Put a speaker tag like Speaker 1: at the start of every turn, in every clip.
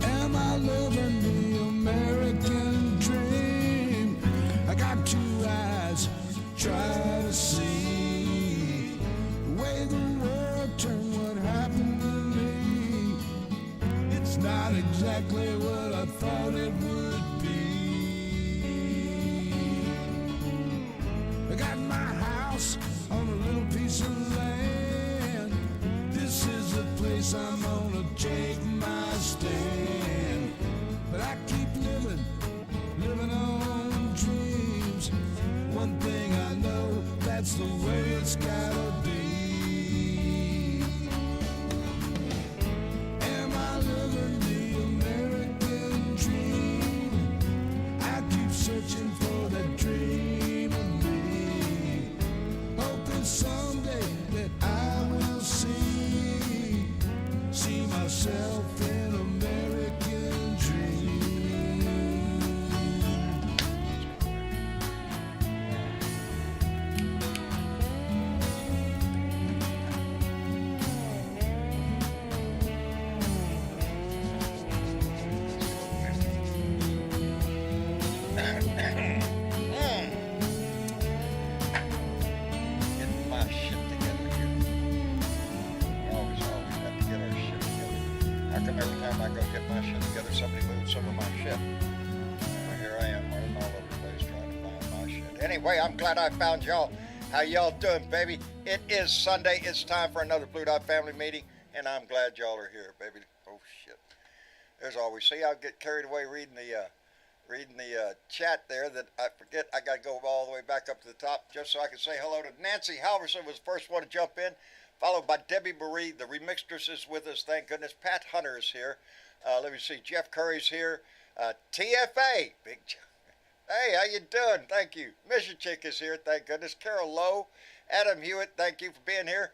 Speaker 1: Am I living the American dream? I got two eyes, try to see the way the world turned. What happened to me? It's not exactly what I thought it would be. I got my house on a little piece of land. This is the place I'm gonna take my stand. But I keep living on dreams. One thing I know, that's the way it's gotta be. Am I living the American dream? I keep searching for that dream of me, hoping someday that I will see myself in American dream.
Speaker 2: Getting my shit together here. We always have to get our shit together. How come every time I go get my shit together, somebody moves some of my shit? Well, here I am running all over the place trying to find my shit. Anyway, I'm glad I found y'all. How y'all doing, baby? It is Sunday. It's time for another Blue Dot family meeting, and I'm glad y'all are here, baby. Oh, shit. There's always, see, I'll get carried away reading the chat there that I forget I got to go all the way back up to the top just so I can say hello to Nancy Halverson was the first one to jump in, followed by Debbie Marie. The remixtress is with us, thank goodness. Pat Hunter is here. Let me see, Jeff Curry's here. TFA, big hey, how you doing? Thank you. Mission Chick is here, thank goodness. Carol Lowe, Adam Hewitt, thank you for being here.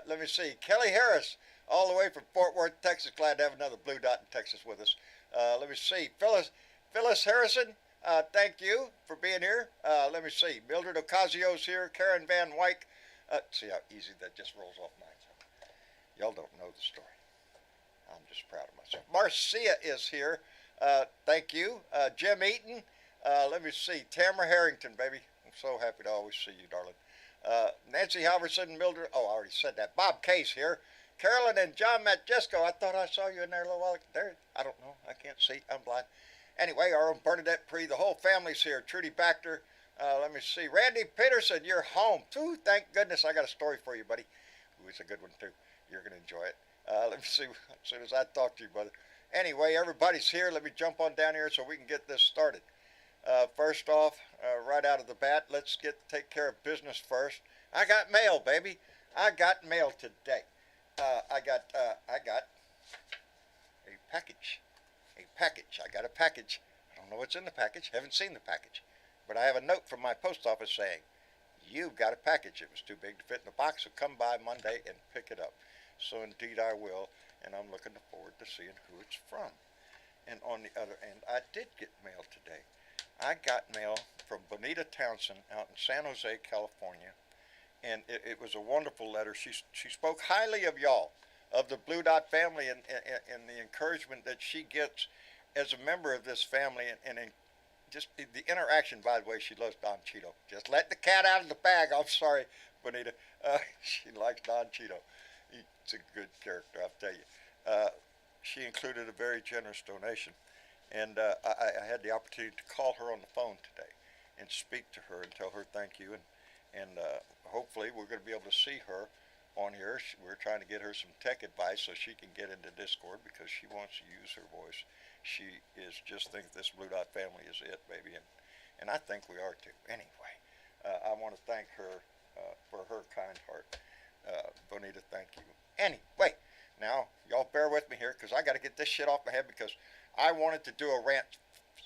Speaker 2: Let me see, Kelly Harris, all the way from Fort Worth, Texas. Glad to have another Blue Dot in Texas with us. Let me see, Phyllis Harrison, thank you for being here. Let me see. Mildred Ocasio's here. Karen Van Wyck. See how easy that just rolls off my tongue. Y'all don't know the story. I'm just proud of myself. Marcia is here. Thank you. Jim Eaton. Let me see. Tamara Harrington, baby. I'm so happy to always see you, darling. Nancy Halverson, Mildred. Oh, I already said that. Bob Case here. Carolyn and John Matjesco. I thought I saw you in there a little while ago. There. I don't know. I can't see. I'm blind. Anyway, our own Bernadette Pree, the whole family's here. Trudy Baxter, let me see. Randy Peterson, you're home. Ooh, thank goodness. I got a story for you, buddy. Ooh, it's a good one, too. You're going to enjoy it. Let me see as soon as I talk to you, brother. Anyway, everybody's here. Let me jump on down here so we can get this started. First off, right out of the bat, let's take care of business first. I got mail, baby. I got mail today. I got a package. I got a package. I don't know what's in the package. Haven't seen the package. But I have a note from my post office saying, you've got a package. It was too big to fit in the box, so come by Monday and pick it up. So indeed I will, and I'm looking forward to seeing who it's from. And on the other end, I did get mail today. I got mail from Bonita Townsend out in San Jose, California. And it was a wonderful letter. She spoke highly of y'all, of the Blue Dot family, and the encouragement that she gets as a member of this family, and just the interaction. By the way, she loves Don Cheeto. Just let the cat out of the bag. I'm sorry, Bonita. She likes Don Cheeto. He's a good character, I'll tell you. She included a very generous donation, and I had the opportunity to call her on the phone today and speak to her and tell her thank you, and hopefully we're going to be able to see her on here. We're trying to get her some tech advice so she can get into Discord because she wants to use her voice. She just thinks this Blue Dot family is it, baby, and I think we are too. Anyway, I want to thank her for her kind heart. Bonita, thank you. Anyway, now y'all bear with me here because I got to get this shit off my head because I wanted to do a rant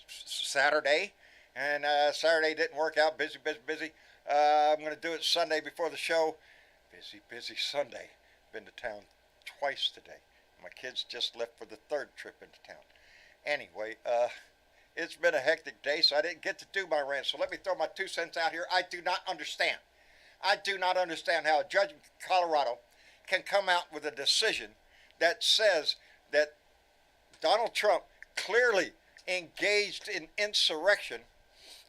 Speaker 2: Saturday, And Saturday didn't work out. Busy, busy, busy. I'm going to do it Sunday before the show. Busy, busy Sunday. Been to town twice today. My kids just left for the third trip into town. Anyway, it's been a hectic day, so I didn't get to do my rant. So let me throw my 2 cents out here. I do not understand. I do not understand how a judge in Colorado can come out with a decision that says that Donald Trump clearly engaged in insurrection,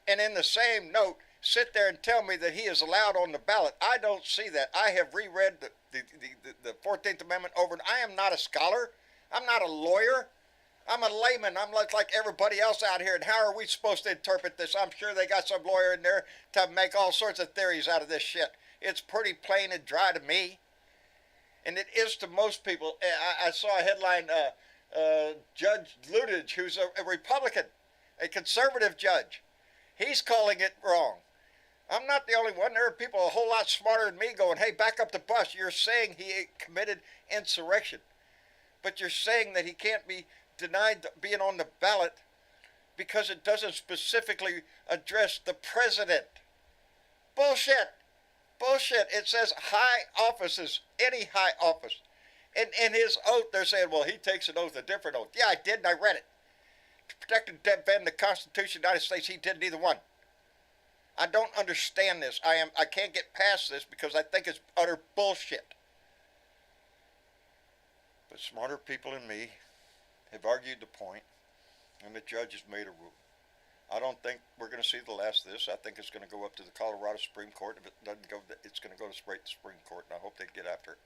Speaker 2: and in the same note sit there and tell me that he is allowed on the ballot. I don't see that. I have reread the 14th Amendment over, and I am not a scholar. I'm not a lawyer. I'm a layman. I'm like everybody else out here, and how are we supposed to interpret this? I'm sure they got some lawyer in there to make all sorts of theories out of this shit. It's pretty plain and dry to me, and it is to most people. I saw a headline, Judge Luttig, who's a Republican, a conservative judge. He's calling it wrong. I'm not the only one. There are people a whole lot smarter than me going, hey, back up the bus. You're saying he committed insurrection, but you're saying that he can't be denied being on the ballot because it doesn't specifically address the president. Bullshit. Bullshit. It says high offices, any high office. And in his oath, they're saying, well, he takes an oath, a different oath. Yeah, I did, and I read it. To protect and defend the Constitution of the United States, he did neither one. I don't understand this. I can't get past this because I think it's utter bullshit. But smarter people than me have argued the point, and the judge has made a rule. I don't think we're going to see the last of this. I think it's going to go up to the Colorado Supreme Court. If it doesn't go, it's going to go straight to the Supreme Court, and I hope they get after it.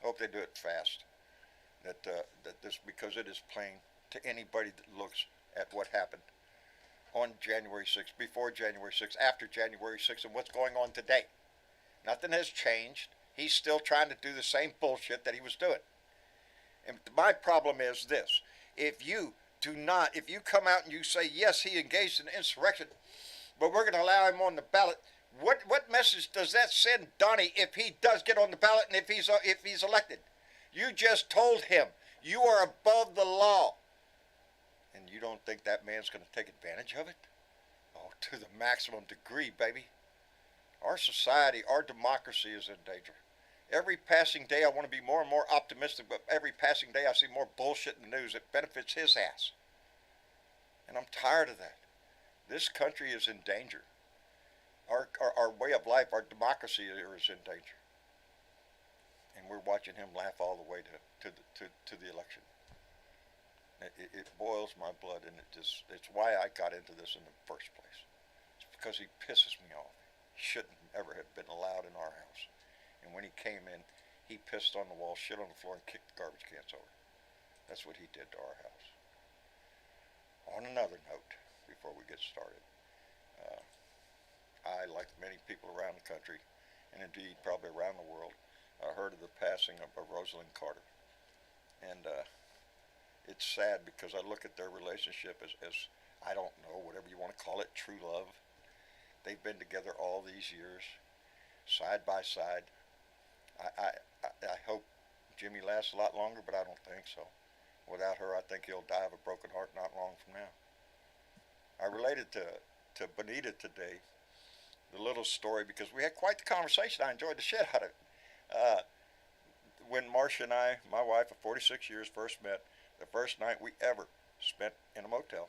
Speaker 2: I hope they do it fast. That this, because it is plain to anybody that looks at what happened on January 6th, before January 6th, after January 6th, and what's going on today. Nothing has changed. He's still trying to do the same bullshit that he was doing. And my problem is this. If you come out and you say, yes, he engaged in insurrection, but we're going to allow him on the ballot, what message does that send Donnie if he does get on the ballot and if he's elected? You just told him you are above the law. And you don't think that man's going to take advantage of it? Oh, to the maximum degree, baby. Our society, our democracy is in danger. Every passing day I want to be more and more optimistic, but every passing day I see more bullshit in the news that benefits his ass. And I'm tired of that. This country is in danger. Our way of life, our democracy is in danger. And we're watching him laugh all the way to the election. It boils my blood, and it's why I got into this in the first place. It's because he pisses me off. He shouldn't ever have been allowed in our house. And when he came in, he pissed on the wall, shit on the floor, and kicked the garbage cans over. That's what he did to our house. On another note, before we get started, I, like many people around the country, and indeed probably around the world, heard of the passing of Rosalind Carter. And it's sad because I look at their relationship as, I don't know, whatever you want to call it, true love. They've been together all these years, side by side. I hope Jimmy lasts a lot longer, but I don't think so. Without her, I think he'll die of a broken heart not long from now. I related to Bonita today, the little story, because we had quite the conversation. I enjoyed the shit out of it. When Marcia and I, my wife of 46 years, first met, the first night we ever spent in a motel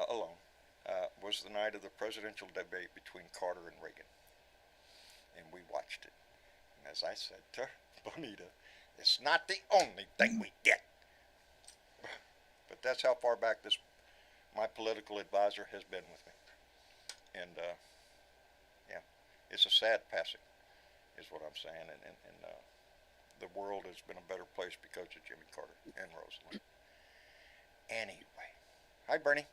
Speaker 2: alone was the night of the presidential debate between Carter and Reagan. And we watched it. And as I said to Bonita, it's not the only thing we get. But that's how far back my political advisor has been with me. And yeah, it's a sad passing, is what I'm saying. And the world has been a better place because of Jimmy Carter and Rosalind. Anyway, hi Bernie.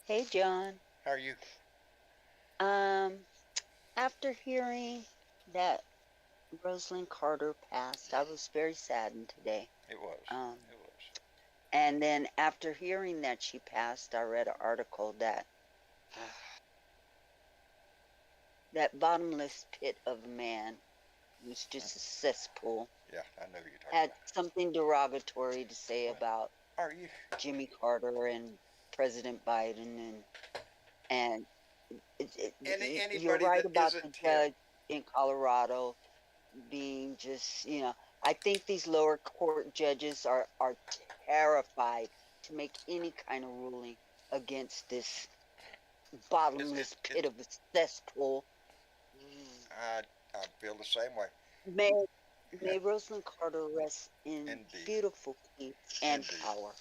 Speaker 3: Hey, John.
Speaker 2: How are you?
Speaker 3: After hearing that Rosalind Carter passed, I was very saddened today.
Speaker 2: It was. It was.
Speaker 3: And then after hearing that she passed, I read an article that that bottomless pit of a man was just a cesspool.
Speaker 2: Yeah, I know you're talking
Speaker 3: Had
Speaker 2: about.
Speaker 3: something derogatory to say about
Speaker 2: Are you?
Speaker 3: Jimmy Carter and President Biden and And you're
Speaker 2: Anybody
Speaker 3: right
Speaker 2: that
Speaker 3: about the
Speaker 2: isn't him.
Speaker 3: judge in Colorado being just, I think these lower court judges are terrified to make any kind of ruling against this
Speaker 2: It,
Speaker 3: bottomless
Speaker 2: it,
Speaker 3: pit of a cesspool. Mm.
Speaker 2: I feel the same way.
Speaker 3: May May Rosalind Carter rest in
Speaker 2: Indeed.
Speaker 3: beautiful peace and
Speaker 2: Indeed.
Speaker 3: power.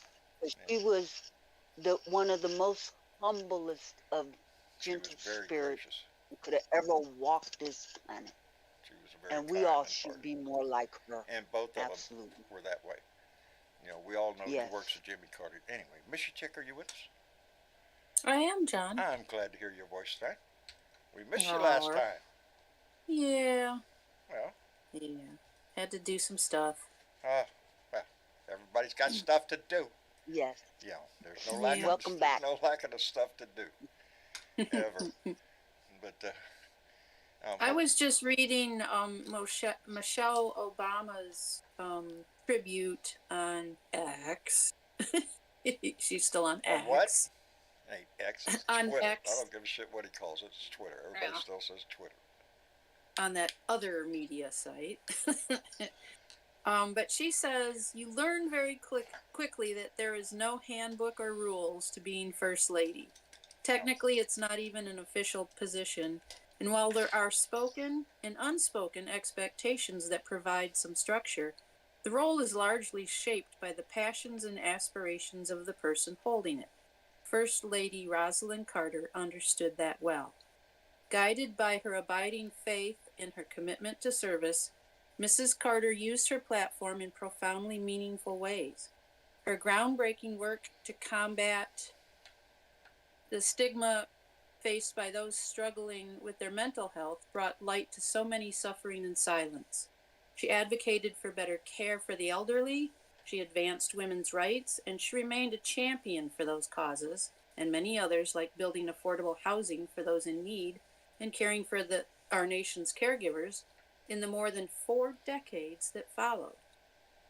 Speaker 3: But she
Speaker 2: Indeed.
Speaker 3: was the one of the most humblest of
Speaker 2: She was
Speaker 3: gentle
Speaker 2: very
Speaker 3: spirits
Speaker 2: gracious.
Speaker 3: who could have ever walked this planet.
Speaker 2: She was very
Speaker 3: And we
Speaker 2: kind
Speaker 3: all
Speaker 2: and
Speaker 3: should
Speaker 2: hearted.
Speaker 3: be more like her.
Speaker 2: And both of them
Speaker 3: Absolutely.
Speaker 2: were that way. We all know the
Speaker 3: Yes.
Speaker 2: works of Jimmy Carter. Anyway, Missy Chick, are you with us?
Speaker 4: I am, John.
Speaker 2: I'm glad to hear your voice tonight. We missed you last time.
Speaker 4: Yeah.
Speaker 2: Well,
Speaker 4: Yeah. Had to do some stuff.
Speaker 2: well, everybody's got stuff to do.
Speaker 3: Yes.
Speaker 2: There's no lack
Speaker 3: Welcome
Speaker 2: of
Speaker 3: back.
Speaker 2: no lack of stuff to do ever. But
Speaker 4: I was just reading Michelle Obama's tribute on X. She's still on X.
Speaker 2: What? Hey, X is
Speaker 4: On
Speaker 2: Twitter.
Speaker 4: X.
Speaker 2: I don't give a shit what he calls it. It's Twitter. Everybody
Speaker 4: Yeah.
Speaker 2: still says Twitter.
Speaker 4: On that other media site. But she says, you learn very quickly that there is no handbook or rules to being First Lady. Technically, it's not even an official position. And while there are spoken and unspoken expectations that provide some structure, the role is largely shaped by the passions and aspirations of the person holding it. First Lady Rosalind Carter understood that well. Guided by her abiding faith and her commitment to service, Mrs. Carter used her platform in profoundly meaningful ways. Her groundbreaking work to combat the stigma faced by those struggling with their mental health brought light to so many suffering in silence. She advocated for better care for the elderly, she advanced women's rights, and she remained a champion for those causes and many others, like building affordable housing for those in need and caring for our nation's caregivers in the more than 4 decades that followed.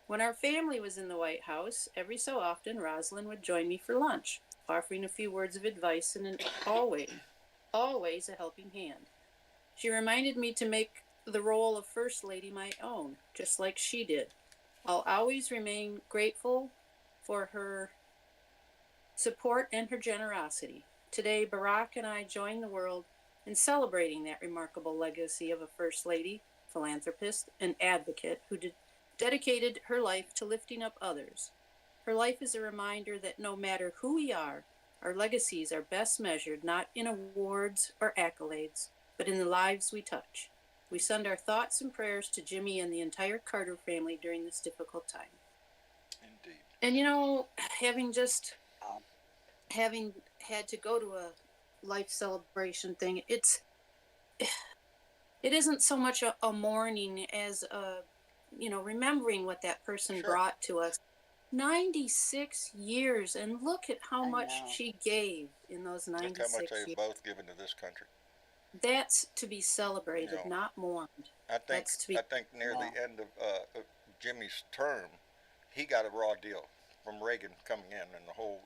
Speaker 4: When our family was in the White House, every so often Rosalind would join me for lunch, offering a few words of advice and always a helping hand. She reminded me to make the role of First Lady my own, just like she did. I'll always remain grateful for her support and her generosity. Today, Barack and I join the world in celebrating that remarkable legacy of a First Lady, philanthropist, and advocate who dedicated her life to lifting up others. Her life is a reminder that no matter who we are, our legacies are best measured not in awards or accolades, but in the lives we touch. We send our thoughts and prayers to Jimmy and the entire Carter family during this difficult time.
Speaker 2: Indeed.
Speaker 4: And having had to go to a life celebration thing, it isn't so much a mourning as remembering what that person brought to us. 96 years, and look at how much she gave in those 96 years.
Speaker 2: Look how much they've both given to this country.
Speaker 4: That's to be celebrated, not mourned.
Speaker 2: I think near the end of Jimmy's term, he got a raw deal from Reagan coming in, and the whole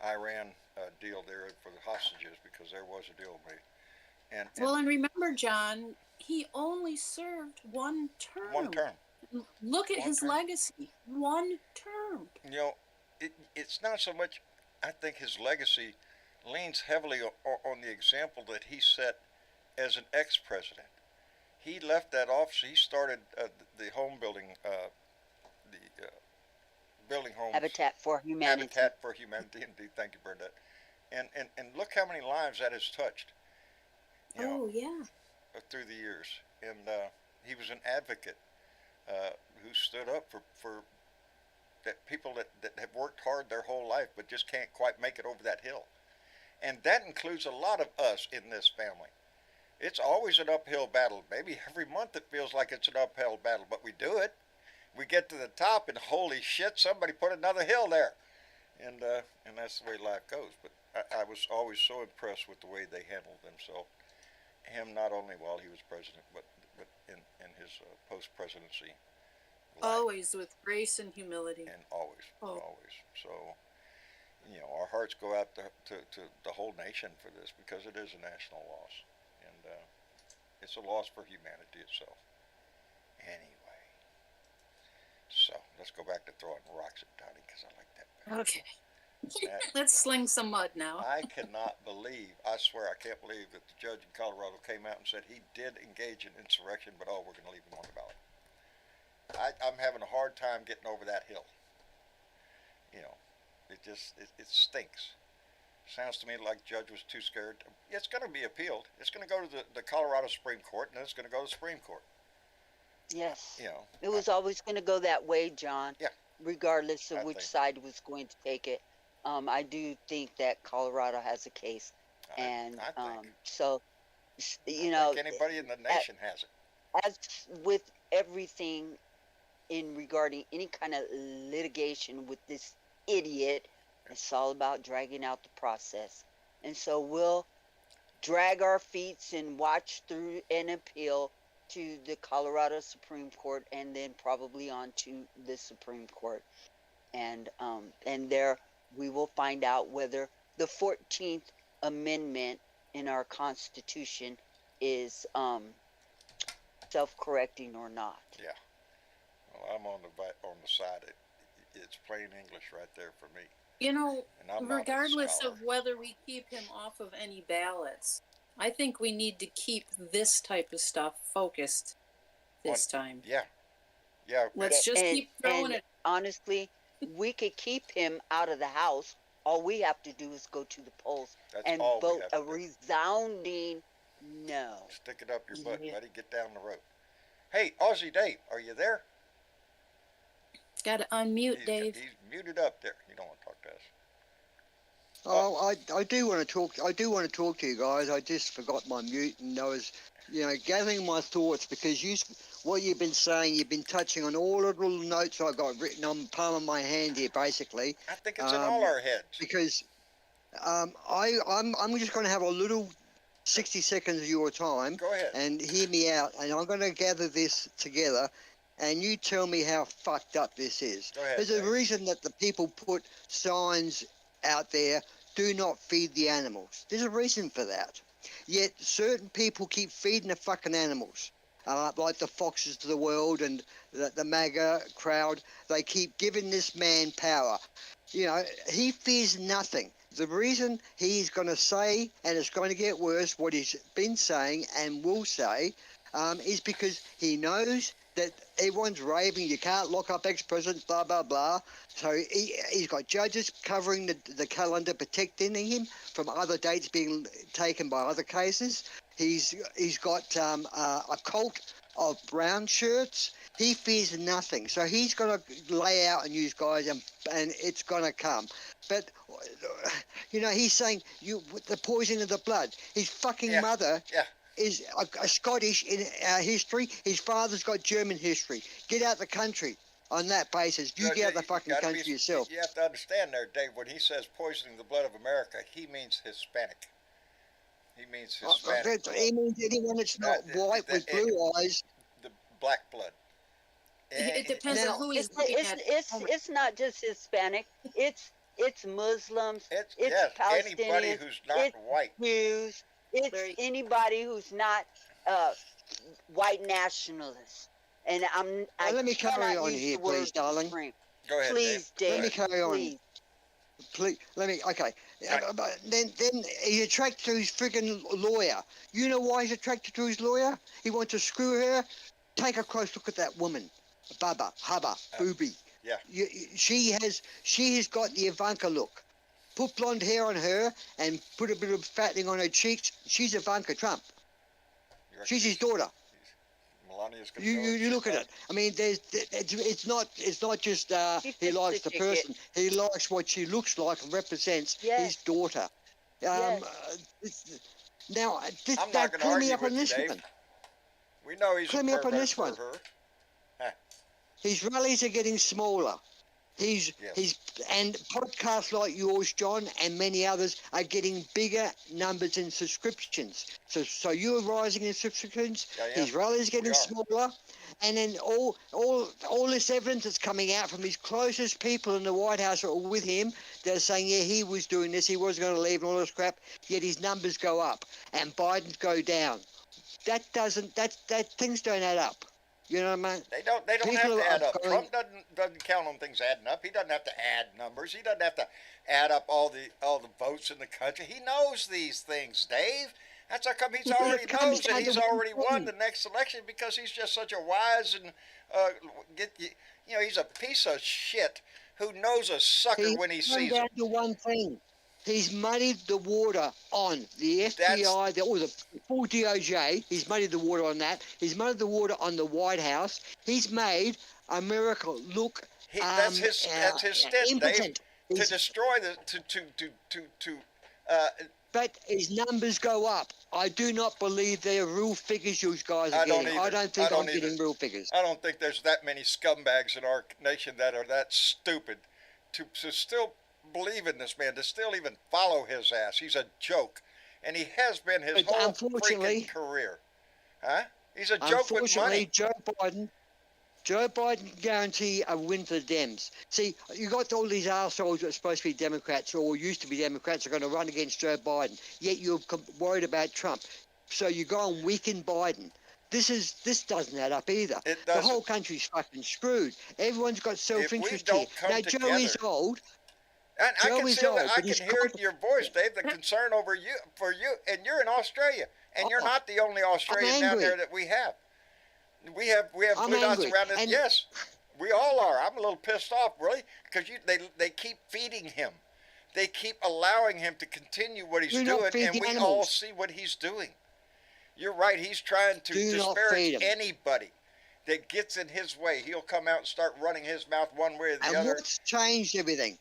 Speaker 2: Iran deal there for the hostages, because there was a deal made. And
Speaker 4: remember, John, he only served one term.
Speaker 2: One term.
Speaker 4: Look at his legacy. One term.
Speaker 2: It's not so much. I think his legacy leans heavily on the example that he set as an ex-president. He left that office. He started the home building, building homes.
Speaker 3: Habitat for Humanity.
Speaker 2: Habitat for Humanity, indeed. Thank you, Bernadette. And look how many lives that has touched. Through the years. And he was an advocate who stood up for that people that have worked hard their whole life but just can't quite make it over that hill. And that includes a lot of us in this family. It's always an uphill battle. Maybe every month it feels like it's an uphill battle, but we do it. We get to the top, and holy shit, somebody put another hill there. And that's the way life goes. But I was always so impressed with the way they handled themselves. Him not only while he was president, but in his post-presidency life.
Speaker 4: Always with grace and humility.
Speaker 2: And always. So, our hearts go out to the whole nation for this because it is a national loss, and it's a loss for humanity itself. Anyway, so let's go back to throwing rocks at Donnie because I like that better.
Speaker 4: Okay.
Speaker 2: That-
Speaker 4: Let's sling some mud now.
Speaker 2: I cannot believe, I swear, I can't believe that the judge in Colorado came out and said he did engage in insurrection, but we're going to leave him on the ballot. I'm having a hard time getting over that hill. It stinks. Sounds to me like the judge was too scared. It's going to be appealed. It's going to go to the Colorado Supreme Court, and then it's going to go to the Supreme Court.
Speaker 3: Yes.
Speaker 2: You know,
Speaker 3: It was always going to go that way, John.
Speaker 2: Yeah.
Speaker 3: Regardless of
Speaker 2: I
Speaker 3: which
Speaker 2: think.
Speaker 3: side was going to take it. I do think that Colorado has a case. And
Speaker 2: I think.
Speaker 3: so, you
Speaker 2: I
Speaker 3: know,
Speaker 2: think anybody in the nation has it.
Speaker 3: as with everything in regarding any kind of litigation with this idiot, it's all about dragging out the process. And so we'll drag our feet and watch through an appeal to the Colorado Supreme Court and then probably on to the Supreme Court. And there we will find out whether the 14th Amendment in our Constitution is self-correcting or not.
Speaker 2: Yeah. Well, I'm on the side. It's plain English right there for me.
Speaker 4: You know,
Speaker 2: And I'm not a
Speaker 4: regardless
Speaker 2: scholar.
Speaker 4: of whether we keep him off of any ballots, I think we need to keep this type of stuff focused this time.
Speaker 2: Yeah. Yeah.
Speaker 4: Let's just keep throwing it.
Speaker 3: Honestly, we could keep him out of the House. All we have to do is go to the polls
Speaker 2: That's
Speaker 3: and
Speaker 2: all we
Speaker 3: vote
Speaker 2: have
Speaker 3: a
Speaker 2: to do.
Speaker 3: resounding no.
Speaker 2: Stick it up your butt and
Speaker 3: Yeah.
Speaker 2: let it get down the road. Hey, Aussie Dave, are you there?
Speaker 4: Got to unmute, Dave.
Speaker 2: He's muted up there. You don't want to talk to us.
Speaker 5: Oh, I do want to talk. I do want to talk to you guys. I just forgot my mute, and I was, gathering my thoughts because what you've been saying, you've been touching on all the little notes I got written on the palm of my hand here, basically.
Speaker 2: I think it's in all our heads.
Speaker 5: Because I'm just going to have a little 60 seconds of your time.
Speaker 2: Go ahead.
Speaker 5: And hear me out, and I'm going to gather this together, and you tell me how fucked up this is.
Speaker 2: Go ahead,
Speaker 5: There's a
Speaker 2: Dave.
Speaker 5: reason that the people put signs out there, do not feed the animals. There's a reason for that. Yet certain people keep feeding the fucking animals, like the Foxes of the world and the MAGA crowd. They keep giving this man power. He fears nothing. The reason he's going to say, and it's going to get worse, what he's been saying and will say, is because he knows that everyone's raving, you can't lock up ex-presidents, blah, blah, blah. So he's got judges covering the calendar, protecting him from other dates being taken by other cases. He's got a cult of brown shirts. He fears nothing. So he's going to lay out on you guys, and it's going to come. But, he's saying the poison of the blood. His fucking mother is a Scottish in history. His father's got German history. Get out the country on that basis. You get out the fucking country yourself.
Speaker 2: You have to understand there, Dave, when he says poisoning the blood of America, he means Hispanic. He means Hispanic.
Speaker 5: He means anyone that's not white with blue eyes.
Speaker 2: The black blood.
Speaker 4: It depends
Speaker 5: Now,
Speaker 4: on who he's
Speaker 3: It's
Speaker 4: looking at.
Speaker 3: it's not just Hispanic. It's Muslims. It's
Speaker 2: anybody
Speaker 3: Palestinians.
Speaker 2: who's not
Speaker 3: it's
Speaker 2: white.
Speaker 3: Jews. It's
Speaker 4: Very-
Speaker 3: anybody who's not white nationalists. And
Speaker 5: let me carry
Speaker 3: cannot
Speaker 5: on
Speaker 3: use
Speaker 5: here,
Speaker 3: the word
Speaker 5: please, darling.
Speaker 3: extreme.
Speaker 2: Go ahead,
Speaker 3: Please,
Speaker 2: Dave.
Speaker 3: Dave.
Speaker 5: Let me carry on.
Speaker 3: Please.
Speaker 5: Please, let me. Okay.
Speaker 2: Right.
Speaker 5: But then he's attracted to his friggin' lawyer. You know why he's attracted to his lawyer? He wants to screw her. Take a close look at that woman, Bubba, Hubba, Booby.
Speaker 2: Yeah.
Speaker 5: She has got the Ivanka look. Put blonde hair on her and put a bit of fattening on her cheeks. She's Ivanka Trump. She's his daughter.
Speaker 2: Melania's
Speaker 5: You look at it. I mean, it's not just
Speaker 3: She's
Speaker 5: he
Speaker 3: just
Speaker 5: likes
Speaker 3: a
Speaker 5: the
Speaker 3: ticket.
Speaker 5: person. He likes what she looks like and represents
Speaker 3: Yes.
Speaker 5: his daughter.
Speaker 3: Yes.
Speaker 5: Now,
Speaker 2: I'm not going to
Speaker 5: clear me
Speaker 2: argue
Speaker 5: up
Speaker 2: with
Speaker 5: on
Speaker 2: you,
Speaker 5: this
Speaker 2: Dave.
Speaker 5: one.
Speaker 2: We know he's
Speaker 5: Clear
Speaker 2: a
Speaker 5: me up on
Speaker 2: pervert
Speaker 5: this
Speaker 2: for
Speaker 5: one.
Speaker 2: her.
Speaker 5: His rallies are getting smaller. He's
Speaker 2: Yes.
Speaker 5: and podcasts like yours, John, and many others are getting bigger numbers in subscriptions. So you're rising in subscriptions.
Speaker 2: Yeah, yeah.
Speaker 5: His rally's getting
Speaker 2: We are.
Speaker 5: smaller, and then all this evidence that's coming out from his closest people in the White House are with him. They're saying, yeah, he was doing this, he was going to leave, and all this crap. Yet his numbers go up, and Biden's go down. That things don't add up. You know what I mean?
Speaker 2: They don't have
Speaker 5: People
Speaker 2: to
Speaker 5: are
Speaker 2: add up.
Speaker 5: going-
Speaker 2: Trump doesn't count on things adding up. He doesn't have to add numbers. He doesn't have to add up all the votes in the country. He knows these things, Dave. That's how come he's
Speaker 5: Well, it
Speaker 2: already
Speaker 5: comes
Speaker 2: knows that
Speaker 5: down
Speaker 2: he's
Speaker 5: to one
Speaker 2: already won
Speaker 5: thing.
Speaker 2: the next election because he's just such a wise and he's a piece of shit who knows a sucker when he
Speaker 5: He's
Speaker 2: sees
Speaker 5: down
Speaker 2: it.
Speaker 5: to one thing. He's muddied the water on the FBI, or the full DOJ. He's muddied the water on that. He's muddied the water on the White House. He's made America look
Speaker 2: That's his stint, Dave,
Speaker 5: impotent.
Speaker 2: to
Speaker 5: He's-
Speaker 2: destroy the
Speaker 5: But his numbers go up. I do not believe they are real figures you guys are
Speaker 2: I don't
Speaker 5: getting. I
Speaker 2: either.
Speaker 5: don't think
Speaker 2: I don't
Speaker 5: I'm getting
Speaker 2: either.
Speaker 5: real figures.
Speaker 2: I don't think there's that many scumbags in our nation that are that stupid to still believe in this man, to still even follow his ass. He's a joke. And he has been his
Speaker 5: But
Speaker 2: whole
Speaker 5: unfortunately-
Speaker 2: freaking career. Huh? He's a joke with
Speaker 5: Unfortunately,
Speaker 2: money.
Speaker 5: Joe Biden can guarantee a win for the Dems. See, you got all these arseholes that are supposed to be Democrats or used to be Democrats are going to run against Joe Biden. Yet you're worried about Trump. So you go and weaken Biden. This doesn't add up either.
Speaker 2: It
Speaker 5: The
Speaker 2: doesn't.
Speaker 5: whole country's fucking screwed. Everyone's got self-interest here.
Speaker 2: don't come
Speaker 5: Now, Joe is
Speaker 2: together-
Speaker 5: old.
Speaker 2: And I
Speaker 5: Joe
Speaker 2: can
Speaker 5: is
Speaker 2: feel
Speaker 5: old,
Speaker 2: that. I
Speaker 5: but
Speaker 2: can
Speaker 5: he's
Speaker 2: hear it in your voice, Dave, the concern for you, and you're in Australia, and you're
Speaker 5: Oh,
Speaker 2: not the only Australian down
Speaker 5: angry.
Speaker 2: there that we have. We have
Speaker 5: I'm
Speaker 2: blue dots
Speaker 5: angry,
Speaker 2: around us.
Speaker 5: and-
Speaker 2: Yes, we all are. I'm a little pissed off, really, because they keep feeding him. They keep allowing him to continue what he's
Speaker 5: Do not
Speaker 2: doing,
Speaker 5: feed
Speaker 2: and
Speaker 5: the
Speaker 2: we all
Speaker 5: animals.
Speaker 2: see what he's doing. You're right. He's trying to
Speaker 5: Do not feed
Speaker 2: disparage
Speaker 5: 'em.
Speaker 2: anybody that gets in his way. He'll come out and start running his mouth one way or the
Speaker 5: And
Speaker 2: other.
Speaker 5: what's changed everything?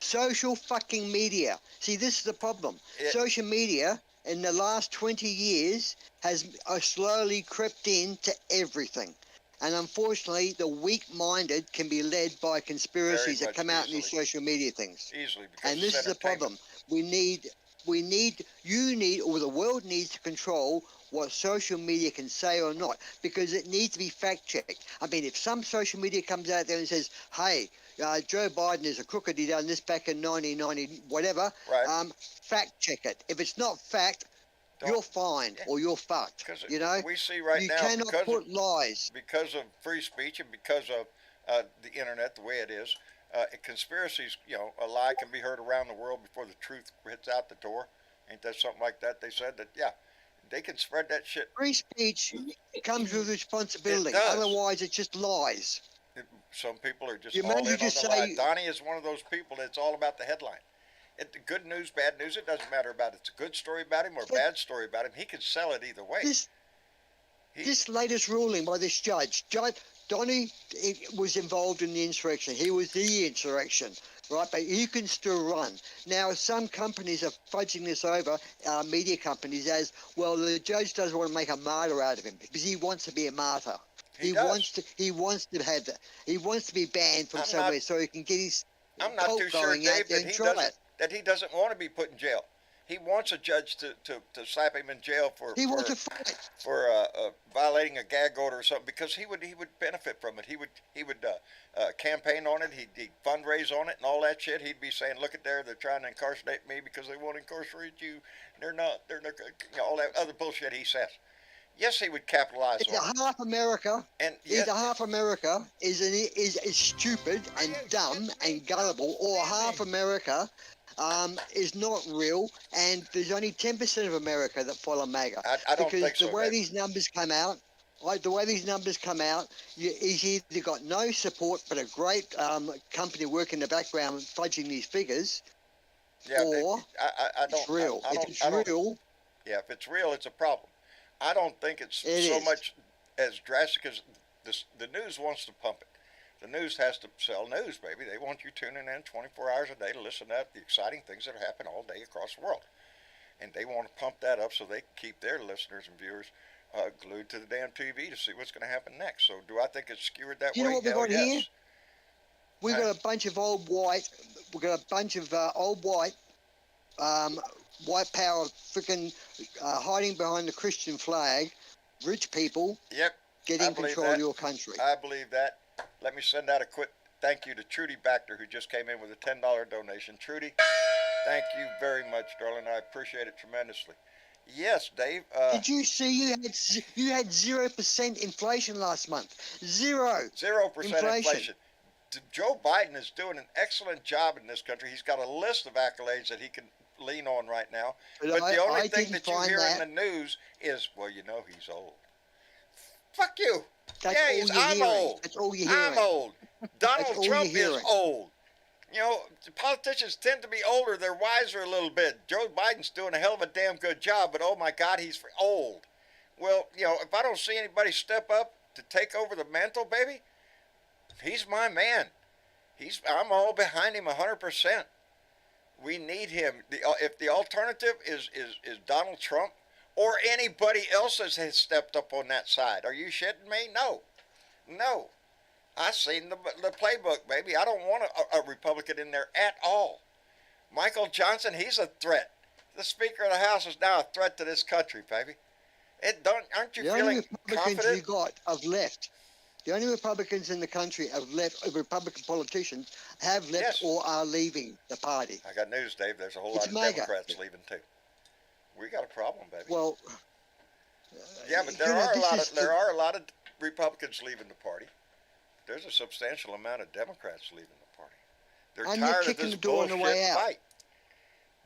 Speaker 5: Social fucking media. See, this is the problem. Social media in the last 20 years has slowly crept into everything. And unfortunately, the weak-minded can be led by conspiracies
Speaker 2: Very
Speaker 5: that come
Speaker 2: much
Speaker 5: out in these
Speaker 2: easily.
Speaker 5: social media things.
Speaker 2: Easily, because
Speaker 5: And this is the problem. You need, or the world needs to control what social media can say or not, because it needs to be fact-checked. I mean, if some social media comes out there and says, hey, Joe Biden is a crooked, he done this back in 1990, whatever,
Speaker 2: Right.
Speaker 5: fact-check it. If it's not fact,
Speaker 2: Don't-
Speaker 5: you're fined or you're fucked.
Speaker 2: 'Cause
Speaker 5: You know?
Speaker 2: we see right
Speaker 5: you
Speaker 2: now
Speaker 5: cannot
Speaker 2: because
Speaker 5: put lies.
Speaker 2: because of free speech and because of the internet the way it is, conspiracies, a lie can be heard around the world before the truth hits out the door. Ain't that something like that? They said that, yeah, they can spread that shit.
Speaker 5: Free speech comes with responsibility.
Speaker 2: It does.
Speaker 5: Otherwise, it's just lies.
Speaker 2: Some people are just
Speaker 5: You
Speaker 2: all
Speaker 5: might
Speaker 2: in
Speaker 5: as
Speaker 2: on
Speaker 5: well
Speaker 2: the
Speaker 5: just
Speaker 2: lie.
Speaker 5: say-
Speaker 2: Donnie is one of those people that's all about the headline. The good news, bad news, it doesn't matter about it. It's a good story about him or a
Speaker 5: But-
Speaker 2: bad story about him. He can sell it either way.
Speaker 5: This latest ruling by this judge, Donnie was involved in the insurrection. He was the insurrection, right? But he can still run. Now, some companies are fudging this over, media companies, as, well, the judge doesn't want to make a martyr out of him because he wants to be a martyr.
Speaker 2: He does.
Speaker 5: wants to have that. He wants to be banned from
Speaker 2: I'm
Speaker 5: somewhere
Speaker 2: not-
Speaker 5: so he can get his
Speaker 2: I'm not
Speaker 5: cult
Speaker 2: too sure,
Speaker 5: going out
Speaker 2: Dave,
Speaker 5: there
Speaker 2: that
Speaker 5: and
Speaker 2: he
Speaker 5: try
Speaker 2: doesn't
Speaker 5: it.
Speaker 2: that he doesn't want to be put in jail. He wants a judge to slap him in jail for
Speaker 5: He wants to fight.
Speaker 2: violating a gag order or something, because he would benefit from it. He would campaign on it. He'd fundraise on it and all that shit. He'd be saying, "Look at there, they're trying to incarcerate me because they want to incarcerate you. They're not. All that other bullshit he says." Yes, he would capitalize
Speaker 5: Either
Speaker 2: on it.
Speaker 5: half America,
Speaker 2: And
Speaker 5: either half America is stupid and dumb and gullible, or half America is not real, and there's only 10% of America that follow MAGA.
Speaker 2: I don't
Speaker 5: because
Speaker 2: think so,
Speaker 5: the way
Speaker 2: Dave.
Speaker 5: these numbers come out, he's either got no support but a great company working in the background fudging these figures,
Speaker 2: Yeah,
Speaker 5: or
Speaker 2: I don't.
Speaker 5: it's real.
Speaker 2: I don't,
Speaker 5: If it's
Speaker 2: I don't,
Speaker 5: real,
Speaker 2: Yeah, if it's real, it's a problem. I don't think it's
Speaker 5: It
Speaker 2: so
Speaker 5: is.
Speaker 2: much as drastic as the news wants to pump it. The news has to sell news, baby. They want you tuning in 24 hours a day to listen to the exciting things that happen all day across the world. And they want to pump that up so they can keep their listeners and viewers glued to the damn TV to see what's going to happen next. So do I think it's skewered that
Speaker 5: You
Speaker 2: way?
Speaker 5: know what we
Speaker 2: Hell
Speaker 5: got
Speaker 2: yes.
Speaker 5: here? We've got a bunch of old white. We've got a bunch of old white, white power, freaking hiding behind the Christian flag. Rich people
Speaker 2: Yep.
Speaker 5: getting control of your country.
Speaker 2: I believe that. Let me send out a quick thank you to Trudy Baxter, who just came in with a $10 donation. Trudy, thank you very much, darling. I appreciate it tremendously. Yes, Dave.
Speaker 5: Did you see you had 0% inflation last month? 0%
Speaker 2: inflation. Joe Biden is doing an excellent job in this country. He's got a list of accolades that he can lean on right now. But the only thing that you hear in the news is, well, you know, he's old. Fuck you. I'm old.
Speaker 5: That's all you're hearing.
Speaker 2: I'm old. Donald Trump is old. You know, politicians tend to be older. They're wiser a little bit. Joe Biden's doing a hell of a damn good job, but oh my God, he's old. Well, you know, if I don't see anybody step up to take over the mantle, baby, he's my man. I'm all behind him 100%. We need him. If the alternative is Donald Trump or anybody else that has stepped up on that side, are you shitting me? No. I've seen the playbook, baby. I don't want a Republican in there at all. Michael Johnson, he's a threat. The Speaker of the House is now a threat to this country, baby. Aren't you feeling confident?
Speaker 5: The only Republicans you got have left. The only Republicans in the country have left, Republican politicians have left or are leaving the party.
Speaker 2: I got news, Dave. There's a whole lot of Democrats leaving too. We got a problem, baby.
Speaker 5: Well,
Speaker 2: yeah, but there are a lot of Republicans leaving the party. There's a substantial amount of Democrats leaving the party. They're tired of this bullshit fight.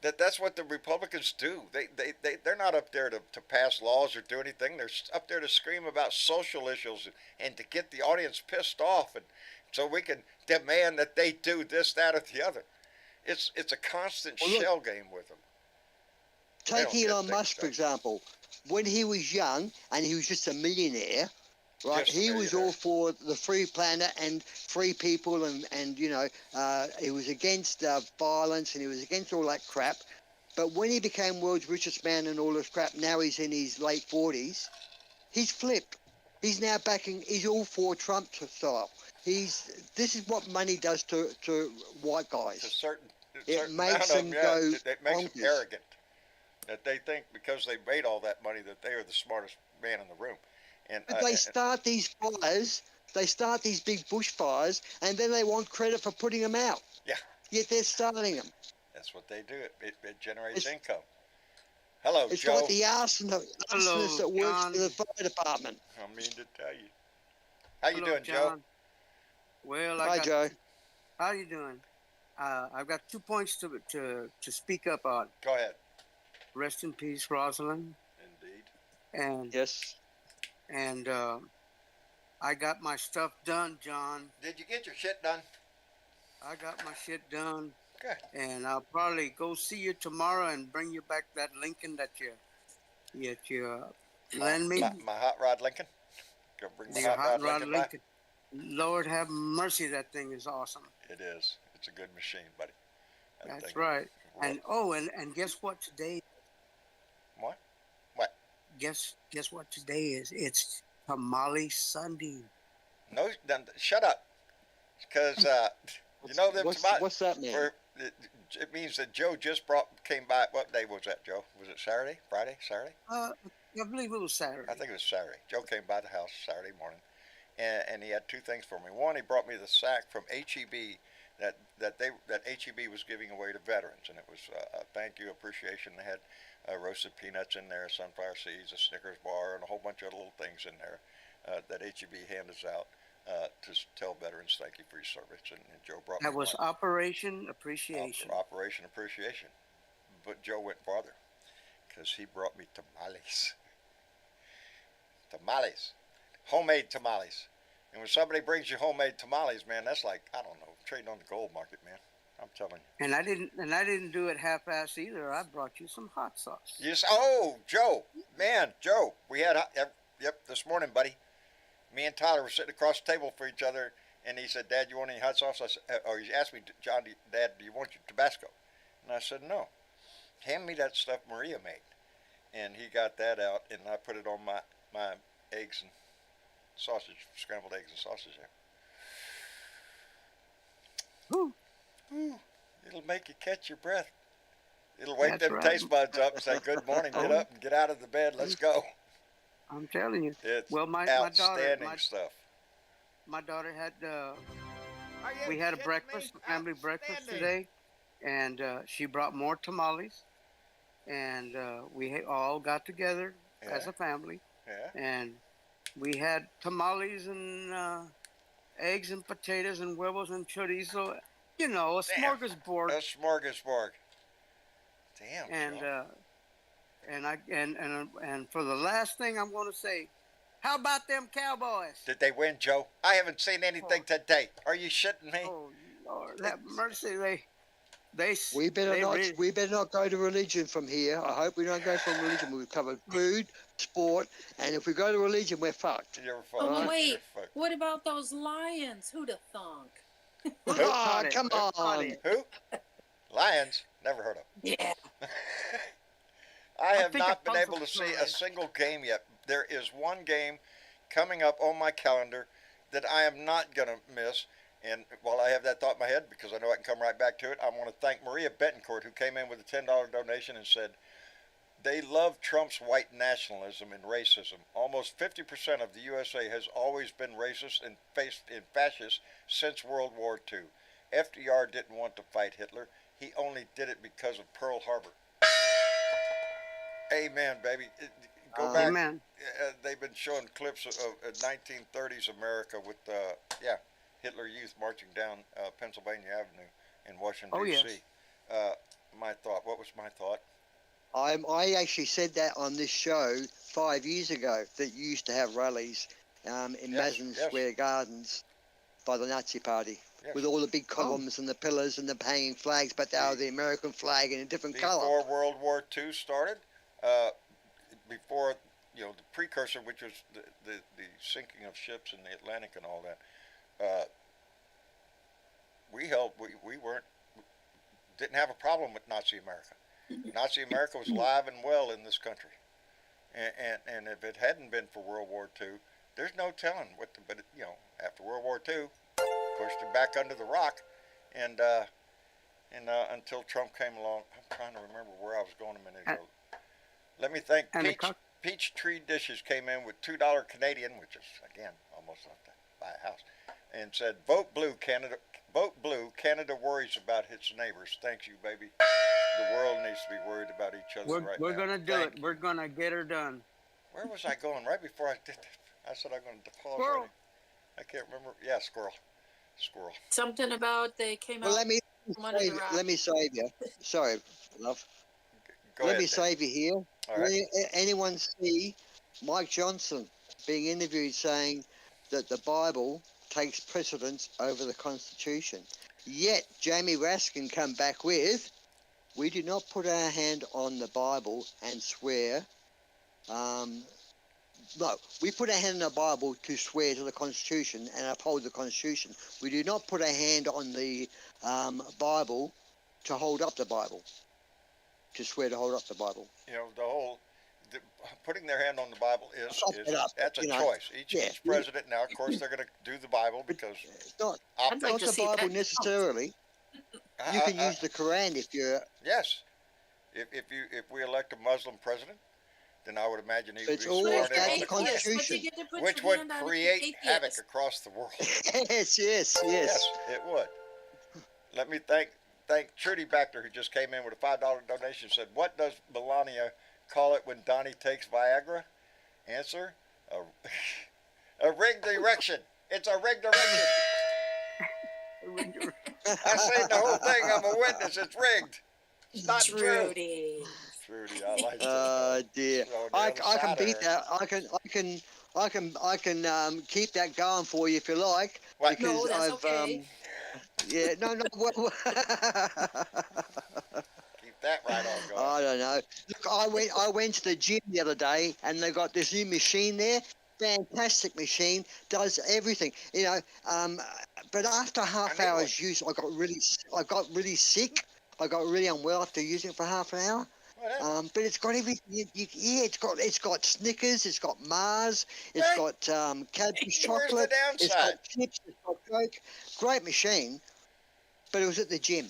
Speaker 2: That's what the Republicans do. They're not up there to pass laws or do anything. They're up there to scream about social issues and to get the audience pissed off, and so we can demand that they do this, that, or the other. It's a constant shell game with them.
Speaker 5: Take Elon Musk, for example. When he was young and he was just a millionaire, right? He was all for the free planet and free people, and you know, he was against violence, and he was against all that crap. But when he became world's richest man and all this crap, now he's in his late 40s, he's flipped. He's now backing, he's all for Trump style. This is what money does to white guys. It makes them go
Speaker 2: it makes them arrogant. That they think because they made all that money that they are the smartest man in the room.
Speaker 5: But they start these fires, they start these big bushfires, and then they want credit for putting them out.
Speaker 2: Yeah.
Speaker 5: Yet they're starting them.
Speaker 2: That's what they do. It generates income. Hello,
Speaker 5: it's
Speaker 2: Joe.
Speaker 5: It's like the arsonist that works for the fire department.
Speaker 2: I mean to tell you. How you doing,
Speaker 6: John?
Speaker 2: Joe?
Speaker 6: Well,
Speaker 5: Hi, Joe.
Speaker 6: How you doing? I've got 2 points to speak up on.
Speaker 2: Go ahead.
Speaker 6: Rest in peace, Rosalind.
Speaker 2: Indeed.
Speaker 6: And
Speaker 5: yes.
Speaker 6: And I got my stuff done, John.
Speaker 2: Did you get your shit done?
Speaker 6: I got my shit done.
Speaker 2: Good.
Speaker 6: And I'll probably go see you tomorrow and bring you back that Lincoln that you lend me.
Speaker 2: My hot rod Lincoln. Go bring my hot rod Lincoln.
Speaker 6: Lord have mercy, that thing is awesome.
Speaker 2: It is. It's a good machine, buddy.
Speaker 6: That's right. And and guess what today?
Speaker 2: What?
Speaker 6: Guess what today is? It's Tamale Sunday.
Speaker 2: No, shut up. Because you know them tamales.
Speaker 5: What's that mean?
Speaker 2: It means that Joe just came by. What day was that, Joe? Was it Saturday? Friday? Saturday?
Speaker 6: I believe it was Saturday.
Speaker 2: I think it was Saturday. Joe came by the house Saturday morning, and he had 2 things for me. One, he brought me the sack from HEB that HEB was giving away to veterans, and it was a thank you, appreciation. They had roasted peanuts in there, sunflower seeds, a Snickers bar, and a whole bunch of other little things in there that HEB hands out to tell veterans thank you for your service. And Joe brought
Speaker 6: that
Speaker 2: me
Speaker 6: was
Speaker 2: one.
Speaker 6: Operation Appreciation.
Speaker 2: Operation Appreciation. But Joe went farther because he brought me tamales. Tamales. Homemade tamales. And when somebody brings you homemade tamales, man, that's like, I don't know, trading on the gold market, man. I'm telling you.
Speaker 6: And I didn't do it half-assed either. I brought you some hot sauce.
Speaker 2: Yes. Oh, Joe, man, Joe, we had this morning, buddy. Me and Tyler were sitting across the table for each other, and he said, "Dad, you want any hot sauce?" I said, or he asked me, "John, Dad, do you want your Tabasco?" And I said, "No. Hand me that stuff Maria made." And he got that out, and I put it on my eggs and sausage, scrambled eggs and sausage there.
Speaker 6: Whew,
Speaker 2: Ooh, it'll make you catch your breath. It'll wake
Speaker 6: that's
Speaker 2: them
Speaker 6: right.
Speaker 2: taste buds up and say, "Good morning, get
Speaker 6: Oh,
Speaker 2: up and get out of the bed. Let's go."
Speaker 6: I'm telling you.
Speaker 2: It's
Speaker 6: Well, my daughter,
Speaker 2: outstanding stuff.
Speaker 6: my daughter had
Speaker 7: Are you
Speaker 6: we had a
Speaker 7: kidding
Speaker 6: breakfast,
Speaker 7: me?
Speaker 6: a family breakfast
Speaker 7: Outstanding.
Speaker 6: today, and she brought more tamales, and we all got together as
Speaker 2: Yeah,
Speaker 6: a family,
Speaker 2: yeah.
Speaker 6: and we had tamales and eggs and potatoes and huevos and chorizo, you know, a
Speaker 2: Damn,
Speaker 6: smorgasbord,
Speaker 2: a smorgasbord. Damn,
Speaker 6: and
Speaker 2: Joe.
Speaker 6: and for the last thing I'm going to say, how about them Cowboys?
Speaker 2: Did they win, Joe? I haven't seen anything today. Are you shitting me?
Speaker 6: Oh Lord, have mercy! They
Speaker 5: We better
Speaker 6: they
Speaker 5: not.
Speaker 6: really,
Speaker 5: We better not go to religion from here. I hope we don't go from religion. We've covered food, sport, and if we go to religion, we're fucked.
Speaker 2: You're
Speaker 4: Oh,
Speaker 2: fucked.
Speaker 4: but
Speaker 5: Right.
Speaker 4: wait.
Speaker 2: You're fucked.
Speaker 4: What about those lions? Who'd have thunk?
Speaker 6: who
Speaker 2: Who?
Speaker 5: Ah,
Speaker 6: caught it?
Speaker 5: come
Speaker 6: Who caught
Speaker 5: on.
Speaker 6: it?
Speaker 2: Who? Lions? Never heard of.
Speaker 4: Yeah.
Speaker 2: I have
Speaker 6: think a
Speaker 2: not been able
Speaker 6: puzzle
Speaker 2: to see a
Speaker 6: prize.
Speaker 2: single game yet. There is one game coming up on my calendar that I am not going to miss. And while I have that thought in my head, because I know I can come right back to it, I want to thank Maria Betancourt, who came in with a $10 donation and said, they love Trump's white nationalism and racism. Almost 50% of the USA has always been racist and fascist since World War II. FDR didn't want to fight Hitler. He only did it because of Pearl Harbor. Amen, baby. Go back.
Speaker 6: Amen.
Speaker 2: They've been showing clips of 1930s America with, Hitler Youth marching down Pennsylvania Avenue in Washington,
Speaker 6: Oh,
Speaker 2: D.C.
Speaker 6: yes.
Speaker 2: My thought, what was my thought?
Speaker 5: I actually said that on this show 5 years ago, that you used to have rallies in Madison
Speaker 2: yes.
Speaker 5: Square Gardens by the Nazi Party,
Speaker 2: Yes.
Speaker 5: with all the big columns and the pillars and the hanging flags, but they were the American flag in a different color.
Speaker 2: Before World War II started, before, the precursor, which was the sinking of ships in the Atlantic and all that, we didn't have a problem with Nazi America. Nazi America was alive and well in this country, and if it hadn't been for World War II, there's no telling what. But after World War II, pushed it back under the rock, and until Trump came along, I'm trying to remember where I was going a minute ago. Let me think. Peach Tree Dishes came in with $2 Canadian, which is again almost enough to buy a house, and said, "Vote blue, Canada. Vote blue. Canada worries about its neighbors. Thanks you, baby. The world needs to be worried about each other right now."
Speaker 6: We're gonna do
Speaker 2: Thank
Speaker 6: it.
Speaker 2: you.
Speaker 6: We're gonna get her done.
Speaker 2: Where was I going? Right before I did that, I said I'm going to pause.
Speaker 6: Squirrel.
Speaker 2: Ready. I can't remember. Yeah, squirrel.
Speaker 4: Something about they came
Speaker 5: Well,
Speaker 4: out
Speaker 5: let me
Speaker 4: from under the rock.
Speaker 5: save you. Sorry, love.
Speaker 2: Go
Speaker 5: Let
Speaker 2: ahead,
Speaker 5: me
Speaker 2: Dave.
Speaker 5: save you here.
Speaker 2: All right.
Speaker 5: Anyone see Mike Johnson being interviewed saying that the Bible takes precedence over the Constitution? Yet Jamie Raskin come back with, we do not put our hand on the Bible and swear. No, we put our hand on the Bible to swear to the Constitution and uphold the Constitution. We do not put our hand on the Bible to hold up the Bible, to swear to hold up the Bible.
Speaker 2: Putting their hand on the Bible is that's a
Speaker 5: you know,
Speaker 2: choice. Each
Speaker 5: yeah.
Speaker 2: president now, of course, they're going to do the Bible because
Speaker 5: It's not,
Speaker 4: I'd like
Speaker 5: not
Speaker 4: to
Speaker 5: the
Speaker 4: see
Speaker 5: Bible
Speaker 4: that.
Speaker 5: necessarily. You can use the Quran if you're.
Speaker 2: Yes, if we elect a Muslim president, then I would imagine he would
Speaker 5: It's
Speaker 2: be
Speaker 5: all
Speaker 2: sworn
Speaker 5: about
Speaker 2: in on
Speaker 5: the
Speaker 2: the
Speaker 5: Constitution.
Speaker 2: Quran, which would create havoc across the world.
Speaker 5: Yes.
Speaker 2: Yes, it would. Let me thank Trudy Baxter, who just came in with a $5 donation. Said, "What does Melania call it when Donnie takes Viagra?" Answer: a rigged erection. It's a rigged erection. I seen the whole thing. I'm a witness. It's rigged. It's not true.
Speaker 4: Trudy.
Speaker 2: Trudy, I like
Speaker 5: Oh
Speaker 2: it.
Speaker 5: dear. I can beat that. I can keep that going for you if you like.
Speaker 2: What?
Speaker 5: Because
Speaker 4: No, that's
Speaker 5: I've
Speaker 4: okay.
Speaker 5: yeah, no.
Speaker 2: Keep that right on going.
Speaker 5: I don't know. Look, I went to the gym the other day, and they got this new machine there. Fantastic machine, does everything. But after half hour's use, I got really sick. I got really unwell after using it for half an hour. But it's got everything. It's got Snickers, it's got Mars, it's got Cadbury chocolate,
Speaker 2: Where's the
Speaker 5: it's
Speaker 2: downside?
Speaker 5: got chips, it's got Coke. Great machine. but it was at the gym.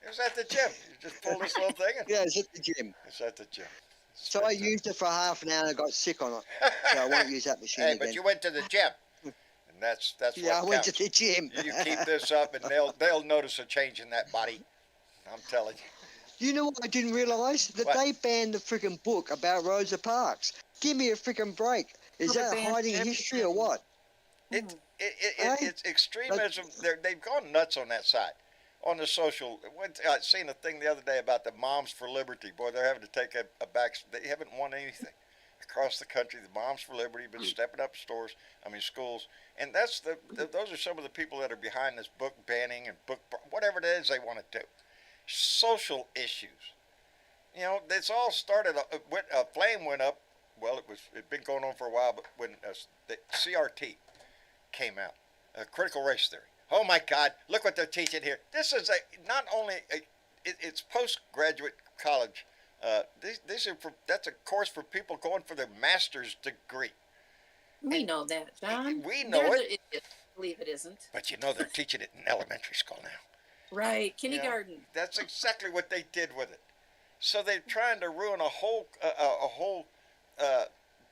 Speaker 2: It was at the gym. You just pull this little thing and
Speaker 5: Yeah, it was at the gym.
Speaker 2: it's at the gym.
Speaker 5: So I used it for half an hour and I got sick on it. So I won't use that machine
Speaker 2: Hey,
Speaker 5: again.
Speaker 2: but you went to the gym, and that's
Speaker 5: Yeah, I
Speaker 2: what
Speaker 5: went
Speaker 2: counts.
Speaker 5: to the gym.
Speaker 2: You keep this up, and they'll notice a change in that body. I'm telling you.
Speaker 5: You know what I didn't realise? That
Speaker 2: What?
Speaker 5: they banned the freaking book about Rosa Parks. Give me a freaking break. Is
Speaker 4: Well,
Speaker 5: that
Speaker 4: they banned
Speaker 5: hiding history or
Speaker 4: everything.
Speaker 5: what?
Speaker 2: It's extremism. They've gone nuts on that side. On the social, I seen a thing the other day about the Moms for Liberty. Boy, they're having to take a back. They haven't won anything across the country. The Moms for Liberty have been stepping up schools, and those are some of the people that are behind this book banning and book whatever it is they want to do. Social issues. You know, it's all started. A flame went up. Well, it'd been going on for a while, but when the CRT came out, critical race theory. Oh my God! Look what they're teaching here. This is it's postgraduate college. That's a course for people going for their master's degree.
Speaker 4: We know that, John.
Speaker 2: We know
Speaker 4: They're
Speaker 2: it.
Speaker 4: the idiots who believe it isn't.
Speaker 2: But you know they're teaching it in elementary school now.
Speaker 4: Right, kindergarten.
Speaker 2: Yeah, that's exactly what they did with it. So they're trying to ruin a whole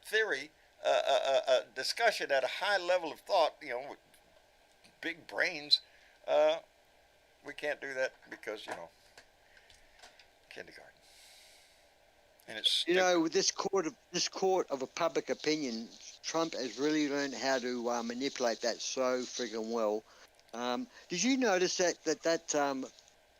Speaker 2: theory, discussion at a high level of thought. You know, with big brains. We can't do that because kindergarten. And it's
Speaker 5: With this court of a public opinion, Trump has really learned how to manipulate that so friggin' well. Did you notice that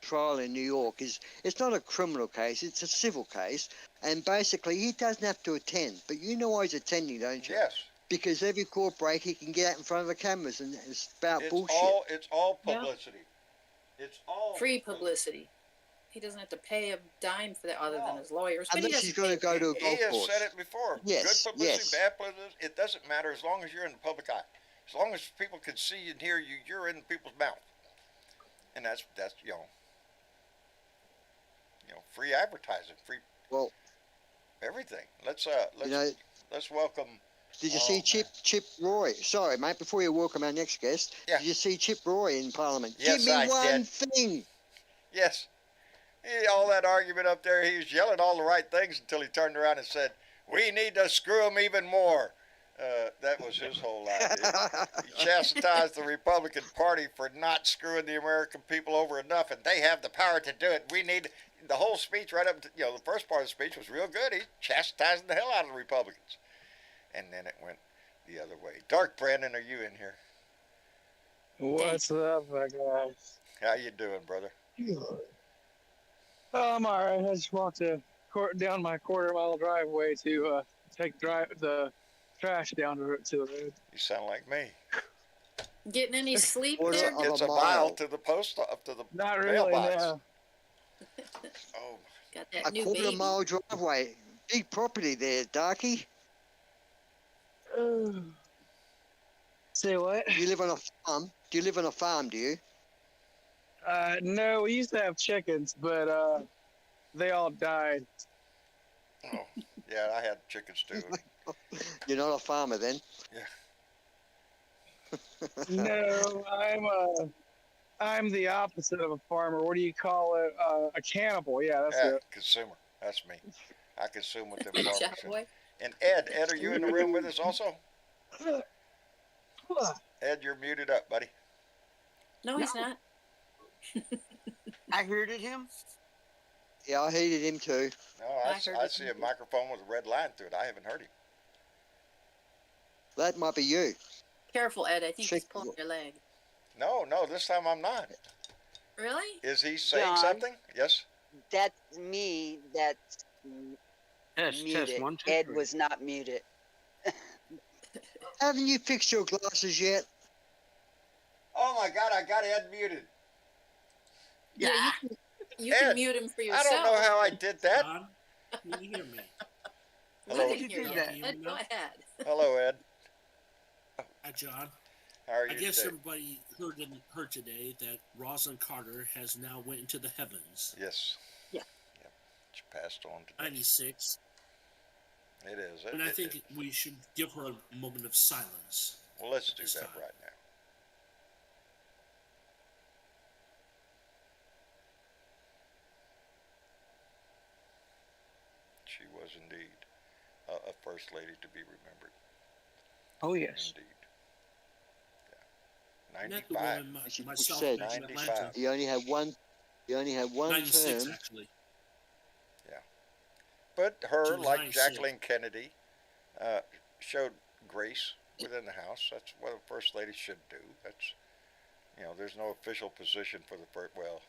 Speaker 5: trial in New York it's not a criminal case, it's a civil case, and basically he doesn't have to attend. But you know why he's attending, don't you?
Speaker 2: Yes.
Speaker 5: Because every court break he can get out in front of the cameras and spout bullshit.
Speaker 2: It's all publicity.
Speaker 4: Yeah.
Speaker 2: It's all
Speaker 4: free publicity. He doesn't have to pay a dime for that other than his lawyers. But
Speaker 5: Unless
Speaker 4: he
Speaker 5: he's going to go to a
Speaker 2: He
Speaker 5: golf
Speaker 2: has
Speaker 5: course.
Speaker 2: said it before.
Speaker 5: Yes,
Speaker 2: Good publicity,
Speaker 5: yes.
Speaker 2: bad publicity, it doesn't matter as long as you're in the public eye. As long as people can see and hear you, you're in people's mouth. And that's free advertising, free everything. Let's welcome.
Speaker 5: Did you see Chip Roy? Sorry, mate, before you welcome our next guest,
Speaker 2: Yeah.
Speaker 5: did you see Chip Roy in Parliament?
Speaker 2: Yes,
Speaker 5: Give me
Speaker 2: I
Speaker 5: one
Speaker 2: did.
Speaker 5: thing.
Speaker 2: Yes. All that argument up there, he was yelling all the right things until he turned around and said, "We need to screw him even more." That was his whole idea. He chastised the Republican Party for not screwing the American people over enough, and they have the power to do it. We need the whole speech right up to, the first part of the speech was real good. He chastising the hell out of the Republicans. And then it went the other way. Dark Brandon, are you in here?
Speaker 8: What's up, guys?
Speaker 2: How you doing, brother?
Speaker 8: I'm all right. I just walked down my quarter-mile driveway to take the trash down to the road.
Speaker 2: You sound like me.
Speaker 4: getting any sleep
Speaker 5: Quarter
Speaker 4: there?
Speaker 5: of
Speaker 2: It's
Speaker 5: a
Speaker 2: a mile
Speaker 5: mile.
Speaker 2: to the post up to the
Speaker 8: Not really,
Speaker 2: mailbox.
Speaker 8: no.
Speaker 2: Oh,
Speaker 4: Got that
Speaker 5: A
Speaker 4: new
Speaker 5: quarter
Speaker 4: baby.
Speaker 5: mile driveway. Big property there, Darky.
Speaker 8: Say what?
Speaker 5: Do you live on a farm? Do you live on a farm, do you?
Speaker 8: No, we used to have chickens, but they all died.
Speaker 2: oh, yeah, I had chickens too.
Speaker 5: You're not a farmer then?
Speaker 8: No, I'm the opposite of a farmer. What do you call it? A cannibal. Yeah, that's
Speaker 2: Yeah,
Speaker 8: it.
Speaker 2: consumer. That's me. I consume what them
Speaker 4: Good
Speaker 2: farmers
Speaker 4: job,
Speaker 2: do.
Speaker 4: boy.
Speaker 2: And Ed, are you in the room with us also? Ed, you're muted up, buddy.
Speaker 4: No, he's not.
Speaker 6: I heard it him.
Speaker 5: Yeah, I hated him too.
Speaker 2: No,
Speaker 4: I heard
Speaker 2: I
Speaker 4: it
Speaker 2: see
Speaker 4: too.
Speaker 2: a microphone with a red line through it. I haven't heard him.
Speaker 5: That might be you.
Speaker 4: Careful, Ed. I think he's
Speaker 5: Check-
Speaker 4: pulling your leg.
Speaker 2: No, this time I'm not.
Speaker 4: Really?
Speaker 2: Is he saying
Speaker 3: John.
Speaker 2: something? Yes.
Speaker 3: That's me. That's
Speaker 6: Test,
Speaker 3: muted.
Speaker 6: one, two,
Speaker 3: Ed
Speaker 6: three.
Speaker 3: was not muted.
Speaker 5: Haven't you fixed your glasses yet?
Speaker 2: Oh my God, I got Ed muted.
Speaker 4: Yeah, you
Speaker 2: Ed,
Speaker 4: can mute him for
Speaker 2: I
Speaker 4: yourself.
Speaker 2: don't know how I did that.
Speaker 9: John, can you hear me?
Speaker 2: Hello.
Speaker 4: We can hear
Speaker 6: Did
Speaker 4: you.
Speaker 6: that.
Speaker 4: Ed, go ahead.
Speaker 2: Hello, Ed.
Speaker 9: Hi, John.
Speaker 2: How are
Speaker 9: I
Speaker 2: you
Speaker 9: guess
Speaker 2: today?
Speaker 9: everybody heard today that Rosalind Carter has now went into the heavens.
Speaker 2: Yes.
Speaker 4: Yeah.
Speaker 2: Yep. She passed on today.
Speaker 9: 96.
Speaker 2: It is.
Speaker 9: And I think we should give her a moment of silence.
Speaker 2: Well, let's do
Speaker 9: this
Speaker 2: that
Speaker 9: time.
Speaker 2: right now. was indeed a first lady to be remembered.
Speaker 6: Oh yes.
Speaker 2: Indeed.
Speaker 9: Met the
Speaker 2: 95.
Speaker 9: woman
Speaker 5: As you
Speaker 9: myself
Speaker 5: said,
Speaker 9: back in
Speaker 2: 95.
Speaker 9: Atlanta.
Speaker 5: He only had one. He only had one
Speaker 9: 96
Speaker 5: term.
Speaker 9: actually.
Speaker 2: But
Speaker 9: She
Speaker 2: her,
Speaker 9: was
Speaker 2: like
Speaker 9: 96.
Speaker 2: Jacqueline Kennedy, showed grace within the House. That's what a first lady should do. That's, there's no official position for the first. Well,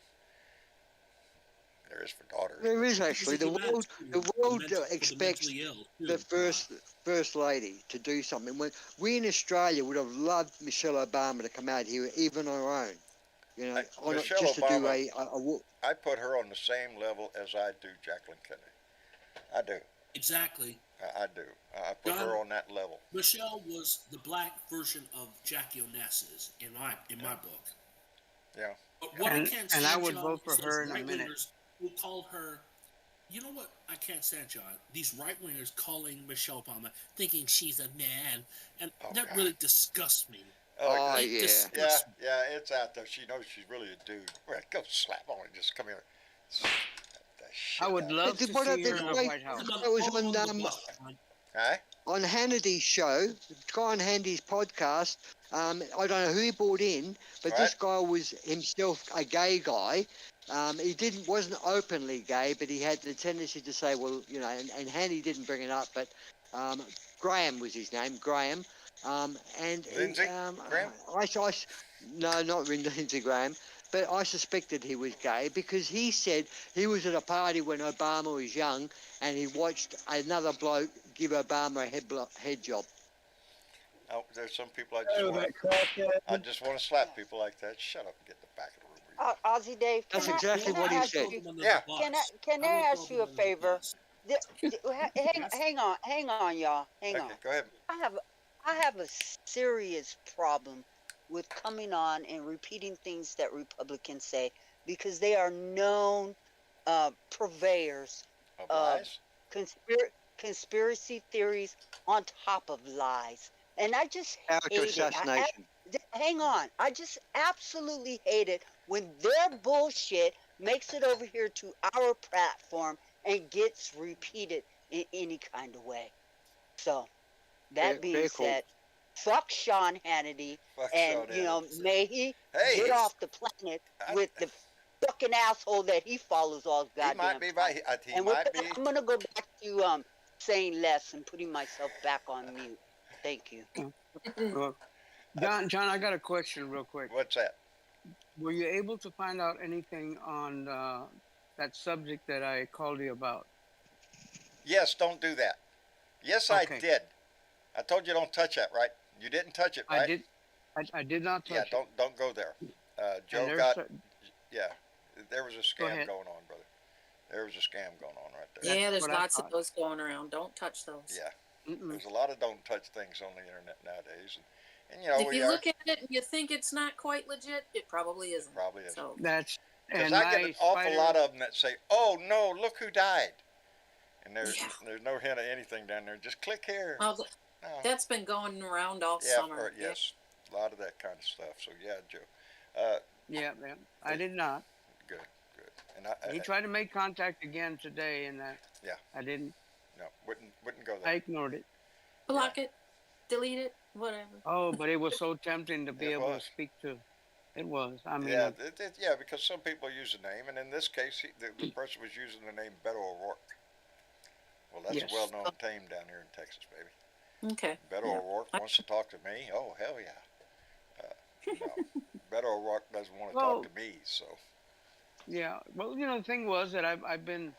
Speaker 2: there is for daughters.
Speaker 5: There
Speaker 2: but-
Speaker 5: is actually the world. The world expects
Speaker 9: mentally ill, too.
Speaker 5: the first lady to do something. When we in Australia would have loved Michelle Obama to come out here, even her own,
Speaker 2: Michelle
Speaker 5: just to do
Speaker 2: Obama,
Speaker 5: a
Speaker 2: I put her on the same level as I do Jacqueline Kennedy. I do.
Speaker 9: Exactly.
Speaker 2: I do. I put her on that level.
Speaker 9: Michelle was the black version of Jackie Onassis in my book.
Speaker 2: Yeah.
Speaker 9: But what I can't stand,
Speaker 6: I would
Speaker 9: John,
Speaker 6: vote for
Speaker 9: is those
Speaker 6: her in a
Speaker 9: right
Speaker 6: minute.
Speaker 9: wingers who called her. You know what I can't stand, John? These right wingers calling Michelle Obama, thinking she's a man, and that
Speaker 2: God.
Speaker 9: really disgusts me.
Speaker 5: Oh,
Speaker 9: It
Speaker 5: yeah.
Speaker 9: disgusts me.
Speaker 2: Yeah, it's out there. She knows she's really a dude. Well, go slap on it. Just come here. Slap the shit
Speaker 6: I would
Speaker 2: out of
Speaker 6: love
Speaker 5: But
Speaker 6: to
Speaker 5: what
Speaker 6: see
Speaker 5: I
Speaker 6: her
Speaker 5: think
Speaker 6: in the
Speaker 5: they-
Speaker 6: White House.
Speaker 9: Come on,
Speaker 5: That was
Speaker 9: all
Speaker 5: on,
Speaker 9: the bus, John.
Speaker 2: it. Huh?
Speaker 5: on Hannity's show, the guy on Hannity's podcast. I don't know who he brought in, but this guy was himself a gay guy. He wasn't openly gay, but he had the tendency to say, well, and Hanny didn't bring it up, but Graham was his name, Graham.
Speaker 2: Lindsey Graham?
Speaker 5: No, not Lindsey Graham, but I suspected he was gay because he said he was at a party when Obama was young and he watched another bloke give Obama a head job.
Speaker 2: Oh, there's some people
Speaker 8: Oh, that crackhead.
Speaker 2: just want to slap people like that. Shut up and get in the back of the room.
Speaker 3: Ozzy Dave,
Speaker 5: That's
Speaker 3: can I-
Speaker 5: exactly
Speaker 3: can
Speaker 5: what
Speaker 3: I
Speaker 5: he
Speaker 3: ask
Speaker 5: said.
Speaker 3: you-
Speaker 2: Yeah.
Speaker 3: Can I ask you a favor? Hang on, y'all. Hang on.
Speaker 2: Okay, go ahead.
Speaker 3: I have a serious problem with coming on and repeating things that Republicans say because they are known purveyors
Speaker 2: Of
Speaker 3: Uh,
Speaker 2: lies?
Speaker 3: conspiracy theories on top of lies, and I just
Speaker 5: Character
Speaker 3: hate it.
Speaker 5: assassination.
Speaker 3: Hang on, I just absolutely hate it when their bullshit makes it over here to our platform and gets repeated in any kind of way. So, that being
Speaker 5: Very cool.
Speaker 3: said, fuck Sean Hannity,
Speaker 2: Fuck
Speaker 3: and
Speaker 2: Sean Hannity.
Speaker 3: may he
Speaker 2: Hey,
Speaker 3: get
Speaker 2: he's-
Speaker 3: off the planet
Speaker 2: I-
Speaker 3: with the fucking asshole that he follows all
Speaker 2: He
Speaker 3: goddamn
Speaker 2: might be
Speaker 3: time.
Speaker 2: right. He
Speaker 3: And with
Speaker 2: might
Speaker 3: that,
Speaker 2: be.
Speaker 3: I'm gonna go back to saying less and putting myself back on mute. Thank you.
Speaker 6: Well, John, I got a question real quick.
Speaker 2: What's that?
Speaker 6: Were you able to find out anything on that subject that I called you about?
Speaker 2: Yes, don't do that. Yes,
Speaker 6: Okay.
Speaker 2: I did. I told you don't touch that, right? You didn't touch it, right?
Speaker 6: I did not touch
Speaker 2: Yeah,
Speaker 6: it.
Speaker 2: don't go there.
Speaker 6: And
Speaker 2: Joe
Speaker 6: there's
Speaker 2: got.
Speaker 6: a-
Speaker 2: Yeah, there was a
Speaker 6: Go
Speaker 2: scam
Speaker 6: ahead.
Speaker 2: going on, brother. There was a scam going on right there.
Speaker 4: Yeah, there's
Speaker 6: what I
Speaker 4: lots of
Speaker 6: thought.
Speaker 4: those going around. Don't touch those.
Speaker 2: Yeah,
Speaker 6: Mm-mm.
Speaker 2: there's a lot of don't touch things on the internet nowadays, and
Speaker 4: If
Speaker 2: we
Speaker 4: you
Speaker 2: are
Speaker 4: look at it and you think it's not quite legit, it probably isn't.
Speaker 2: probably is.
Speaker 4: So
Speaker 6: That's
Speaker 2: Because
Speaker 6: and
Speaker 2: I
Speaker 6: my
Speaker 2: get an awful
Speaker 6: spider-
Speaker 2: lot of them that say, "Oh no, look who died," and there's
Speaker 4: Yeah.
Speaker 2: there's no hint of anything down there. Just click here.
Speaker 4: well,
Speaker 2: No.
Speaker 4: that's been going around all
Speaker 2: Yeah,
Speaker 4: summer.
Speaker 2: or, yes, a lot of that kind of stuff. So yeah, Joe.
Speaker 6: Yeah, man. I did not.
Speaker 2: Good. And
Speaker 6: He tried to make contact again today, and
Speaker 2: Yeah.
Speaker 6: I didn't.
Speaker 2: no, wouldn't go
Speaker 6: I
Speaker 2: there.
Speaker 6: ignored it.
Speaker 4: Block it, delete it, whatever.
Speaker 6: Oh, but it was so tempting to be
Speaker 2: It
Speaker 6: able
Speaker 2: was.
Speaker 6: to speak to. It was. I mean,
Speaker 2: Yeah, yeah, because some people use the name, and in this case, the person was using the name Beto O'Rourke. Well, that's
Speaker 6: Yes.
Speaker 2: a well-known name down here in Texas, baby.
Speaker 4: Okay.
Speaker 2: Beto
Speaker 4: Yeah.
Speaker 2: O'Rourke wants to talk to me. Oh, hell yeah. No, Beto O'Rourke doesn't want to
Speaker 6: Well-
Speaker 2: talk to me, so.
Speaker 6: yeah. Well, the thing was that I've been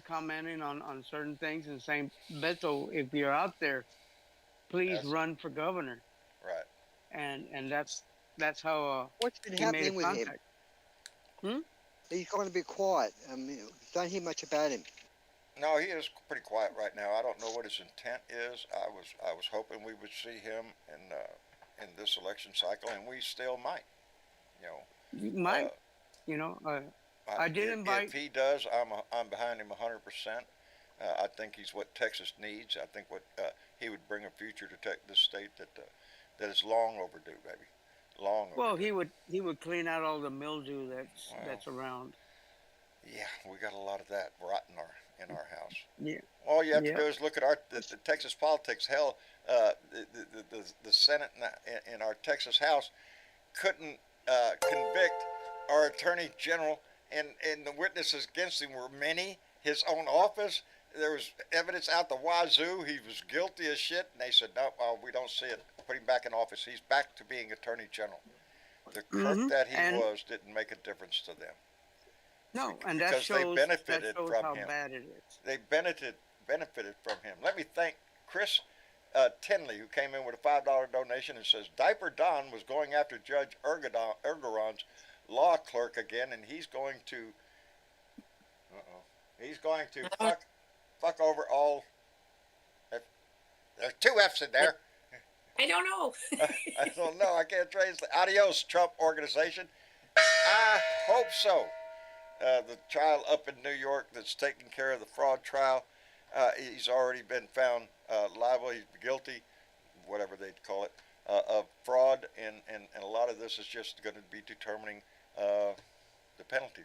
Speaker 6: commenting on certain things and saying, Beto, if you're out there, please
Speaker 2: Yes.
Speaker 6: run for governor.
Speaker 2: Right.
Speaker 6: And that's how
Speaker 5: What's been
Speaker 6: he made a
Speaker 5: happening with him?
Speaker 6: contact.
Speaker 5: He's kind of a bit quiet. Don't hear much about him.
Speaker 2: No, he is pretty quiet right now. I don't know what his intent is. I was hoping we would see him in this election cycle, and we still might.
Speaker 6: You might, I did invite-
Speaker 2: If he does, I'm behind him 100%. I think he's what Texas needs. I think what he would bring a future to this state that is long overdue, baby. Long
Speaker 6: well,
Speaker 2: overdue.
Speaker 6: he would clean out all the mildew
Speaker 2: Wow.
Speaker 6: that's around.
Speaker 2: Yeah, we got a lot of that rot in in our House.
Speaker 6: Yeah.
Speaker 2: All you have to
Speaker 6: Yeah.
Speaker 2: do is look at the Texas politics. Hell, the Senate in our Texas House couldn't convict our Attorney General, and the witnesses against him were many. His own office, there was evidence out the wazoo. He was guilty as shit, and they said, no, we don't see it. Put him back in office. He's back to being Attorney General. The crook that he was didn't make a difference to them.
Speaker 6: No, and that
Speaker 2: because they
Speaker 6: shows,
Speaker 2: benefited from
Speaker 6: how
Speaker 2: him.
Speaker 6: bad it is.
Speaker 2: They benefited from him. Let me thank Chris Tinley, who came in with a $5 donation and says, Diaper Don was going after Judge Ergeron's law clerk again, and he's going to fuck over all. There's two F's in there.
Speaker 4: I don't know.
Speaker 2: I don't know. I can't trace the adios, Trump organization. I hope so. The trial up in New York that's taking care of the fraud trial, he's already been found liable. He's guilty, whatever they'd call it, of fraud, and a lot of this is just going to be determining the penalty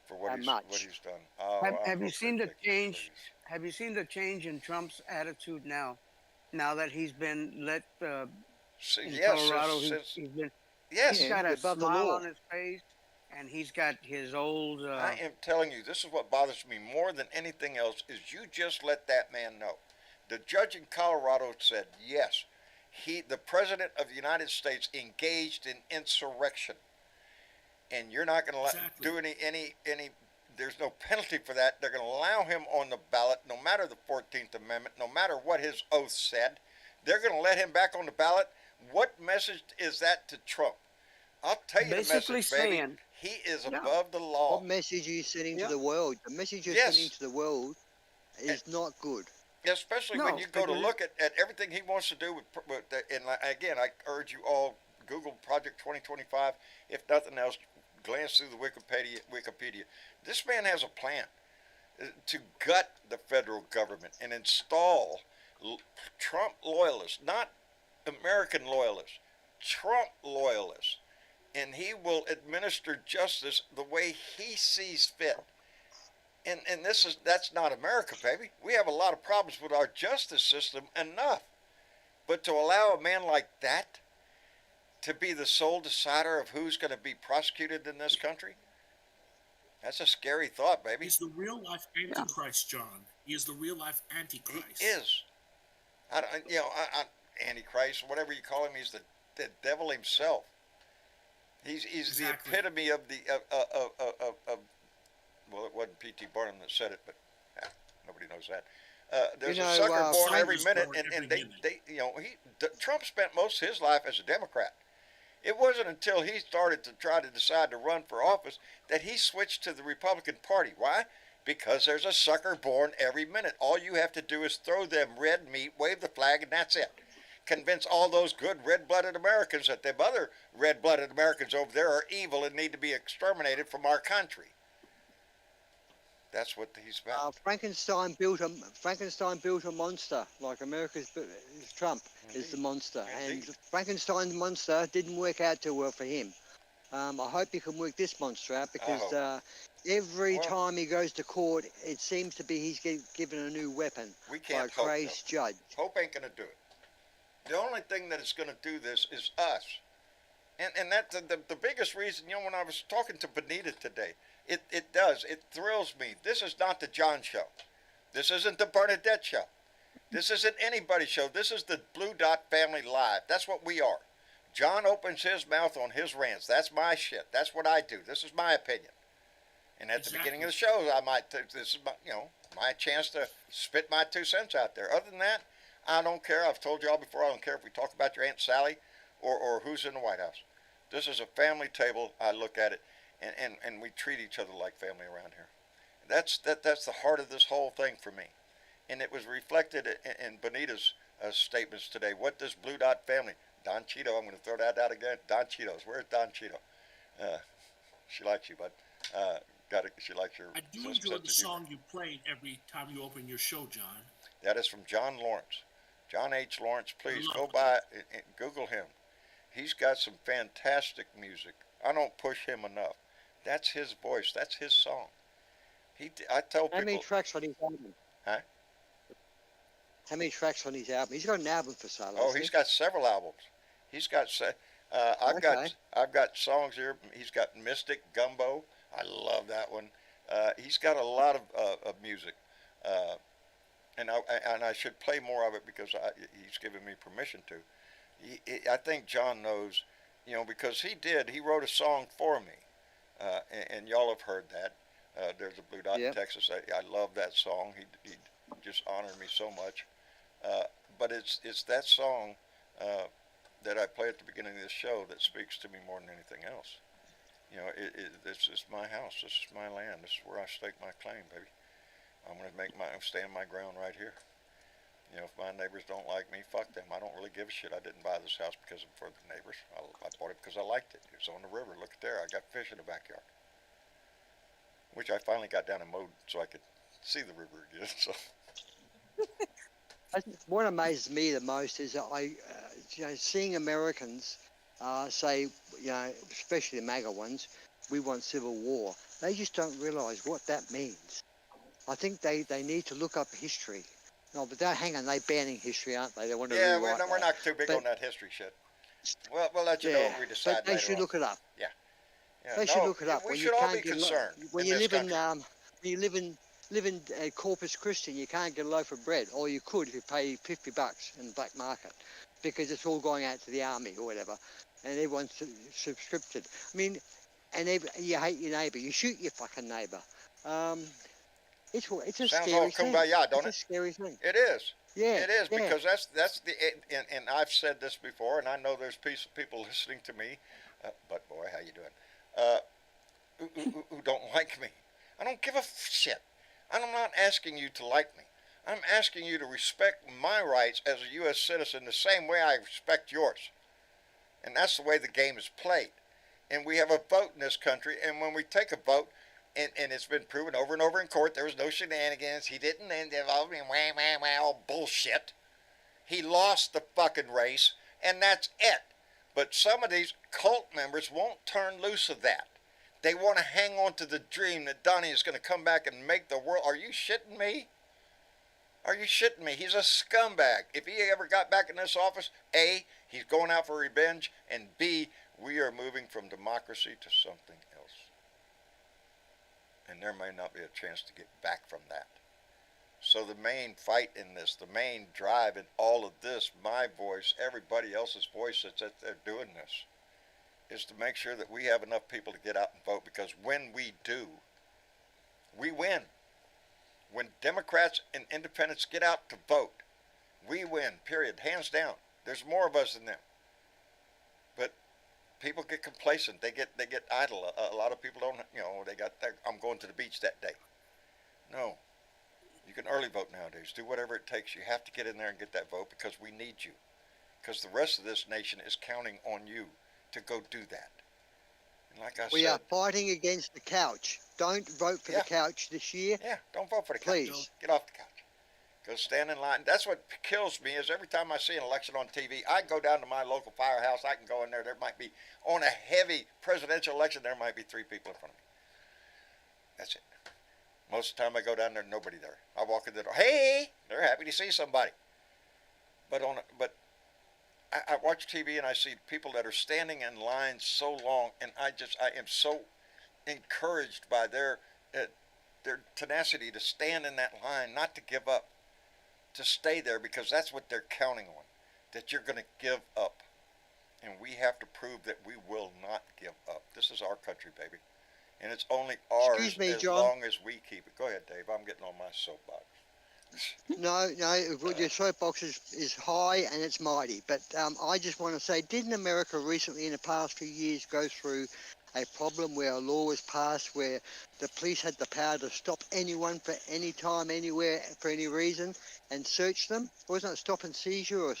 Speaker 2: for what he's done.
Speaker 6: Have you seen the change? Have you seen the change in Trump's attitude now? Now that he's been let in Colorado, he's got a smile on his face, and he's got his old.
Speaker 2: I am telling you, this is what bothers me more than anything else. Is you just let that man know. The judge in Colorado said yes, the president of the United States engaged in insurrection, and you're not going to do any. There's no penalty for that. They're going to allow him on the ballot, no matter the 14th Amendment, no matter what his oath said. They're going to let him back on the ballot. What message is that to Trump? I'll tell you
Speaker 6: basically
Speaker 2: the message, baby. He is above the law.
Speaker 5: What message are you sending to the world? The message you're sending to the world is not good.
Speaker 2: Especially when you go to look at everything he wants to do with and again, I urge you all, Google Project 2025. If nothing else, glance through the Wikipedia. This man has a plan to gut the federal government and install Trump loyalists, not American loyalists, Trump loyalists. And he will administer justice the way he sees fit. And that's not America, baby. We have a lot of problems with our justice system enough. But to allow a man like that to be the sole decider of who's going to be prosecuted in this country, that's a scary thought, baby.
Speaker 9: He's the real life Antichrist, John. He is the real life Antichrist.
Speaker 2: He is. Antichrist, whatever you call him, he's the devil himself. He's the epitome of the well, it wasn't P.T. Barnum that said it, but nobody knows that. There's a sucker born every minute, and Trump spent most of his life as a Democrat. It wasn't until he started to try to decide to run for office that he switched to the Republican Party. Why? Because there's a sucker born every minute. All you have to do is throw them red meat, wave the flag, and that's it. Convince all those good red-blooded Americans that them other red-blooded Americans over there are evil and need to be exterminated from our country. That's what he's about.
Speaker 5: Frankenstein built a monster, like America's Trump is the monster.
Speaker 2: Indeed.
Speaker 5: And Frankenstein's monster didn't work out too well for him. I hope he can work this monster out, because every time he goes to court, it seems to be he's given a new weapon
Speaker 2: We can't
Speaker 5: by a crazed judge.
Speaker 2: Hope ain't going to do it. The only thing that is going to do this is us. And that's the biggest reason, when I was talking to Benita today, it thrills me. This is not the John Show. This isn't the Bernadette Show. This isn't anybody's show. This is the Blue Dot Family Live. That's what we are. John opens his mouth on his rants. That's my shit. That's what I do. This is my opinion. And at the beginning of the show, this is my chance to spit my 2 cents out there. Other than that, I don't care. I've told y'all before, I don't care if we talk about your Aunt Sally or who's in the White House. This is a family table. I look at it, and we treat each other like family around here. That's the heart of this whole thing for me. And it was reflected in Benita's statements today. What does Blue Dot family? Don Cheeto, I'm going to throw that out again. Don Cheeto's. Where's Don Cheeto? She likes you, bud. She likes your.
Speaker 9: I do enjoy the song you played every time you open your show, John.
Speaker 2: That is from John Lawrence. John H. Lawrence, please go by and Google him. He's got some fantastic music. I don't push him enough. That's his voice. That's his song. I tell people.
Speaker 5: How many tracks on his album?
Speaker 2: Huh?
Speaker 5: How many tracks on his album? He's got an album for sale.
Speaker 2: Oh, he's got several albums. He's got. I've got songs here. He's got Mystic Gumbo. I love that one. He's got a lot of music, and I should play more of it because he's given me permission to. I think John knows, because he wrote a song for me, and y'all have heard that. There's a Blue Dot in Texas. I love that song. He just honored me so much. But it's that song that I play at the beginning of this show that speaks to me more than anything else. This is my house. This is my land. This is where I stake my claim, baby. I'm going to stand my ground right here. If my neighbors don't like me, fuck them. I don't really give a shit. I didn't buy this house for the neighbors. I bought it because I liked it. It's on the river. Look at there. I got fish in the backyard, which I finally got down and mowed so I could see the river again. So.
Speaker 5: What amazes me the most is that seeing Americans say, especially the MAGA ones, we want civil war. They just don't realise what that means. I think they need to look up history. No, but hang on, they're banning history, aren't they? They want to rewrite
Speaker 2: we're not too big on that history shit. We'll let you know what we decide
Speaker 5: but they should look it up.
Speaker 2: Yeah.
Speaker 5: They should look it up.
Speaker 2: We should all be concerned.
Speaker 5: When you live in Corpus Christi, you can't get a loaf of bread, or you could if you pay $50 in the black market, because it's all going out to the army or whatever, and everyone's subscripted. I mean, and you hate your neighbour. You shoot your fucking neighbour. It's a
Speaker 2: Sounds
Speaker 5: scary
Speaker 2: all
Speaker 5: thing.
Speaker 2: kumbaya, don't
Speaker 5: It's a scary thing.
Speaker 2: It is.
Speaker 5: Yeah,
Speaker 2: it is because that's and I've said this before, and I know there's people listening to me, but boy, how you doing? Who don't like me? I don't give a shit. I'm not asking you to like me. I'm asking you to respect my rights as a U.S. citizen the same way I respect yours, and that's the way the game is played. And we have a vote in this country, and when we take a vote. And it's been proven over and over in court, there was no shenanigans. He didn't involve in all bullshit. He lost the fucking race, and that's it. But some of these cult members won't turn loose of that. They want to hang on to the dream that Donnie is going to come back and make the world. Are you shitting me? Are you shitting me? He's a scumbag. If he ever got back in this office, A, he's going out for revenge, and B, we are moving from democracy to something else. And there may not be a chance to get back from that. So the main fight in this, the main drive in all of this, my voice, everybody else's voice that's they're doing this, is to make sure that we have enough people to get out and vote, because when we do, we win. When Democrats and independents get out to vote, we win, period, hands down. There's more of us than them. But people get complacent. They get idle. A lot of people don't, I'm going to the beach that day. No. You can early vote nowadays. Do whatever it takes. You have to get in there and get that vote because we need you. Because the rest of this nation is counting on you to go do that. And like I said,
Speaker 5: we are fighting against the couch. Don't vote for the couch this year.
Speaker 2: Yeah, don't vote for the
Speaker 5: Please.
Speaker 2: couch. Get off the couch. Go stand in line. That's what kills me is every time I see an election on TV, I go down to my local firehouse. I can go in there. There might be, on a heavy presidential election, there might be 3 people in front of me. That's it. Most of the time I go down there, nobody there. I walk in the door. Hey, they're happy to see somebody. But I watch TV and I see people that are standing in line so long, and I am so encouraged by their tenacity to stand in that line, not to give up. To stay there, because that's what they're counting on, that you're going to give up. And we have to prove that we will not give up. This is our country, baby. And it's only ours as long as we keep it. Go ahead, Dave. I'm getting on my soapbox.
Speaker 5: No, your soapbox is high and it's mighty. But I just want to say, didn't America recently in the past few years go through a problem where a law was passed where the police had the power to stop anyone for any time, anywhere, for any reason, and search them? Wasn't it stop and seizure or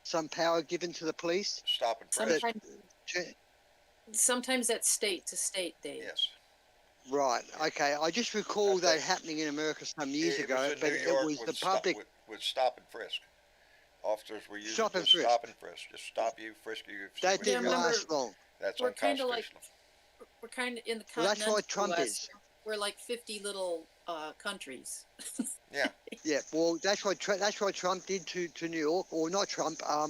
Speaker 5: some power given to the police?
Speaker 2: Stop and frisk.
Speaker 4: Sometimes that's state to state, Dave.
Speaker 2: Yes.
Speaker 5: Right. Okay. I just recall that happening in America some years ago, but it was the public.
Speaker 2: With stop and frisk. Officers were using
Speaker 5: stop and frisk.
Speaker 2: Just stop you, frisk you.
Speaker 5: That didn't last long.
Speaker 2: That's
Speaker 4: we're kind of
Speaker 2: unconstitutional.
Speaker 4: we're kind of in the
Speaker 5: well, that's
Speaker 4: continental
Speaker 5: what Trump
Speaker 4: West,
Speaker 5: is.
Speaker 4: We're like 50 little countries.
Speaker 9: Yeah.
Speaker 5: Yeah, well, that's what Trump did to New York, or not Trump. I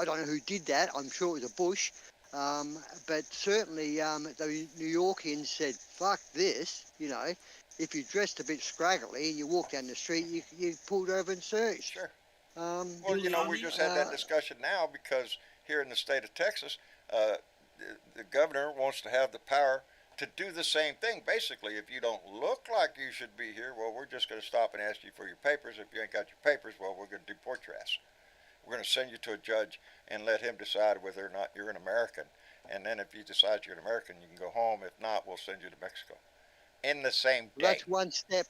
Speaker 5: don't know who did that. I'm sure it was a Bush, but certainly the New Yorkers said, "Fuck this," you know. If you dressed a bit scraggly and you walk down the street, you pulled over and searched.
Speaker 9: Sure. Well, you know, we just had that discussion now because here in the state of Texas, the governor wants to have the power to do the same thing. Basically, if you don't look like you should be here, well, we're just going to stop and ask you for your papers. If you ain't got your papers, well, we're going to deport your ass. We're going to send you to a judge and let him decide whether or not you're an American. And then if you decide you're an American, you can go home. If not, we'll send you to Mexico. In the same day.
Speaker 5: That's one step.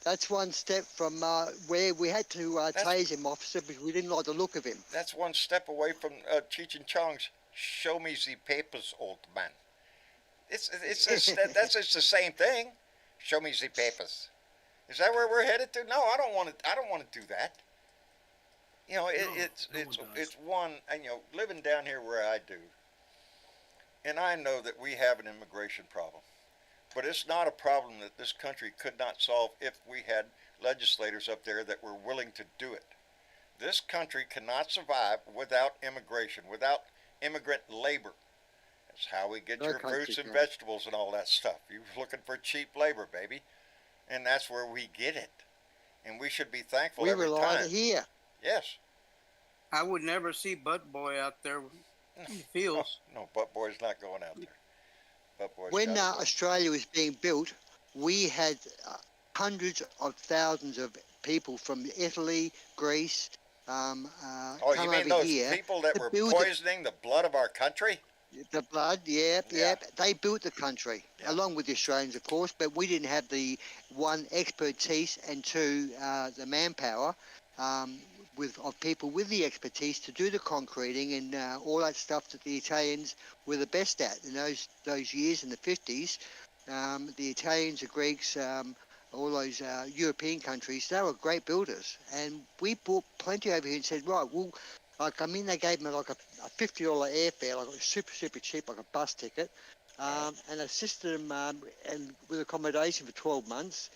Speaker 5: That's one step from where we had to tase him, officer, because we didn't like the look of him.
Speaker 9: That's one step away from Cheech and Chong's "Show me the papers, old man." It's the same thing. Show me the papers. Is that where we're headed to? No, I don't want to do that. You know, it's one. And you know, living down here where I do, and I know that we have an immigration problem, but it's not a problem that this country could not solve if we had legislators up there that were willing to do it. This country cannot survive without immigration, without immigrant labor. That's how we get your fruits and vegetables and all that stuff. You're looking for cheap labor, baby. And that's where we get it. And we should be thankful every time. We rely on it
Speaker 5: here.
Speaker 9: Yes.
Speaker 6: I would never see Butt Boy out there in the fields.
Speaker 9: No, Butt Boy's not going out there. Butt Boy's
Speaker 5: when Australia was being built, we had hundreds of thousands of people from Italy, Greece, come
Speaker 9: you mean those people that were poisoning the blood of our country?
Speaker 5: The blood, yep. They built the country, along with the Australians, of course, but we didn't have the one, expertise, and two, the manpower of people with the expertise to do the concreting and all that stuff that the Italians were the best at in those years in the 50s. The Italians, the Greeks, all those European countries, they were great builders. And we bought plenty over here and said, right, well, they gave me like a $50 airfare, like super cheap, like a bus ticket, and assisted them and with accommodation for 12 months.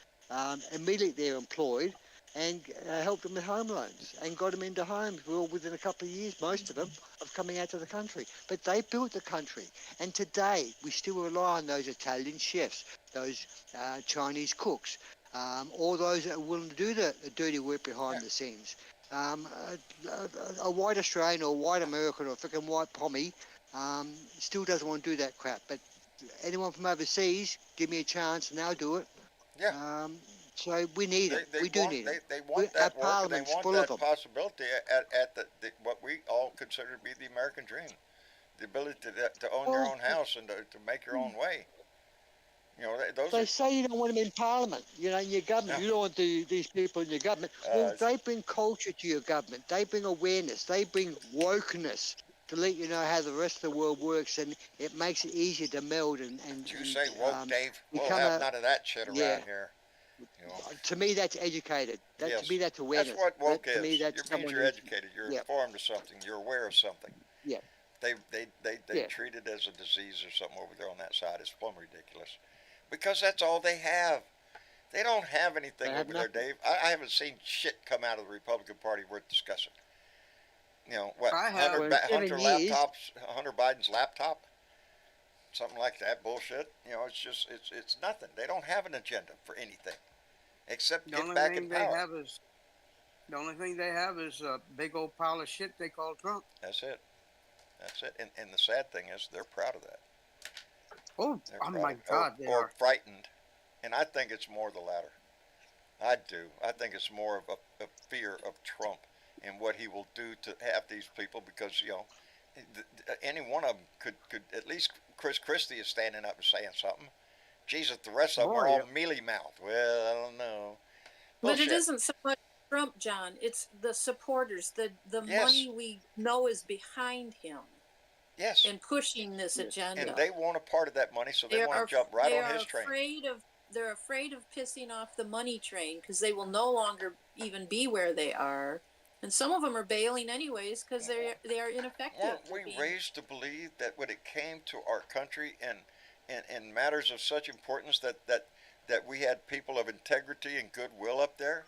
Speaker 5: Immediately they're employed, and helped them with home loans and got them into homes. Well, within a couple of years, most of them, of coming out to the country. But they built the country. And today, we still rely on those Italian chefs, those Chinese cooks, all those that are willing to do the dirty work behind the scenes. A white Australian or a white American or a freaking white Pommy still doesn't want to do that crap. But anyone from overseas, give me a chance and they'll do it.
Speaker 9: Yeah.
Speaker 5: So we need it. We do need it.
Speaker 9: They want that work, and they want that possibility at what we all consider to be the American dream. The ability to own your own house and to make your own way. You know,
Speaker 5: they say you don't want them in Parliament, you know, in your government. No. You don't want these people in your government. Well, they bring culture to your government. They bring awareness. They bring wokeness to let you know how the rest of the world works, and it makes it easier to meld and
Speaker 9: you say woke, Dave? We'll have none of that shit around here. You know.
Speaker 5: To me, that's educated. To me, that's awareness.
Speaker 9: That's what woke is. To me, that means you're educated. You're informed of something. You're aware of something.
Speaker 5: Yeah.
Speaker 9: They treat it as a disease or something over there on that side. It's plumb ridiculous. Because that's all they have. They don't have anything over there, Dave. I haven't seen shit come out of the Republican Party worth discussing. You know, what, Hunter Biden's laptop? Something like that bullshit. You know, it's just, it's nothing. They don't have an agenda for anything. Except get back in power.
Speaker 6: The only thing they have is a big old pile of shit they call Trump.
Speaker 9: That's it. And the sad thing is, they're proud of that.
Speaker 6: Oh my God, they are.
Speaker 9: Frightened. And I think it's more the latter. I do. I think it's more of a fear of Trump and what he will do to half these people, because, you know, any one of them could at least Chris Christie is standing up and saying something. Jesus, the rest of them are all mealy-mouthed. Well, I don't know.
Speaker 4: But it isn't so much Trump, John. It's the supporters, the money we know is behind him.
Speaker 9: Yes.
Speaker 4: And pushing this agenda.
Speaker 9: And they want a part of that money, so they want to jump right on his train.
Speaker 4: They're afraid of pissing off the money train because they will no longer even be where they are. And some of them are bailing anyways because they are ineffective.
Speaker 9: Weren't we raised to believe that when it came to our country and matters of such importance that that we had people of integrity and goodwill up there?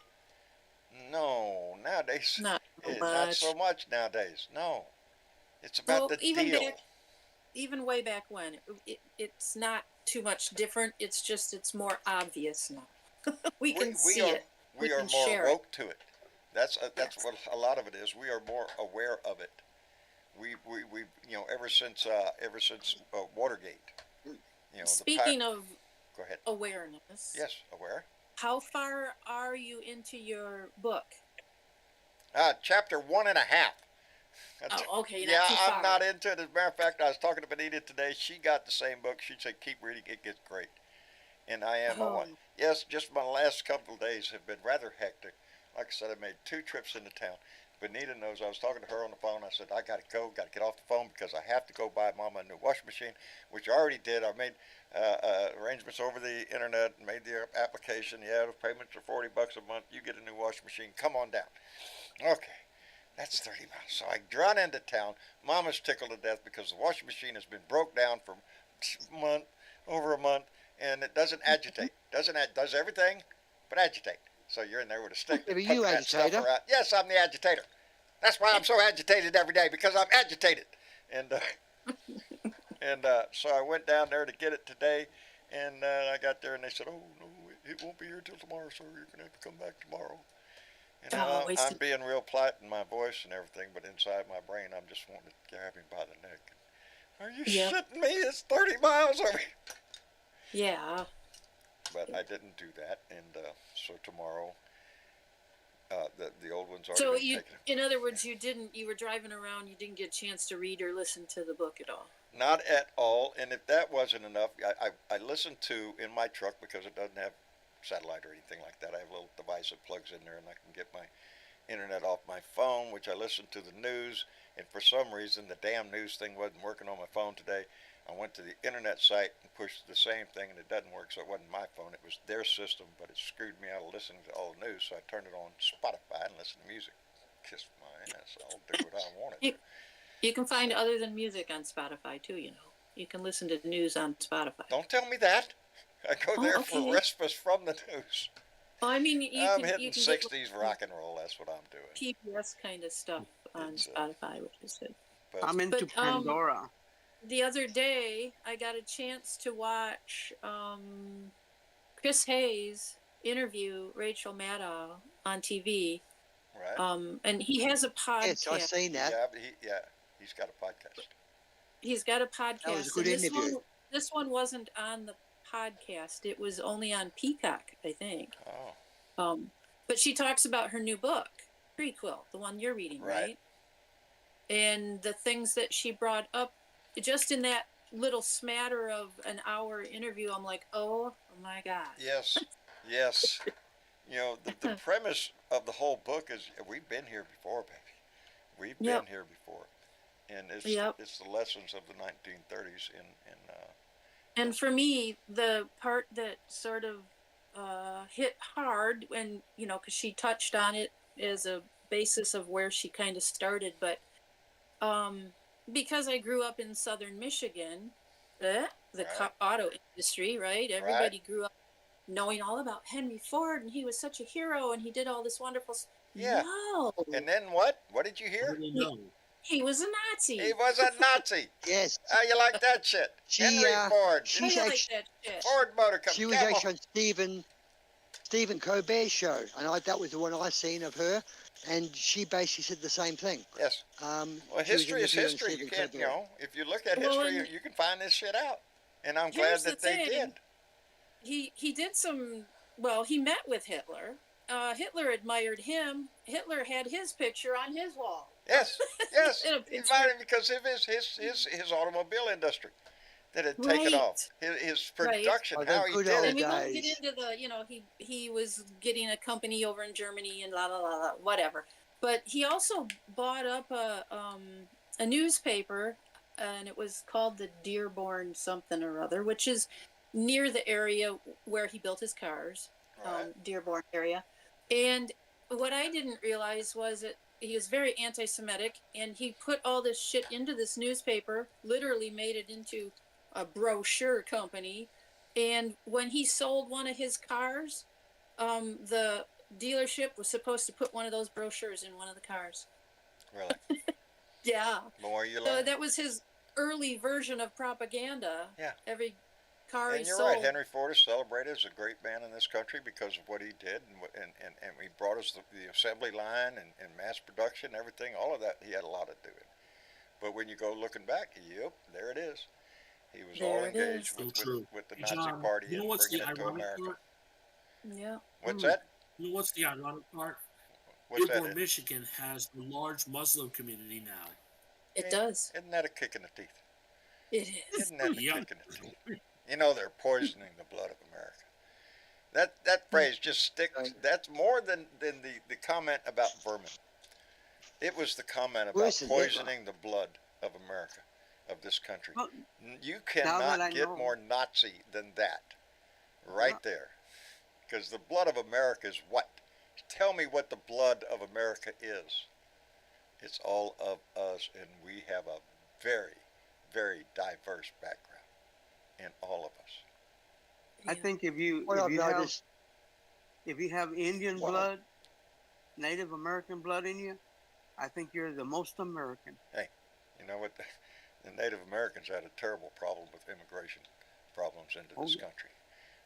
Speaker 9: No, nowadays,
Speaker 4: Not so
Speaker 9: not so
Speaker 4: much.
Speaker 9: much nowadays. No, it's about
Speaker 4: Well,
Speaker 9: the
Speaker 4: even
Speaker 9: deal.
Speaker 4: back, even way back when, it's not too much different. It's just it's more obvious now. We can see it.
Speaker 9: We
Speaker 4: We
Speaker 9: are
Speaker 4: can
Speaker 9: more
Speaker 4: share it.
Speaker 9: woke to it. That's
Speaker 4: Yes.
Speaker 9: what a lot of it is. We are more aware of it. We ever since Watergate. The
Speaker 4: Speaking of
Speaker 9: go ahead.
Speaker 4: awareness,
Speaker 9: Yes, aware.
Speaker 4: how far are you into your book?
Speaker 9: Chapter 1.5.
Speaker 4: Oh, okay, not
Speaker 9: Yeah,
Speaker 4: too
Speaker 9: I'm
Speaker 4: far.
Speaker 9: not into it. As a matter of fact, I was talking to Benita today. She got the same book. She said, "Keep reading. It gets great." And I am.
Speaker 4: Oh.
Speaker 9: Yes, just my last couple of days have been rather hectic. Like I said, I made 2 trips into town. Benita knows. I was talking to her on the phone. I said, I got to go. Got to get off the phone because I have to go buy Mama a new washing machine, which I already did. I made arrangements over the internet and made the application. Yeah, the payments are $40 a month. You get a new washing machine. Come on down. Okay. That's 30 miles. So I run into town. Mama's tickled to death because the washing machine has been broke down for over a month, and it doesn't agitate. Does everything but agitate. So you're in there with a stick.
Speaker 5: Are you agitator?
Speaker 9: Yes, I'm the agitator. That's why I'm so agitated every day, because I'm agitated. And so I went down there to get it today, and I got there, and they said, "Oh no, it won't be here till tomorrow, sir. You're gonna have to come back tomorrow." And I'm being real polite in my voice and everything, but inside my brain, I'm just wanting to grab him by the neck. Are you shitting me? It's 30 miles over here.
Speaker 4: Yeah.
Speaker 9: But I didn't do that, and so tomorrow, the old one's already
Speaker 4: So
Speaker 9: been
Speaker 4: you,
Speaker 9: taken.
Speaker 4: in other words, you were driving around, you didn't get a chance to read or listen to the book at all.
Speaker 9: Not at all, and if that wasn't enough, I listened to in my truck because it doesn't have satellite or anything like that. I have a little device that plugs in there, and I can get my internet off my phone, which I listen to the news, and for some reason the damn news thing wasn't working on my phone today. I went to the internet site and pushed the same thing, and it doesn't work, so it wasn't my phone. It was their system, but it screwed me out of listening to all the news, so I turned it on Spotify and listened to music. Kiss my ass. I'll do what I want to do.
Speaker 4: You can find other than music on Spotify, too, you know. You can listen to the news on Spotify.
Speaker 9: Don't tell me that. I go there for respite from the news.
Speaker 4: Well, I mean,
Speaker 9: I'm hitting 60s rock and roll. That's what I'm doing.
Speaker 4: PBS kind of stuff on Spotify, which is good.
Speaker 6: I'm into Pandora.
Speaker 4: The other day, I got a chance to watch Chris Hayes interview Rachel Maddow on TV.
Speaker 9: Right.
Speaker 4: And he has a podcast.
Speaker 5: Yes, I've seen that.
Speaker 9: Yeah, he's got a podcast.
Speaker 4: He's got a podcast.
Speaker 5: That was a good interview.
Speaker 4: This one wasn't on the podcast. It was only on Peacock, I think.
Speaker 9: Oh.
Speaker 4: But she talks about her new book, Prequel, the one you're reading, right? And the things that she brought up, just in that little smatter of an hour interview, I'm like, oh my God.
Speaker 9: Yes. The premise of the whole book is we've been here before, baby. We've been here before. And it's the lessons of the 1930s
Speaker 4: and for me, the part that sort of hit hard, and because she touched on it as a basis of where she kind of started, but because I grew up in southern Michigan, the auto industry, right? Everybody grew up knowing all about Henry Ford, and he was such a hero, and he did all this wonderful stuff.
Speaker 9: Yeah.
Speaker 4: No.
Speaker 9: And then what? What did you hear?
Speaker 4: He was a Nazi.
Speaker 9: He was a Nazi.
Speaker 5: Yes.
Speaker 9: How you like that shit? Henry Ford. Ford Motor Company.
Speaker 5: She was actually on Stephen Colbert's show, and that was the one I seen of her, and she basically said the same thing.
Speaker 9: Yes. Well, history is history. You can't, if you look at history, you can find this shit out, and I'm glad that they did.
Speaker 4: He did some. Well, he met with Hitler. Hitler admired him. Hitler had his picture on his wall.
Speaker 9: Yes. He admired him because of his automobile industry that had taken off. His production, how he did it.
Speaker 4: And we won't get into the, he was getting a company over in Germany and la la la la, whatever. But he also bought up a newspaper, and it was called the Dearborn something or other, which is near the area where he built his cars, Dearborn area. And what I didn't realize was that he was very anti-Semitic, and he put all this shit into this newspaper, literally made it into a brochure company, And when he sold one of his cars, the dealership was supposed to put one of those brochures in one of the cars.
Speaker 9: Really?
Speaker 4: Yeah.
Speaker 9: The more you
Speaker 4: So
Speaker 9: learn.
Speaker 4: that was his early version of propaganda.
Speaker 9: Yeah.
Speaker 4: Every car
Speaker 9: And
Speaker 4: he
Speaker 9: you're
Speaker 4: sold.
Speaker 9: right. Henry Ford is celebrated as a great man in this country because of what he did, and he brought us the assembly line and mass production, everything. All of that, he had a lot to do with it. But when you go looking back, yep, there it is. He was
Speaker 4: There
Speaker 9: all
Speaker 4: it
Speaker 9: engaged
Speaker 4: is.
Speaker 9: with the
Speaker 10: Hey,
Speaker 9: Nazi
Speaker 10: John,
Speaker 9: Party
Speaker 10: you know
Speaker 9: and
Speaker 10: what's
Speaker 9: bringing
Speaker 10: the
Speaker 9: it to
Speaker 10: ironic
Speaker 9: America.
Speaker 10: part?
Speaker 4: Yeah.
Speaker 9: What's that?
Speaker 10: You know what's the ironic part?
Speaker 9: What's that?
Speaker 10: Dearborn, Michigan has a large Muslim community now.
Speaker 4: It does.
Speaker 9: Isn't that a kick in the teeth?
Speaker 4: It is.
Speaker 9: Isn't that a
Speaker 10: Yep.
Speaker 9: kick in the teeth? You know they're poisoning the blood of America. That phrase just sticks. That's more than the comment about vermin. It was the comment about
Speaker 5: Worse than Hitler.
Speaker 9: poisoning the blood of America, of this country.
Speaker 6: Well,
Speaker 9: You
Speaker 6: now that I
Speaker 9: cannot get
Speaker 6: know-
Speaker 9: more Nazi than that, right there. Because the blood of America is what? Tell me what the blood of America is. It's all of us, and we have a very, very diverse background in all of us.
Speaker 6: I think if you
Speaker 5: What I've
Speaker 6: have
Speaker 5: noticed,
Speaker 6: Indian
Speaker 5: Well-
Speaker 6: blood, Native American blood in you, I think you're the most American.
Speaker 9: You know what? The Native Americans had a terrible problem with immigration problems into this country.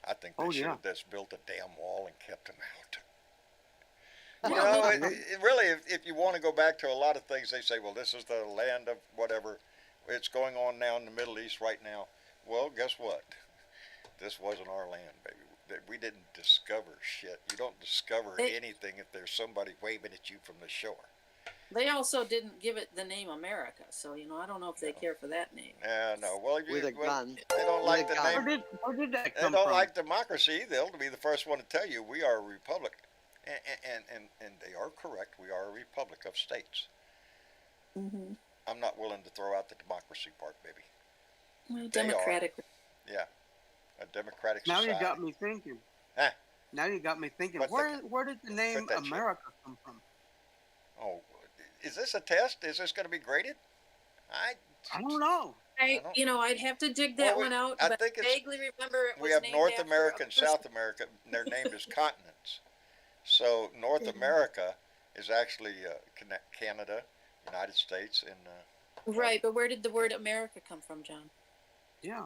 Speaker 9: I think they should have just built a damn wall and kept them out. You know, it really, if you want to go back to a lot of things, they say, well, this is the land of whatever. It's going on now in the Middle East right now. Well, guess what? This wasn't our land, baby. We didn't discover shit. You don't discover anything if there's somebody waving at you from the shore.
Speaker 4: They also didn't give it the name America, so I don't know if they care for that name.
Speaker 9: No. Well,
Speaker 5: with a gun.
Speaker 9: they don't like the
Speaker 5: gun.
Speaker 9: name.
Speaker 6: Where did that
Speaker 9: They
Speaker 6: come
Speaker 9: don't
Speaker 6: from?
Speaker 9: like democracy. They'll be the first one to tell you we are a republic, and they are correct. We are a republic of states.
Speaker 4: Mm-hmm.
Speaker 9: I'm not willing to throw out the democracy part, baby.
Speaker 4: Well, democratic.
Speaker 9: Yeah, a democratic
Speaker 6: Now
Speaker 9: society.
Speaker 6: you got me thinking.
Speaker 9: Huh?
Speaker 6: Now you got me thinking.
Speaker 9: What
Speaker 6: Where did the name
Speaker 9: Quit that shit.
Speaker 6: America come from?
Speaker 9: Oh, is this a test? Is this going to be graded?
Speaker 6: I don't know.
Speaker 4: I'd have to dig that
Speaker 9: Well,
Speaker 4: one out,
Speaker 9: I
Speaker 4: but
Speaker 9: think
Speaker 4: I
Speaker 9: it's-
Speaker 4: vaguely remember it was
Speaker 9: We have
Speaker 4: named
Speaker 9: North
Speaker 4: after
Speaker 9: America
Speaker 4: a
Speaker 9: and
Speaker 4: person.
Speaker 9: South America. And they're named as continents. So North America is actually Canada, United States, and.
Speaker 4: Right, but where did the word America come from, John?
Speaker 6: Yeah.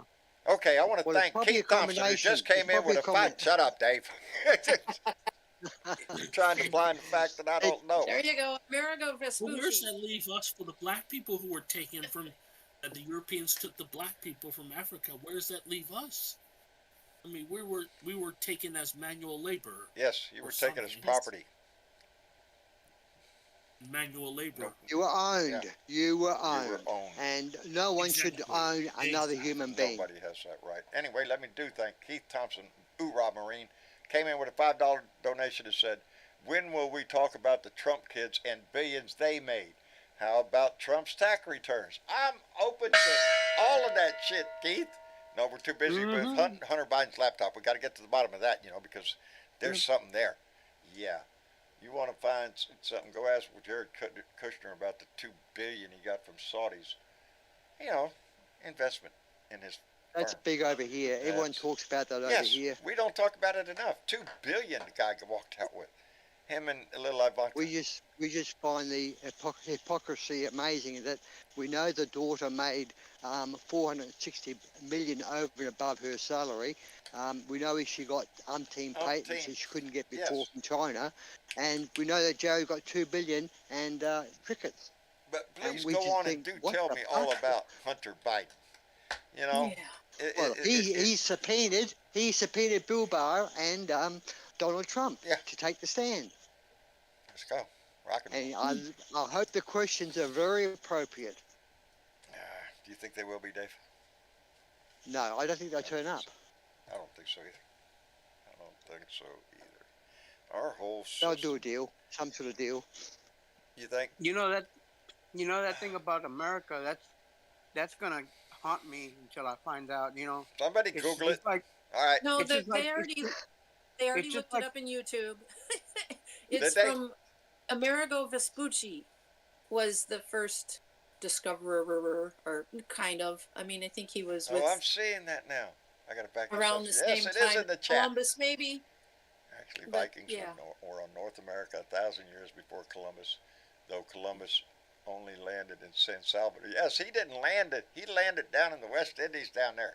Speaker 9: Okay, I want to
Speaker 5: Well, it's
Speaker 9: thank
Speaker 5: probably
Speaker 9: Keith
Speaker 5: a
Speaker 9: Thompson, who
Speaker 5: combination.
Speaker 9: just came
Speaker 5: It's
Speaker 9: in with
Speaker 5: probably
Speaker 9: a
Speaker 5: a
Speaker 9: fact. Shut up, Dave. You're trying to blind the fact that I don't know.
Speaker 4: There you go, Amerigo
Speaker 10: Well, where's
Speaker 4: Vespucci.
Speaker 10: that leave us for the black people who were taken from, the Europeans took the black people from Africa? Where does that leave us? I mean, we were taken as manual labor.
Speaker 9: Yes, you
Speaker 10: or
Speaker 9: were taken as
Speaker 10: something.
Speaker 9: property.
Speaker 10: Manual labor.
Speaker 9: Nope.
Speaker 5: You were owned.
Speaker 9: Yeah.
Speaker 5: You were
Speaker 9: You
Speaker 5: owned.
Speaker 9: were owned.
Speaker 5: And no one should
Speaker 10: Exactly.
Speaker 5: own another
Speaker 10: Exactly.
Speaker 5: human being.
Speaker 9: Nobody has that right. Anyway, let me thank Keith Thompson, Hoorah Marine, came in with a $5 donation and said, when will we talk about the Trump kids and billions they made? How about Trump's tax returns? I'm open to all of that shit, Keith. No, we're too busy with Hunter Biden's laptop. We got to get to the bottom of that, because there's something there. Yeah. You want to find something, go ask Jared Kushner about the $2 billion he got from Saudis. Investment in his
Speaker 5: That's
Speaker 9: firm.
Speaker 5: big over here. Everyone
Speaker 9: Yes.
Speaker 5: talks about that over
Speaker 9: Yes,
Speaker 5: here.
Speaker 9: we don't talk about it enough. $2 billion the guy walked out with. Him and little Ivanka.
Speaker 5: We just find the hypocrisy amazing that we know the daughter made 460 million over and above her salary. We know she got umpteen patents that she couldn't get before
Speaker 9: Yes.
Speaker 5: from China, and we know that Joe got 2 billion and crickets.
Speaker 9: But
Speaker 5: and
Speaker 9: please
Speaker 5: we
Speaker 9: go
Speaker 5: just
Speaker 9: on and
Speaker 5: think,
Speaker 9: do
Speaker 5: what
Speaker 9: tell
Speaker 5: the
Speaker 9: me all
Speaker 5: fuck?
Speaker 9: about Hunter Biden.
Speaker 5: Well, he subpoenaed Bill Barr and Donald Trump
Speaker 9: Yeah.
Speaker 5: to take the stand.
Speaker 9: Let's go. Rock and roll.
Speaker 5: And I hope the questions are very appropriate.
Speaker 9: Do you think they will be, Dave?
Speaker 5: No, I don't think they'll turn up.
Speaker 9: I don't think so either. I don't think so either. Our whole
Speaker 5: They'll
Speaker 9: system.
Speaker 5: do a deal, some sort of deal.
Speaker 9: You think?
Speaker 6: You know that thing about America. That's gonna haunt me until I find out.
Speaker 9: Somebody
Speaker 6: It's
Speaker 9: Google it.
Speaker 6: just like
Speaker 9: All right.
Speaker 4: No,
Speaker 6: It's
Speaker 4: they
Speaker 6: just like-
Speaker 4: already
Speaker 6: it's just
Speaker 4: looked
Speaker 6: like-
Speaker 4: it up in YouTube. It's
Speaker 9: they?
Speaker 4: from Amerigo Vespucci was the first discoverer, or kind of. I mean, I think he was with.
Speaker 9: Oh, I'm seeing that now. I got to back
Speaker 4: around
Speaker 9: this
Speaker 4: the
Speaker 9: up. Yes,
Speaker 4: same
Speaker 9: it is
Speaker 4: time
Speaker 9: in the
Speaker 4: as
Speaker 9: chat.
Speaker 4: Columbus, maybe.
Speaker 9: Actually,
Speaker 4: But,
Speaker 9: Vikings
Speaker 4: yeah.
Speaker 9: were on North America 1,000 years before Columbus, though Columbus only landed in San Salvador. Yes, he didn't land it. He landed down in the West Indies down there.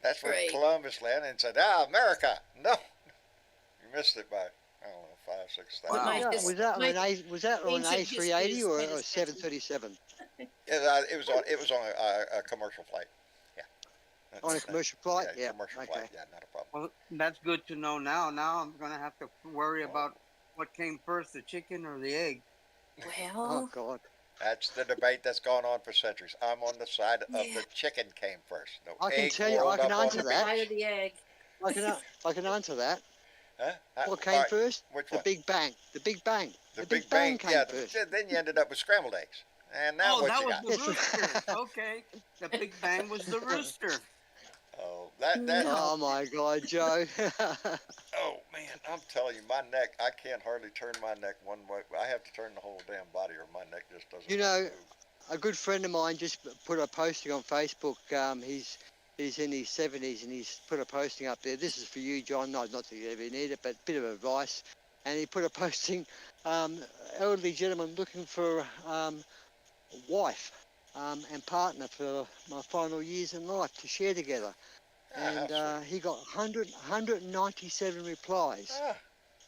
Speaker 9: That's where
Speaker 4: Right.
Speaker 9: Columbus landed and said, America. No. You missed it by, I don't know, 5,000, 6,000.
Speaker 4: But my
Speaker 5: Was that on an A? Was that on an
Speaker 4: ancient history
Speaker 5: A380
Speaker 4: is
Speaker 5: or
Speaker 4: quite
Speaker 5: a
Speaker 4: as sketchy.
Speaker 5: 737?
Speaker 9: It was on a commercial flight. Yeah.
Speaker 5: On a commercial flight?
Speaker 9: Yeah,
Speaker 5: Yeah.
Speaker 9: commercial
Speaker 5: Okay.
Speaker 9: flight. Yeah, not a problem.
Speaker 6: Well, that's good to know now. Now I'm gonna have to worry about what came first, the chicken or the egg.
Speaker 5: Oh
Speaker 4: Well,
Speaker 5: God.
Speaker 9: That's the debate that's gone on for centuries. I'm on the side of the chicken came first. No
Speaker 5: I can
Speaker 9: egg
Speaker 5: tell you, I
Speaker 9: rolled
Speaker 5: can
Speaker 9: up on
Speaker 5: answer
Speaker 9: the
Speaker 5: that.
Speaker 4: side of the egg.
Speaker 5: I can answer that.
Speaker 9: Huh?
Speaker 5: What came
Speaker 9: All right,
Speaker 5: first?
Speaker 9: Which
Speaker 5: The
Speaker 9: one?
Speaker 5: Big Bang. The Big Bang.
Speaker 9: The
Speaker 5: Big Bang came
Speaker 9: yeah,
Speaker 5: first.
Speaker 9: then you ended up with scrambled eggs. And now what
Speaker 6: that
Speaker 9: you
Speaker 6: was
Speaker 9: got?
Speaker 6: the rooster. Okay, the Big Bang was the rooster.
Speaker 9: Oh, that.
Speaker 5: Oh my God, Joe.
Speaker 9: Oh man, I'm telling you, my neck. I can't hardly turn my neck one way. I have to turn the whole damn body, or my neck just doesn't.
Speaker 5: You know,
Speaker 9: move.
Speaker 5: a good friend of mine just put a posting on Facebook. He's in his 70s and he's put a posting up there. This is for you, John. Not that you ever need it, but a bit of advice. And he put a posting, elderly gentleman looking for a wife and partner for my final years in life to share together. And he got 197 replies.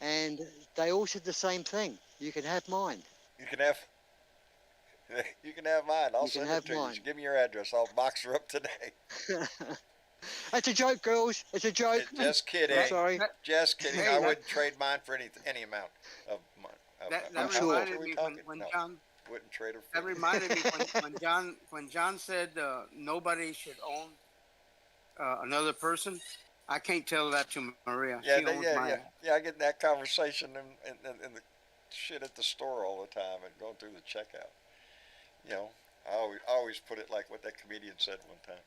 Speaker 5: And they all said the same thing. You can have mine.
Speaker 9: You can have. You can have mine. I'll
Speaker 5: You can
Speaker 9: send
Speaker 5: have
Speaker 9: it to you.
Speaker 5: mine.
Speaker 9: Just give me your address. I'll box her up today.
Speaker 5: It's a joke, girls. It's a joke.
Speaker 9: Just kidding.
Speaker 5: I'm sorry.
Speaker 9: Just kidding.
Speaker 6: Hey,
Speaker 9: I wouldn't trade mine for any amount of money.
Speaker 6: That
Speaker 5: I'm
Speaker 6: reminded
Speaker 5: sure.
Speaker 6: me when
Speaker 9: No,
Speaker 6: John.
Speaker 9: wouldn't trade her for
Speaker 6: That reminded me when John said nobody should own another person. I can't tell that to Maria.
Speaker 9: Yeah,
Speaker 6: She owns mine.
Speaker 9: yeah. I get in that conversation in the shit at the store all the time and going through the checkout. You know, I always put it like what that comedian said one time.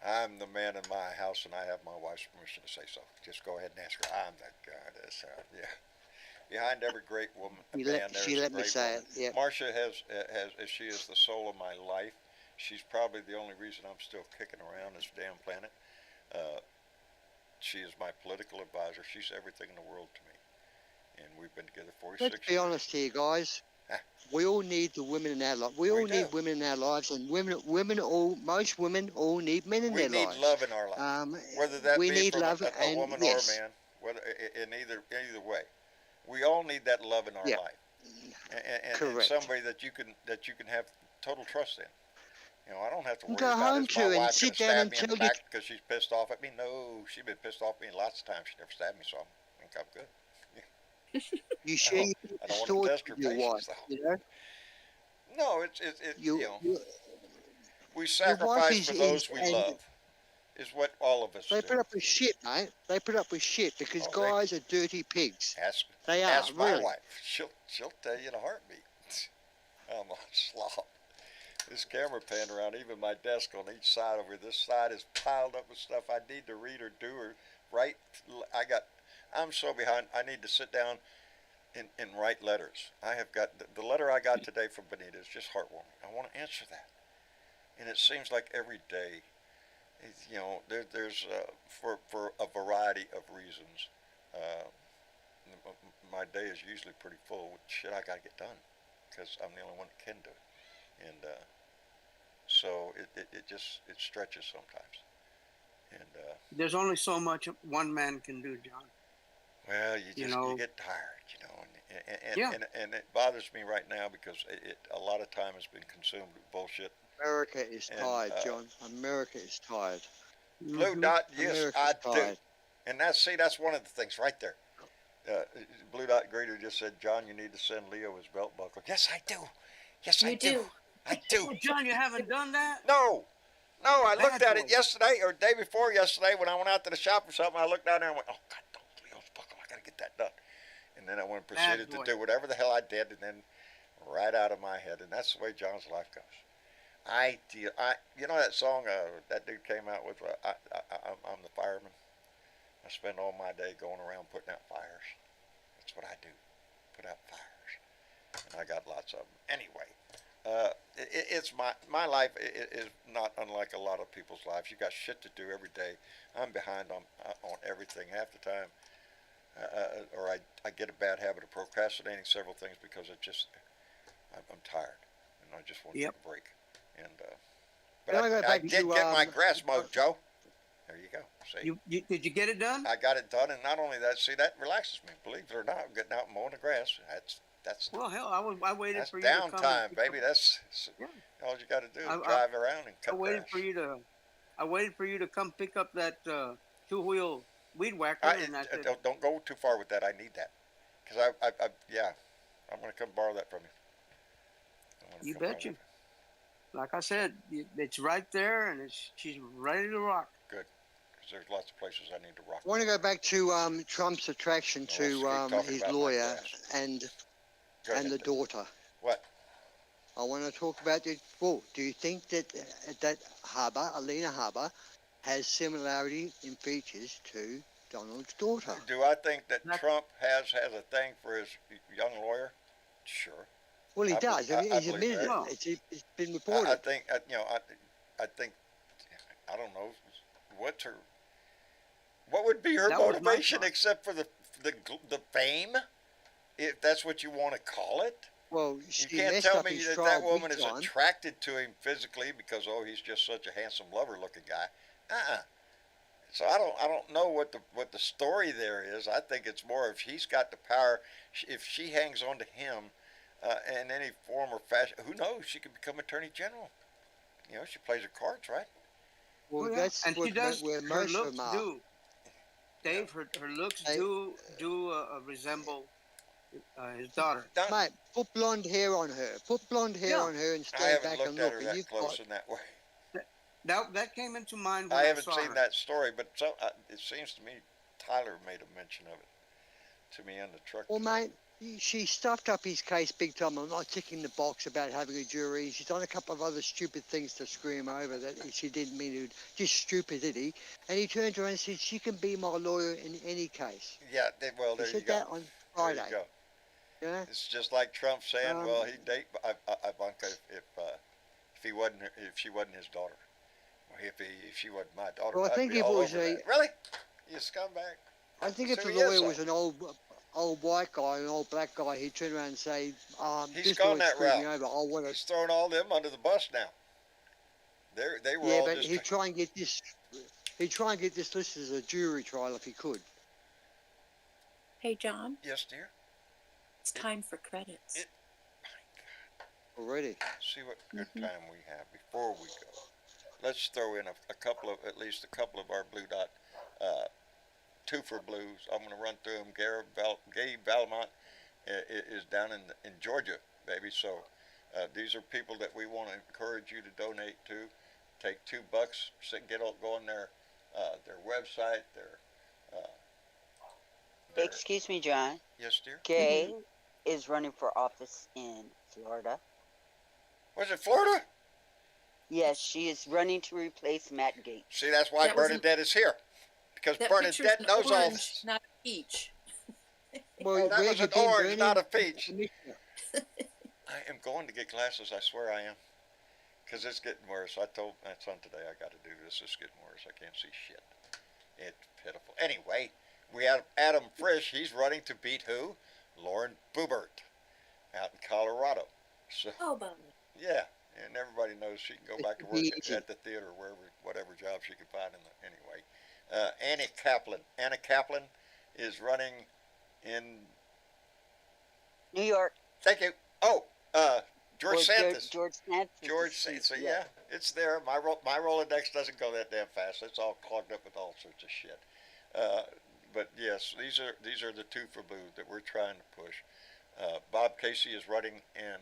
Speaker 9: I'm the man in my house and I have my wife's permission to say so. Just go ahead and ask her. I'm that guy. Yeah. Behind every great woman,
Speaker 5: She let me say it. Yeah.
Speaker 9: Marcia she is the soul of my life. She's probably the only reason I'm still kicking around this damn planet. She is my political advisor. She's everything in the world to me. And we've been together 46 years.
Speaker 5: Let's be honest here, guys. We all need the women in our life. We all need women in our lives, and most women all need men in their lives.
Speaker 9: We need love in our life, whether that
Speaker 5: we
Speaker 9: be
Speaker 5: need
Speaker 9: from
Speaker 5: love
Speaker 9: a woman or a man. Whether in either way, we all need that love in our life, and somebody that you can have total trust in. You know, I don't have to worry about is my wife going to stab me in the back because she's pissed off at me. No, she's been pissed off at me lots of times. She never stabbed me, so I think I'm good.
Speaker 5: You share
Speaker 9: I don't
Speaker 5: your
Speaker 9: want to test her
Speaker 5: with your
Speaker 9: patience,
Speaker 5: wife,
Speaker 9: though.
Speaker 5: you know?
Speaker 9: No, we sacrifice for those we love. Is what all of us
Speaker 5: They
Speaker 9: do.
Speaker 5: put up with shit, mate. They put up with shit because guys are dirty pigs. They are,
Speaker 9: ask my
Speaker 5: really.
Speaker 9: wife. She'll tell you in a heartbeat. I'm a slob. This camera pan around even my desk on each side over this side is piled up with stuff I need to read or do or write. I'm so behind. I need to sit down and write letters. I have got the letter I got today from Benita is just heartwarming. I want to answer that, and it seems like every day, you know, there's for a variety of reasons. My day is usually pretty full with shit I gotta get done because I'm the only one that can do it, and so it stretches sometimes, and
Speaker 6: there's only so much one man can do, John.
Speaker 9: Well, you get tired, you know, and it bothers me right now because a lot of time has been consumed with bullshit.
Speaker 5: America is tired, John. America is tired.
Speaker 9: Blue Dot, yes,
Speaker 5: America's
Speaker 9: I
Speaker 5: tired.
Speaker 9: do. And that's one of the things right there. Blue Dot Greeter just said, John, you need to send Leo his belt buckle. Yes, I do. Yes, I do. I do.
Speaker 6: Oh, John, you haven't done that?
Speaker 9: No, I looked at it yesterday or day before yesterday when I went out to the shop or something. I looked down there and went, oh, God, Leo's buckle. I got to get that done. And then I went and proceeded to do whatever the hell I did, and then right out of my head. And that's the way John's life goes. You know that song that dude came out with, I'm the fireman. I spend all my day going around putting out fires. That's what I do, put out fires. And I got lots of them. Anyway, It's my life is not unlike a lot of people's lives. You got shit to do every day. I'm behind on everything half the time, or I get a bad habit of procrastinating several things because I'm tired and I just want to take a break. And but I did get my grass mowed, Joe. There you go. See,
Speaker 6: did you get it done?
Speaker 9: I got it done, and not only that, see, that relaxes me. Believe it or not, getting out and mowing the grass. That's
Speaker 6: well, hell, I waited for you to come.
Speaker 9: Downtime, baby. That's all you got to do. Is drive around and cut grass.
Speaker 6: I waited for you to come pick up that 2-wheel weed whacker.
Speaker 9: Don't go too far with that. I need that because I'm gonna come borrow that from you.
Speaker 6: You bet you. Like I said, it's right there, and she's ready to rock.
Speaker 9: Good, because there's lots of places I need to rock.
Speaker 5: I want to go back to Trump's attraction to his lawyer and the daughter.
Speaker 9: What?
Speaker 5: I want to talk about the. Well, do you think that Alina Harbour, has similarity in features to Donald's daughter?
Speaker 9: Do I think that Trump has a thing for his young lawyer? Sure.
Speaker 5: Well, he does. He's admitted it. It's been reported.
Speaker 9: I think I think I don't know what would be her motivation except for the fame, if that's what you want to call it.
Speaker 5: Well,
Speaker 9: you can't tell me that woman is attracted to him physically because he's just such a handsome lover-looking guy. So I don't know what the story there is. I think it's more if he's got the power. If she hangs on to him. In any form or fashion, who knows? She could become Attorney General. You know, she plays her cards, right?
Speaker 5: Well, that's and she does.
Speaker 6: Her looks do. Dave, her looks do resemble his daughter.
Speaker 5: Mate, put blonde hair on her. Put blonde hair on her and stand back and look.
Speaker 9: I haven't looked at her that close in that way.
Speaker 6: That came into mind when
Speaker 9: I haven't
Speaker 6: saw
Speaker 9: seen
Speaker 6: her.
Speaker 9: that story, but it seems to me Tyler made a mention of it to me in the truck.
Speaker 5: Well, mate. She stuffed up his case big time. I'm not ticking the box about having a jury. She's done a couple of other stupid things to screw him over that she didn't mean to. Just stupidity. And he turned around and said, she can be my lawyer in any case.
Speaker 9: Yeah, well, there you go.
Speaker 5: He said that on Friday.
Speaker 9: There you go.
Speaker 5: Yeah?
Speaker 9: It's just like Trump saying, well, he'd date Ivanka if she wasn't his daughter. Or if she wasn't my daughter.
Speaker 5: Well, I think if it was
Speaker 9: Really? You scumbag.
Speaker 5: I think if the lawyer was an old white guy, an old black guy, he'd turn around and say,
Speaker 9: he's gone that route. He's throwing all them under the bus now. They were all
Speaker 5: but he'd try and get this. He'd try and get this listed as a jury trial if he could.
Speaker 4: Hey, John.
Speaker 9: Yes, dear.
Speaker 4: It's time for credits.
Speaker 9: My God.
Speaker 5: Already.
Speaker 9: See what good time we have before we go. Let's throw in at least a couple of our Blue Dot. Two for blues. I'm going to run through them. Gabe Valmont is down in Georgia, baby. So these are people that we want to encourage you to donate to. Take $2. Go on their website.
Speaker 3: Excuse me, John.
Speaker 9: Yes, dear.
Speaker 3: Gay is running for office in Florida.
Speaker 9: Was it Florida?
Speaker 3: Yes, she is running to replace Matt Gaetz.
Speaker 9: See, that's why Bernadette is here. Because Bernadette knows all this.
Speaker 4: Not a peach.
Speaker 5: Well,
Speaker 9: that was an orange, not a peach. I am going to get glasses. I swear I am. Because it's getting worse. I told my son today I got to do this. It's getting worse. I can't see shit. It's pitiful. Anyway, we have Adam Frisch. He's running to beat who? Lauren Boebert out in Colorado. So, yeah. And everybody knows she can go back to work at the theater, whatever job she can find. Anyway. Anna Kaplan is running in
Speaker 3: New York.
Speaker 9: Thank you. Oh, George Santos.
Speaker 3: George Santos.
Speaker 9: George Santos. So yeah, it's there. My Rolodex doesn't go that damn fast. It's all clogged up with all sorts of shit. But yes, these are the two for blue that we're trying to push. Bob Casey is running in.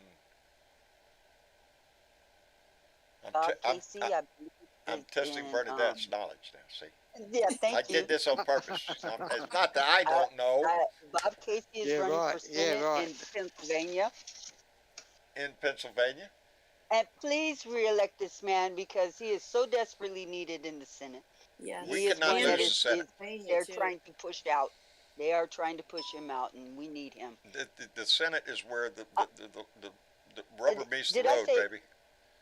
Speaker 9: I'm testing Bernadette's knowledge now. See.
Speaker 3: Yeah, thank you.
Speaker 9: I did this on purpose. It's not that I don't know.
Speaker 3: Bob Casey is running for Senate in Pennsylvania.
Speaker 9: In Pennsylvania?
Speaker 3: And please reelect this man because he is so desperately needed in the Senate.
Speaker 4: Yeah,
Speaker 9: we cannot lose the Senate.
Speaker 3: They're trying to push out. They are trying to push him out, and we need him.
Speaker 9: The Senate is where the the rubber meets the
Speaker 3: did I
Speaker 9: road,
Speaker 3: say
Speaker 9: baby.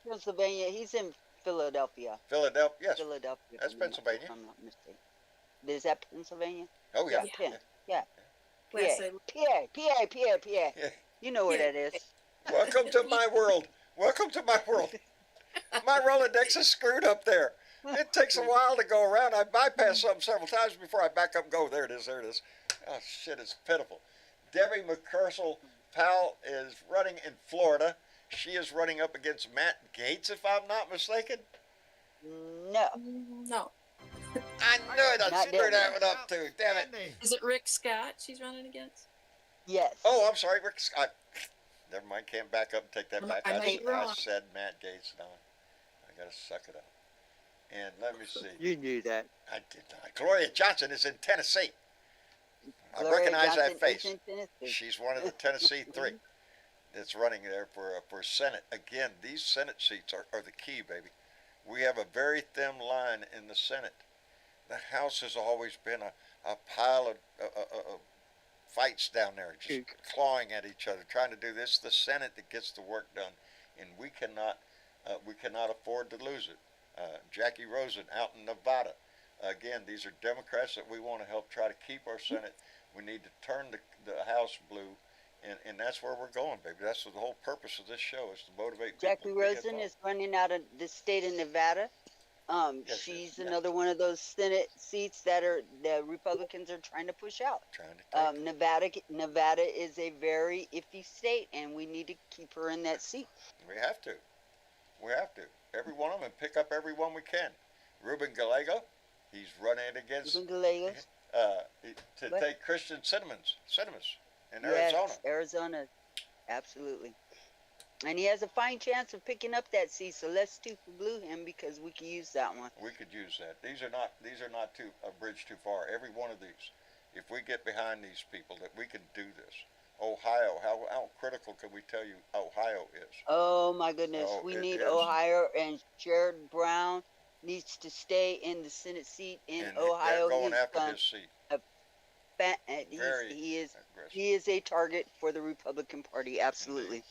Speaker 3: Pennsylvania? He's in Philadelphia.
Speaker 9: Philadelphia, yes,
Speaker 3: Philadelphia.
Speaker 9: that's Pennsylvania.
Speaker 3: If I'm not mistaken. Is that Pennsylvania?
Speaker 9: Oh yeah.
Speaker 3: Penn. Yeah.
Speaker 4: Yes,
Speaker 3: PA.
Speaker 9: Yeah.
Speaker 3: You know where that is.
Speaker 9: Welcome to my world. Welcome to my world. My Rolodex is screwed up there. It takes a while to go around. I bypass something several times before I back up and go. There it is. There it is. Oh, shit, it's pitiful. Debbie McCursel Powell is running in Florida. She is running up against Matt Gaetz, if I'm not mistaken.
Speaker 3: No.
Speaker 4: No.
Speaker 9: I knew it. I
Speaker 3: Not
Speaker 9: screwed that
Speaker 3: Debbie.
Speaker 9: one up, too. Damn it.
Speaker 4: Is it Rick Scott she's running against?
Speaker 3: Yes.
Speaker 9: Oh, I'm sorry, Rick Scott. Never mind. Can't back up and take that back.
Speaker 4: I might be
Speaker 9: I
Speaker 4: wrong.
Speaker 9: said Matt Gaetz. No, I got to suck it up. And let me see.
Speaker 5: You knew that.
Speaker 9: I did not. Gloria Johnson is in Tennessee.
Speaker 3: Gloria
Speaker 9: I recognize
Speaker 3: Johnson
Speaker 9: that face.
Speaker 3: is in Tennessee.
Speaker 9: She's one of the Tennessee three that's running there for Senate. Again, these Senate seats are the key, baby. We have a very thin line in the Senate. The House has always been a pile of fights down there, just clawing at each other, trying to do this. The Senate that gets the work done, and we cannot afford to lose it. Jackie Rosen out in Nevada. Again, these are Democrats that we want to help try to keep our Senate. We need to turn the House blue, and that's where we're going, baby. That's the whole purpose of this show, is to motivate people.
Speaker 3: Jackie Rosen is running out of the state of Nevada.
Speaker 9: Yes,
Speaker 3: She's
Speaker 9: yes.
Speaker 3: another one of those Senate seats that the Republicans are trying to push out.
Speaker 9: Trying to take
Speaker 3: Nevada is a very iffy state, and we need to keep her in that seat.
Speaker 9: We have to. We have to. Every one of them, and pick up every one we can. Ruben Gallego, he's running against
Speaker 3: Ruben Gallegos.
Speaker 9: to
Speaker 3: What?
Speaker 9: take Christian Cinnamons in
Speaker 3: Yes,
Speaker 9: Arizona.
Speaker 3: Arizona, absolutely. And he has a fine chance of picking up that seat. So let's do blue him, because we can use that one.
Speaker 9: We could use that. These are not a bridge too far. Every one of these, if we get behind these people, that we can do this. Ohio, how critical can we tell you Ohio is?
Speaker 3: Oh my goodness,
Speaker 9: Oh,
Speaker 3: we
Speaker 9: it
Speaker 3: need
Speaker 9: is.
Speaker 3: Ohio, and Sherrod Brown needs to stay in the Senate seat in
Speaker 9: And
Speaker 3: Ohio.
Speaker 9: they're going
Speaker 3: He's
Speaker 9: after
Speaker 3: done
Speaker 9: his seat. Very
Speaker 3: he is
Speaker 9: aggressive.
Speaker 3: a target for the Republican Party. Absolutely.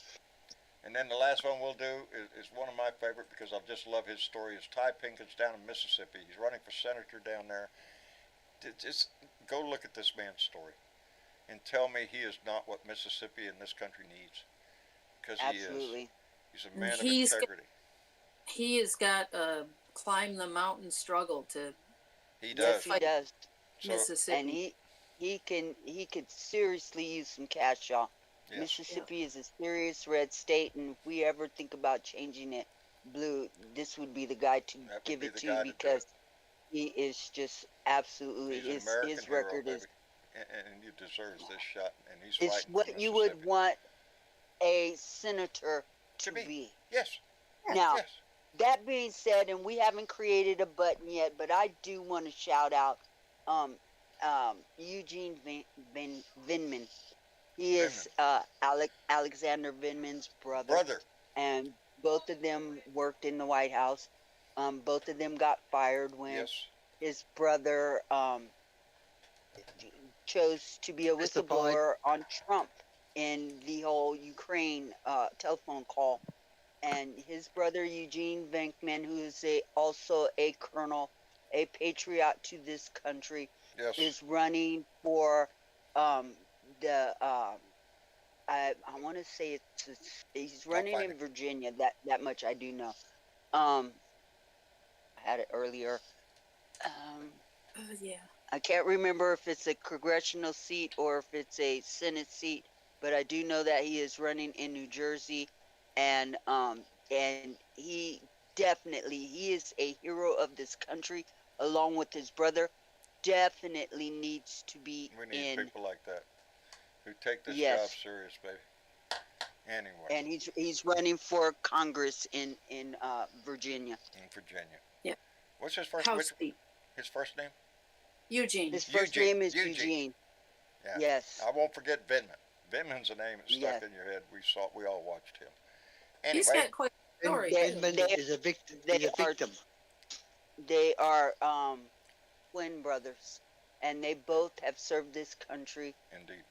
Speaker 9: And then the last one we'll do is one of my favorite, because I just love his story, is Ty Pinkins down in Mississippi. He's running for senator down there. Just go look at this man's story and tell me he is not what Mississippi and this country needs. Because he is.
Speaker 3: Absolutely.
Speaker 9: He's a man of integrity.
Speaker 4: He has got a climb the mountain struggle to
Speaker 9: He does.
Speaker 3: Yes, he does.
Speaker 9: So,
Speaker 4: Mississippi.
Speaker 3: And he could seriously use some cash, y'all.
Speaker 9: yes.
Speaker 3: Mississippi is a serious red state, and if we ever think about changing it blue, this would be the guy to
Speaker 9: That would
Speaker 3: give
Speaker 9: be
Speaker 3: it
Speaker 9: the
Speaker 3: to,
Speaker 9: guy to do
Speaker 3: because he is just absolutely
Speaker 9: He's an American
Speaker 3: his
Speaker 9: hero,
Speaker 3: record
Speaker 9: baby.
Speaker 3: is
Speaker 9: And he deserves this shot. And he's
Speaker 3: it's
Speaker 9: fighting
Speaker 3: what
Speaker 9: for
Speaker 3: you would
Speaker 9: Mississippi.
Speaker 3: want a senator
Speaker 9: To
Speaker 3: to
Speaker 9: be.
Speaker 3: be.
Speaker 9: Yes.
Speaker 3: Now,
Speaker 9: Yes.
Speaker 3: that being said, and we haven't created a button yet, but I do want to shout out Eugene Vindman. He is Alexander Vindman's brother. And both of them worked in the White House. Both of them got fired when
Speaker 9: Yes.
Speaker 3: his brother chose to be a
Speaker 5: Testified.
Speaker 3: whistleblower on Trump in the whole Ukraine telephone call. And his brother Eugene Venkman, who is also a colonel, a patriot to this country,
Speaker 9: Yes.
Speaker 3: is running for I want to say he's running
Speaker 9: find
Speaker 3: in
Speaker 9: it.
Speaker 3: Virginia. That much I do know. I had it earlier.
Speaker 4: Yeah.
Speaker 3: I can't remember if it's a congressional seat or if it's a Senate seat, but I do know that he is running in New Jersey, and he is a hero of this country, along with his brother. Definitely needs to be
Speaker 9: We need
Speaker 3: in.
Speaker 9: people like that who take this
Speaker 3: Yes.
Speaker 9: job serious, baby. Anyway,
Speaker 3: And he's running for Congress in Virginia.
Speaker 9: in Virginia.
Speaker 4: Yeah.
Speaker 9: What's his first?
Speaker 4: House seat.
Speaker 9: His first name?
Speaker 4: Eugene.
Speaker 3: His first
Speaker 9: Eugene.
Speaker 3: name is
Speaker 9: Eugene.
Speaker 3: Eugene.
Speaker 9: Yeah.
Speaker 3: Yes.
Speaker 9: I won't forget Vindman. Vindman's a name that's stuck
Speaker 3: Yes.
Speaker 9: in your head. We all watched him.
Speaker 4: He's
Speaker 9: Anyway,
Speaker 4: got quite a story.
Speaker 5: Vindman
Speaker 3: They-
Speaker 5: is a victim.
Speaker 3: they
Speaker 5: He's a
Speaker 3: are-
Speaker 5: victim.
Speaker 3: They are twin brothers, and they both have served this country
Speaker 9: indeed.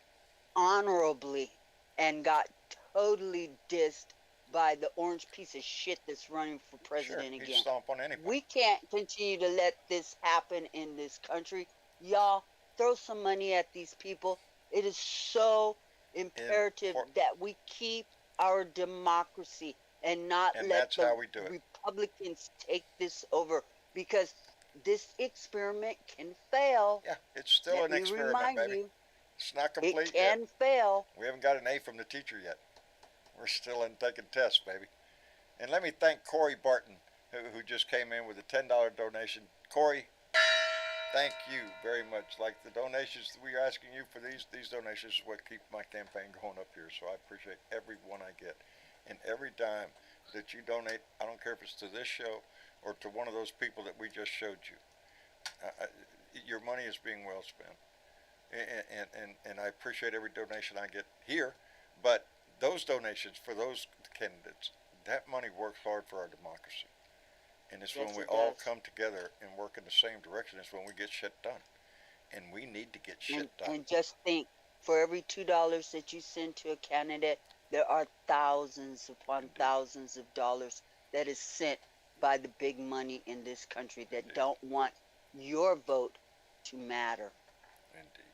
Speaker 3: honorably and got totally dissed by the orange piece of shit that's running for
Speaker 9: Sure,
Speaker 3: president
Speaker 9: he'd
Speaker 3: again.
Speaker 9: stomp on anybody.
Speaker 3: We can't continue to let this happen in this country. Y'all, throw some money at these people. It is so imperative that we keep our democracy and not
Speaker 9: And
Speaker 3: let
Speaker 9: that's
Speaker 3: the
Speaker 9: how we do it.
Speaker 3: Republicans take this over, because this experiment can fail.
Speaker 9: Yeah, it's still
Speaker 3: Let
Speaker 9: an
Speaker 3: me
Speaker 9: experiment,
Speaker 3: remind
Speaker 9: baby.
Speaker 3: you,
Speaker 9: It's not
Speaker 3: it
Speaker 9: complete
Speaker 3: can
Speaker 9: yet.
Speaker 3: fail.
Speaker 9: We haven't got an A from the teacher yet. We're still in taking tests, baby. And let me thank Corey Barton, who just came in with a $10 donation. Corey, thank you very much. Like the donations that we are asking you for, these donations is what keep my campaign going up here. So I appreciate every one I get. And every dime that you donate, I don't care if it's to this show or to one of those people that we just showed you. Your money is being well spent. And I appreciate every donation I get here. But those donations for those candidates, that money works hard for our democracy. And it's
Speaker 3: Yes,
Speaker 9: when we
Speaker 3: it
Speaker 9: all
Speaker 3: does.
Speaker 9: come together and work in the same direction is when we get shit done. And we need to get shit done.
Speaker 3: And just think, for every $2 that you send to a candidate, there are thousands upon thousands of dollars that is sent by the big money in this country that don't want your vote to matter.
Speaker 9: Indeed.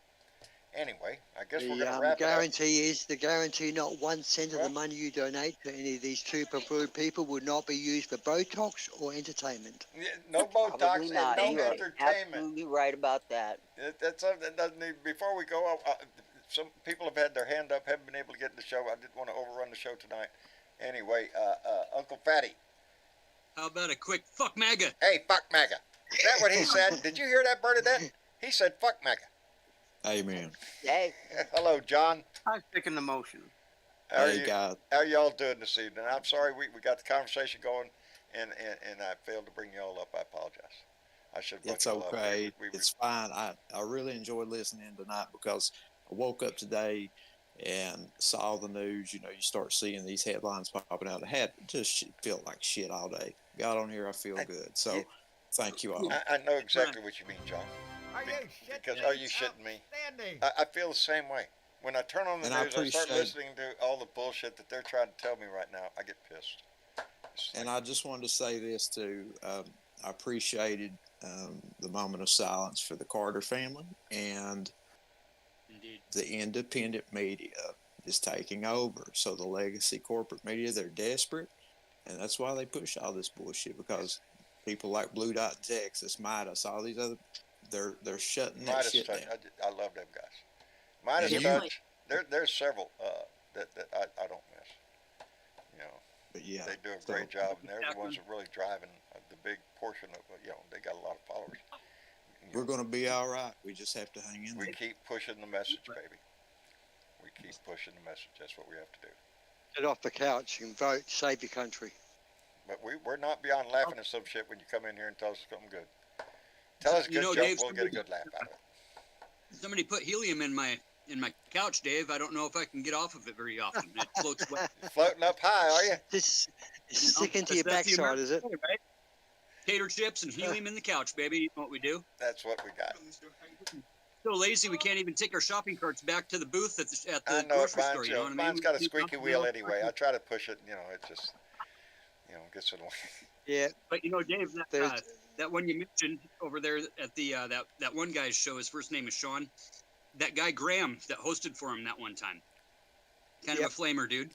Speaker 9: Anyway, I guess we're
Speaker 5: The
Speaker 9: going to wrap it up.
Speaker 5: guarantee not 1 cent of the money you donate to any of these two preferred people would not be used for Botox or entertainment.
Speaker 9: Yeah, no Botox
Speaker 3: Probably
Speaker 9: and
Speaker 3: not.
Speaker 9: no
Speaker 3: You are
Speaker 9: entertainment.
Speaker 3: absolutely right about that.
Speaker 9: That's something that doesn't need. Before we go, some people have had their hand up, haven't been able to get in the show. I didn't want to overrun the show tonight. Anyway, Uncle Fatty.
Speaker 11: How about a quick fuck MAGA?
Speaker 9: Hey, fuck MAGA. Is that what he said? Did you hear that, Bernadette? He said fuck MAGA.
Speaker 12: Amen.
Speaker 3: Hey.
Speaker 9: Hello, John.
Speaker 6: I'm taking the motion.
Speaker 12: Hey, God.
Speaker 9: How y'all doing this evening? I'm sorry we got the conversation going, and I failed to bring y'all up. I apologize. I should have.
Speaker 12: It's okay. It's fine. I really enjoyed listening tonight because I woke up today and saw the news. You know, you start seeing these headlines popping out. I had just felt like shit all day. Got on here, I feel good. So, thank you all.
Speaker 9: I know exactly what you mean, John.
Speaker 7: Are you shitting
Speaker 9: Because
Speaker 7: me?
Speaker 9: are you shitting me?
Speaker 7: Outstanding.
Speaker 9: I feel the same way. When I turn on the news, I start listening to all the bullshit that they're trying to tell me right now. I get pissed.
Speaker 12: And I just wanted to say this too. I appreciated the moment of silence for the Carter family, and the independent media is taking over. So the legacy corporate media, they're desperate, and that's why they push all this bullshit, because people like Blue Dot in Texas, Midas, all these other, they're shutting that
Speaker 9: Midas
Speaker 12: shit
Speaker 9: Touch,
Speaker 12: down.
Speaker 9: I love them guys. Midas Touch, there's several that I don't miss. You know,
Speaker 12: but yeah,
Speaker 9: they do a great job, and they're the ones that are really driving the big portion of, you know, they got a lot of followers.
Speaker 12: We're going to be all right. We just have to hang in there.
Speaker 9: We keep pushing the message, baby. We keep pushing the message. That's what we have to do.
Speaker 5: Get off the couch and vote. Save your country.
Speaker 9: But we're not beyond laughing at some shit when you come in here and tell us something good. Tell us a good joke,
Speaker 11: Dave,
Speaker 9: we'll get a good laugh out of it.
Speaker 11: Somebody put helium in my couch, Dave. I don't know if I can get off of it very often. It floats away.
Speaker 9: Floating up high, are you?
Speaker 5: This is sticking to your backside, is it?
Speaker 11: Way, right? Tater chips and helium in the couch, baby. You know what we do?
Speaker 9: That's what we got.
Speaker 11: So lazy, we can't even take our shopping carts back to the booth at the
Speaker 9: I know,
Speaker 11: grocery store. You know what I mean?
Speaker 9: mine's got a squeaky wheel anyway. I try to push it, you know, it just, you know, gets in the way.
Speaker 5: Yeah.
Speaker 11: But you know, Dave, that one you mentioned over there at the that one guy's show, his first name is Sean. That guy Graham that hosted for him that one time, kind of a flamer dude.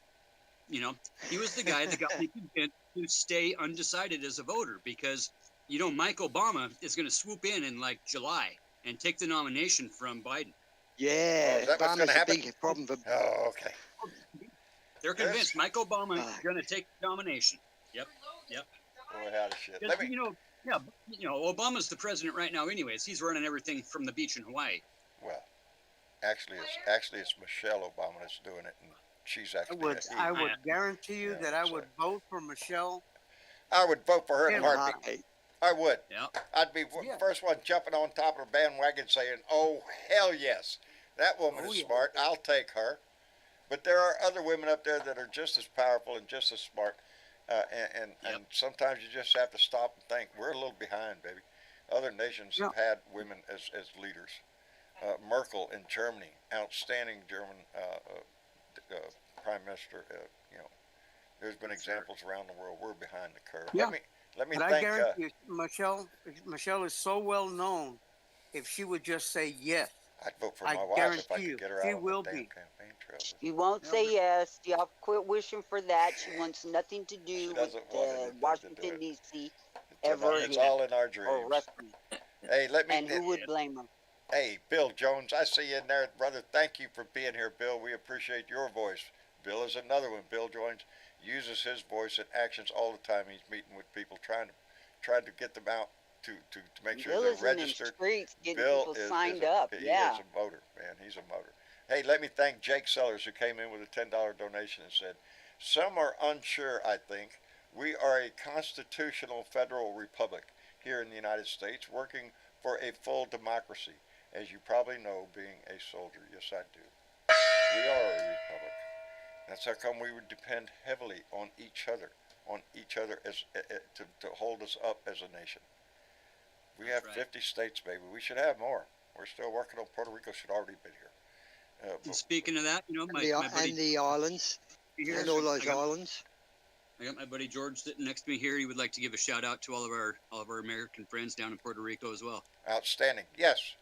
Speaker 11: You know, he was the guy that got me convinced to stay undecided as a voter, because you know Mike Obama is going to swoop in like July and take the nomination from Biden.
Speaker 5: Yeah,
Speaker 9: is that what's
Speaker 5: Obama's
Speaker 9: gonna
Speaker 5: a
Speaker 9: happen?
Speaker 5: big problem for.
Speaker 9: Oh, okay.
Speaker 11: They're convinced Mike Obama is going to take the nomination. Yep.
Speaker 9: Boy, how the shit.
Speaker 11: Because, you know, Obama's the president right now anyways. He's running everything from the beach in Hawaii.
Speaker 9: Well, actually it's Michelle Obama that's doing it, and she's actually.
Speaker 6: I would guarantee you that I would vote for Michelle.
Speaker 9: I would vote for her in a heartbeat. I would.
Speaker 11: Yeah.
Speaker 9: I'd be first one jumping on top of the bandwagon saying, "Oh hell yes, that woman is smart. I'll take her." But there are other women up there that are just as powerful and just as smart. And sometimes you just have to stop and think, we're a little behind, baby. Other nations have had women as leaders. Merkel in Germany, outstanding German prime minister. You know, There's been examples around the world. We're behind the curve.
Speaker 6: Yeah.
Speaker 9: Let me
Speaker 6: But I
Speaker 9: thank.
Speaker 6: guarantee you, Michelle is so well known. If she would just say yes,
Speaker 9: I'd vote for my wife if I could get her out on the damn campaign trail.
Speaker 3: She won't say yes. Y'all quit wishing for that. She wants nothing to do with Washington, D.C. ever again.
Speaker 9: It's all in our dreams. Hey,
Speaker 3: and who would blame her?
Speaker 9: Hey, Bill Jones, I see you in there, brother. Thank you for being here, Bill. We appreciate your voice. Bill is another one. Bill joins, uses his voice and actions all the time. He's meeting with people, trying to get them out to make sure they're registered.
Speaker 3: Bill is signed up.
Speaker 9: He is a motor, man. He's a motor. Hey, let me thank Jake Sellers, who came in with a $10 donation and said, "Some are unsure, I think. We are a constitutional federal republic here in the United States, working for a full democracy. As you probably know, being a soldier." Yes, I do. We are a republic. That's how come we would depend heavily on each other as to hold us up as a nation. We have 50 states, baby. We should have more. We're still working on Puerto Rico. Should already been here.
Speaker 11: And speaking of that, my buddy,
Speaker 5: and the islands, and all those islands.
Speaker 11: I got my buddy George sitting next to me here. He would like to give a shout out to all of our American friends down in Puerto Rico as well.
Speaker 9: Outstanding. Yes.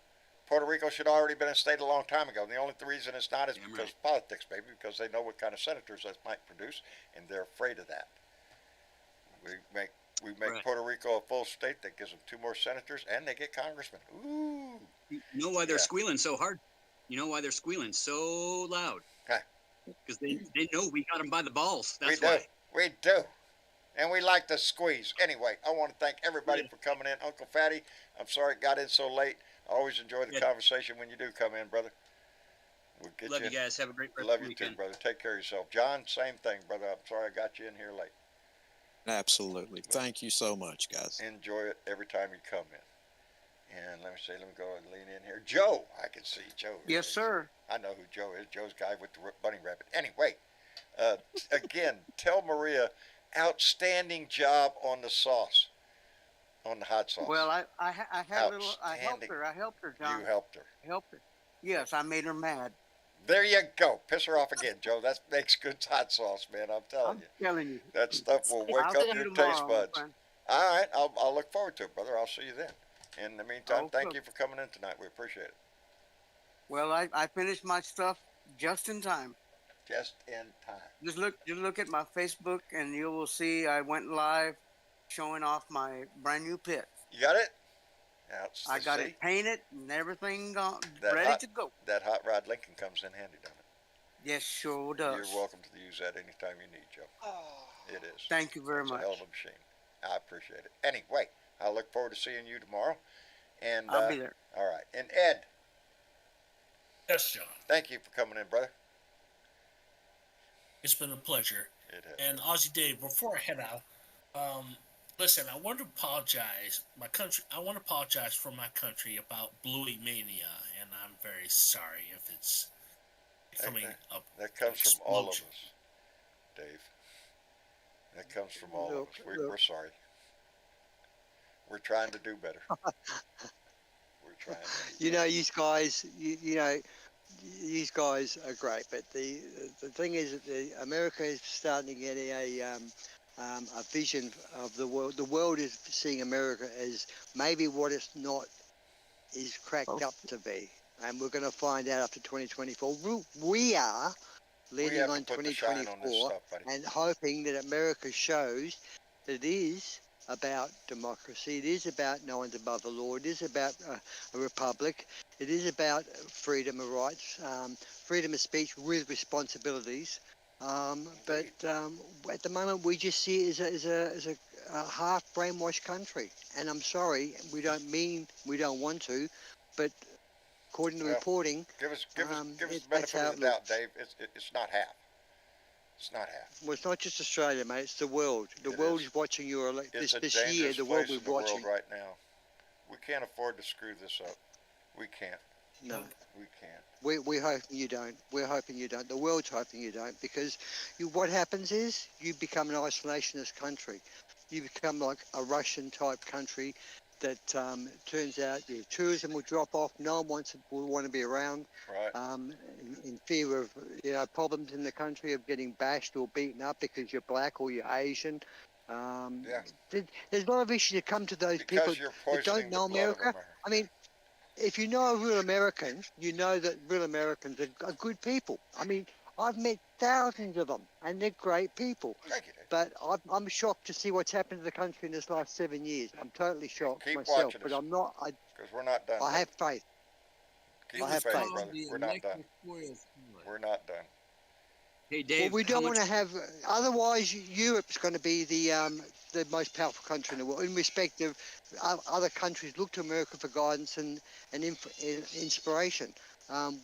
Speaker 9: Puerto Rico should have already been a state a long time ago. And the only reason it's not is because of politics, baby, because they know what kind of senators that might produce, and they're afraid of that. We make Puerto Rico a full state that gives them 2 more senators, and they get congressmen. Ooh.
Speaker 11: You know why they're squealing so hard? You know why they're squealing so loud? Because they know we got them by the balls. That's why.
Speaker 9: We do. And we like to squeeze. Anyway, I want to thank everybody for coming in. Uncle Fatty, I'm sorry it got in so late. I always enjoy the conversation when you do come in, brother. We'll get
Speaker 11: Love you guys. Have a great rest
Speaker 9: Love
Speaker 11: of the
Speaker 9: you
Speaker 11: weekend.
Speaker 9: too, brother. Take care of yourself. John, same thing, brother. I'm sorry I got you in here late.
Speaker 12: Absolutely. Thank you so much, guys.
Speaker 9: Enjoy it every time you come in. And let me go and lean in here. Joe, I can see Joe.
Speaker 6: Yes, sir.
Speaker 9: I know who Joe is. Joe's guy with the bunny rabbit. Anyway, again, tell Maria, outstanding job on the sauce, on the hot sauce.
Speaker 6: Well, I had a little. I helped her, John.
Speaker 9: You helped her.
Speaker 6: Helped her. Yes, I made her mad.
Speaker 9: There you go. Piss her off again, Joe. That makes good hot sauce, man. I'm telling you. That stuff will wake up your taste buds. All right. I'll look forward to it, brother. I'll see you then. In the meantime, thank you for coming in tonight. We appreciate it.
Speaker 6: Well, I finished my stuff just in time.
Speaker 9: Just in time.
Speaker 6: Just look at my Facebook, and you will see I went live, showing off my brand new pit.
Speaker 9: You got it?
Speaker 6: I got it painted and everything ready to go.
Speaker 9: That hot rod Lincoln comes in handy, doesn't it?
Speaker 6: Yes, sure does.
Speaker 9: You're welcome to use that anytime you need, Joe. It is.
Speaker 6: Thank you very much.
Speaker 9: It's a hell of a machine. I appreciate it. Anyway, I look forward to seeing you tomorrow. And
Speaker 6: I'll be there.
Speaker 9: All right. And Ed.
Speaker 10: Yes, John.
Speaker 9: Thank you for coming in, brother.
Speaker 10: It's been a pleasure.
Speaker 9: It has.
Speaker 10: And Aussie Dave, before I head out, listen, I want to apologize. I want to apologize for my country about Bluey Mania, and I'm very sorry if it's becoming
Speaker 9: that comes from all of us, Dave. That comes from all of us. We're sorry. We're trying to do better. We're trying to
Speaker 5: you know, you guys, these guys are great, but the thing is that America is starting to get a vision of the world. The world is seeing America as maybe what it's not is cracked up to be, and we're going to find out after 2024. We are leading on 2024 and hoping that America shows that it is about democracy. It is about no one's above the law. It is about a republic. It is about freedom of rights, freedom of speech with responsibilities. But at the moment, we just see it as a half brainwashed country. And I'm sorry, we don't want to, but according to reporting,
Speaker 9: give us the benefit of the doubt, Dave. It's not half. It's not half.
Speaker 5: Well, it's not just Australia, mate. It's the world. The world is watching your this year. The world is watching
Speaker 9: right now. We can't afford to screw this up. We can't.
Speaker 5: No,
Speaker 9: we can't.
Speaker 5: We're hoping you don't. We're hoping you don't. The world's hoping you don't, because what happens is you become an isolationist country. You become like a Russian type country, that it turns out the tourism will drop off. No one will want to be around.
Speaker 9: Right.
Speaker 5: In fear of problems in the country of getting bashed or beaten up because you're black or you're Asian. There's a lot of issues that come to those
Speaker 9: because
Speaker 5: people
Speaker 9: you're
Speaker 5: that don't know America. I mean, if you know a real American, you know that real Americans are good people. I mean, I've met thousands of them, and they're great people.
Speaker 9: Thank you.
Speaker 5: But I'm shocked to see what's happened to the country in this last 7 years. I'm totally shocked
Speaker 9: Keep
Speaker 5: myself,
Speaker 9: watching
Speaker 5: but
Speaker 9: us,
Speaker 5: I'm not.
Speaker 9: Because we're not done.
Speaker 5: I have faith.
Speaker 9: Keep I have faith, brother. We're not done. We're not done.
Speaker 11: Hey, Dave.
Speaker 5: Well, we don't want to have. Otherwise, Europe's going to be the most powerful country in the world. In respect of other countries, look to America for guidance and inspiration.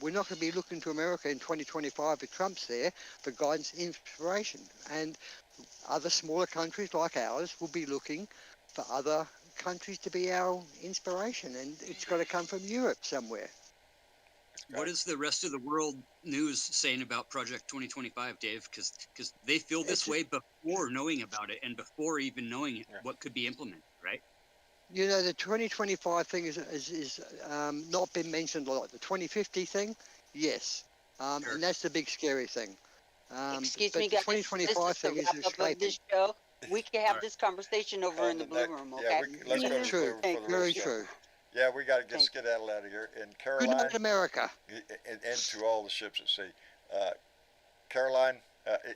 Speaker 5: We're not going to be looking to America in 2025 if Trump's there for guidance and inspiration. And other smaller countries like ours will be looking for other countries to be our inspiration. And it's got to come from Europe somewhere.
Speaker 11: What is the rest of the world news saying about Project 2025, Dave? Because they feel this way before knowing about it and before even knowing what could be implemented, right?
Speaker 5: You know, the 2025 thing is not been mentioned a lot. The 2050 thing, yes.
Speaker 11: Sure.
Speaker 5: And that's the big scary thing.
Speaker 3: Excuse
Speaker 5: but
Speaker 3: me,
Speaker 5: the
Speaker 3: guys.
Speaker 5: 2025
Speaker 3: This
Speaker 5: thing
Speaker 3: is
Speaker 5: is
Speaker 3: the wrap up of
Speaker 5: escaping.
Speaker 3: this show. We can have this conversation over in the blue room, okay?
Speaker 9: Let's go to the blue room for the
Speaker 5: Very
Speaker 9: rest of
Speaker 5: true.
Speaker 9: it. Yeah, we got to get skedaddle out of here. And Caroline,
Speaker 5: Good night, America.
Speaker 9: And to all the ships at sea. Caroline,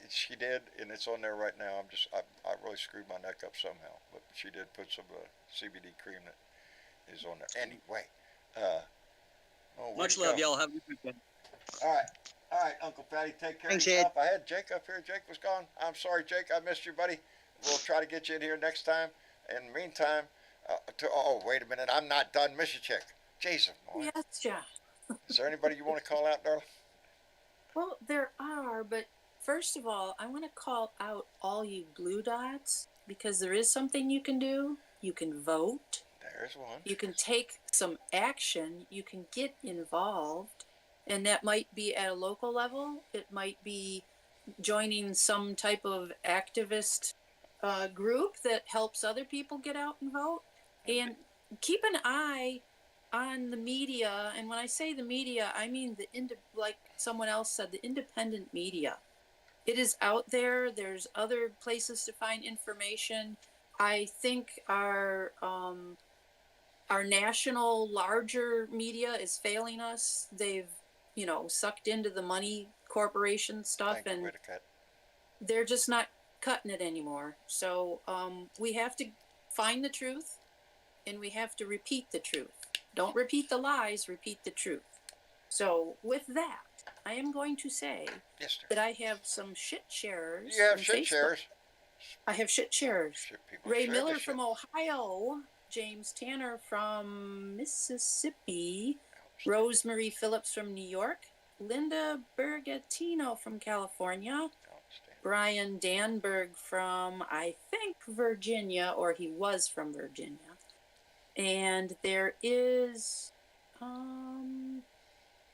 Speaker 9: she did, and it's on there right now. I really screwed my neck up somehow, but she did put some CBD cream that is on there. Anyway,
Speaker 11: much love, y'all. Have a good weekend.
Speaker 9: All right, Uncle Fatty, take care of yourself. I had Jake up here. Jake was gone. I'm sorry, Jake. I missed you, buddy. We'll try to get you in here next time. In the meantime, wait a minute. I'm not done. Miss you, chick. Jesus, boy.
Speaker 4: Yes, John.
Speaker 9: Is there anybody you want to call out, darling?
Speaker 4: Well, there are, but first of all, I want to call out all you blue dots because there is something you can do. You can vote.
Speaker 9: There's one.
Speaker 4: You can take some action. You can get involved. And that might be at a local level. It might be joining some type of activist group that helps other people get out and vote. And keep an eye on the media. And when I say the media, I mean like someone else said, the independent media. It is out there. There's other places to find information. I think our national larger media is failing us. They've sucked into the money corporation stuff, and they're just not cutting it anymore. So we have to find the truth, and we have to repeat the truth. Don't repeat the lies, repeat the truth. So with that, I am going to say that I have some shit sharers.
Speaker 9: You have shit sharers?
Speaker 4: I have shit sharers. Ray Miller from Ohio, James Tanner from Mississippi, Rosemary Phillips from New York, Linda Bergatino from California, Brian Danberg from, I think, Virginia, or he was from Virginia. And there is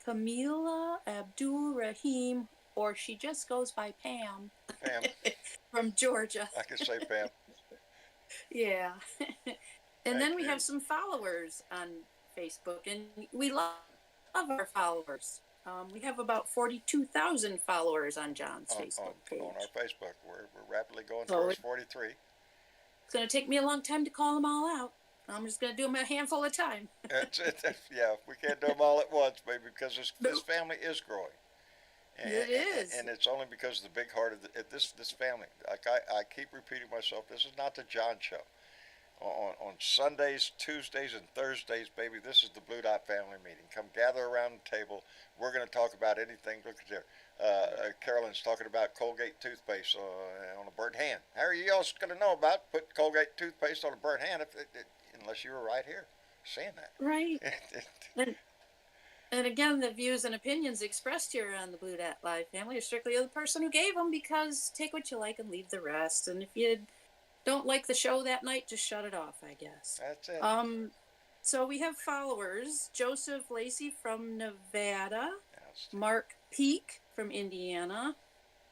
Speaker 4: Camila Abdul Rahim, or she just goes by Pam.
Speaker 9: Pam.
Speaker 4: From Georgia.
Speaker 9: I can say Pam.
Speaker 4: Yeah. And then we have some followers on Facebook, and we love our followers. We have about 42,000 followers on John's Facebook page.
Speaker 9: On our Facebook. We're rapidly going towards 43.
Speaker 4: It's going to take me a long time to call them all out. I'm just going to do them a handful at a time.
Speaker 9: Yeah, we can't do them all at once, baby, because this family is growing.
Speaker 4: It is.
Speaker 9: And it's only because of the big heart of this family. Like I keep repeating myself, this is not the John Show. On Sundays, Tuesdays, and Thursdays, baby, this is the Blue Dot family meeting. Come gather around the table. We're going to talk about anything. Look at there. Carolyn's talking about Colgate toothpaste on a burnt hand. How are you all going to know about put Colgate toothpaste on a burnt hand unless you were right here saying that?
Speaker 4: Right. And again, the views and opinions expressed here on the Blue Dot Live family are strictly of the person who gave them, because take what you like and leave the rest. And if you don't like the show that night, just shut it off, I guess.
Speaker 9: That's it.
Speaker 4: So we have followers: Joseph Lacey from Nevada, Mark Peak from Indiana,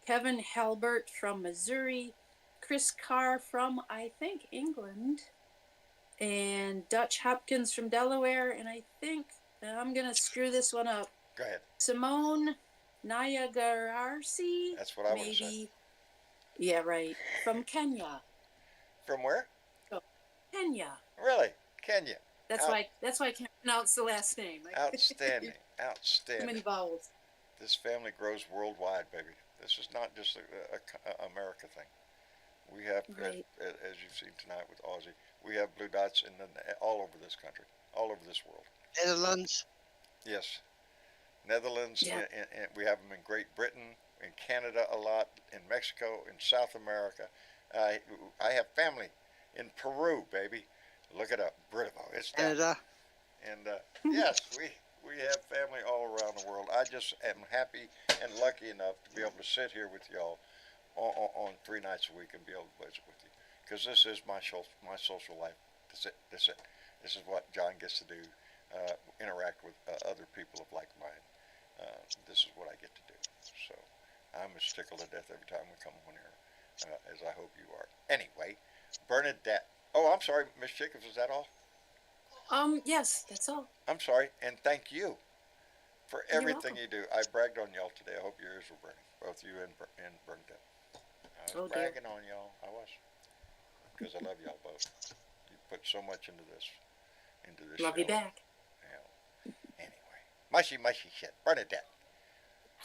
Speaker 4: Kevin Halbert from Missouri, Chris Carr from, I think, England, and Dutch Hopkins from Delaware, and I think I'm gonna screw this one up.
Speaker 9: Go ahead.
Speaker 4: Simone Nayagarasi.
Speaker 9: That's what I would have said.
Speaker 4: Yeah, right. From Kenya.
Speaker 9: From where?
Speaker 4: Oh, Kenya.
Speaker 9: Really? Kenya.
Speaker 4: That's why I can't pronounce the last name.
Speaker 9: Outstanding. Outstanding.
Speaker 4: Too many vowels.
Speaker 9: This family grows worldwide, baby. This is not just a America thing. We have,
Speaker 4: right.
Speaker 9: as you've seen tonight with Aussie, we have blue dots all over this country, all over this world.
Speaker 5: Netherlands.
Speaker 9: Yes. Netherlands,
Speaker 4: Yeah.
Speaker 9: and we have them in Great Britain, in Canada a lot, in Mexico, in South America. I have family in Peru, baby. Look it up, Britivo. It's down.
Speaker 5: Canada.
Speaker 9: And yes, we have family all around the world. I just am happy and lucky enough to be able to sit here with y'all on 3 nights a week and be able to visit with you, because this is my social life. That's it. This is what John gets to do. Interact with other people of like mind. This is what I get to do. So I'm as tickled to death every time we come on here, as I hope you are. Anyway, Bernadette. Oh, I'm sorry, Miss Jacobs, is that all?
Speaker 4: Yes, that's all.
Speaker 9: I'm sorry, and thank you for everything you do. I bragged on y'all today. I hope your ears were burning, both you and Bernadette. I was bragging on y'all. I was, because I love y'all both. You put so much into this
Speaker 4: Love
Speaker 9: show.
Speaker 4: you back.
Speaker 9: Yeah. Anyway, mushy shit, Bernadette.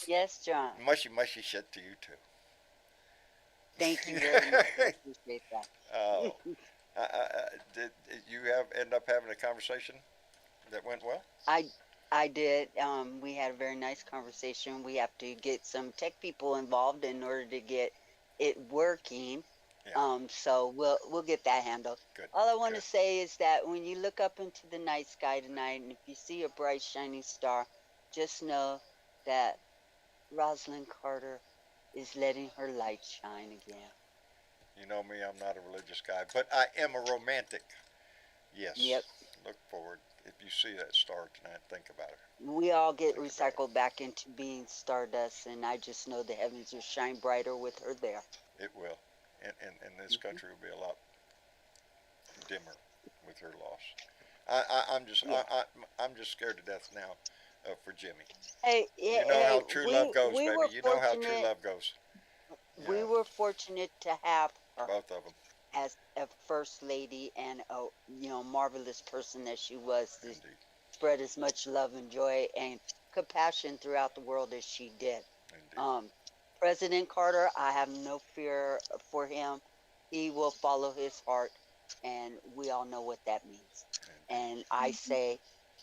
Speaker 3: Yes, John.
Speaker 9: Mushy shit to you too.
Speaker 3: Thank you very much. I appreciate that.
Speaker 9: Oh, did you end up having a conversation that went well?
Speaker 3: I did. We had a very nice conversation. We have to get some tech people involved in order to get it working.
Speaker 9: Yeah.
Speaker 3: So we'll get that handled.
Speaker 9: Good.
Speaker 3: All I want to say is that when you look up into the night sky tonight, and if you see a bright shining star, just know that Rosalind Carter is letting her light shine again.
Speaker 9: You know me, I'm not a religious guy, but I am a romantic. Yes.
Speaker 3: Yep.
Speaker 9: Look forward. If you see that star tonight, think about it.
Speaker 3: We all get recycled back into being stardust, and I just know the heavens will shine brighter with her there.
Speaker 9: It will. And this country will be a lot dimmer with her loss. I'm just scared to death now for Jimmy.
Speaker 3: Hey,
Speaker 9: you know how true love goes, baby. You know how true love goes.
Speaker 3: We were fortunate to have her,
Speaker 9: both of them,
Speaker 3: as a first lady and a marvelous person that she was, to spread as much love and joy and compassion throughout the world as she did. President Carter, I have no fear for him. He will follow his heart, and we all know what that means. And I say,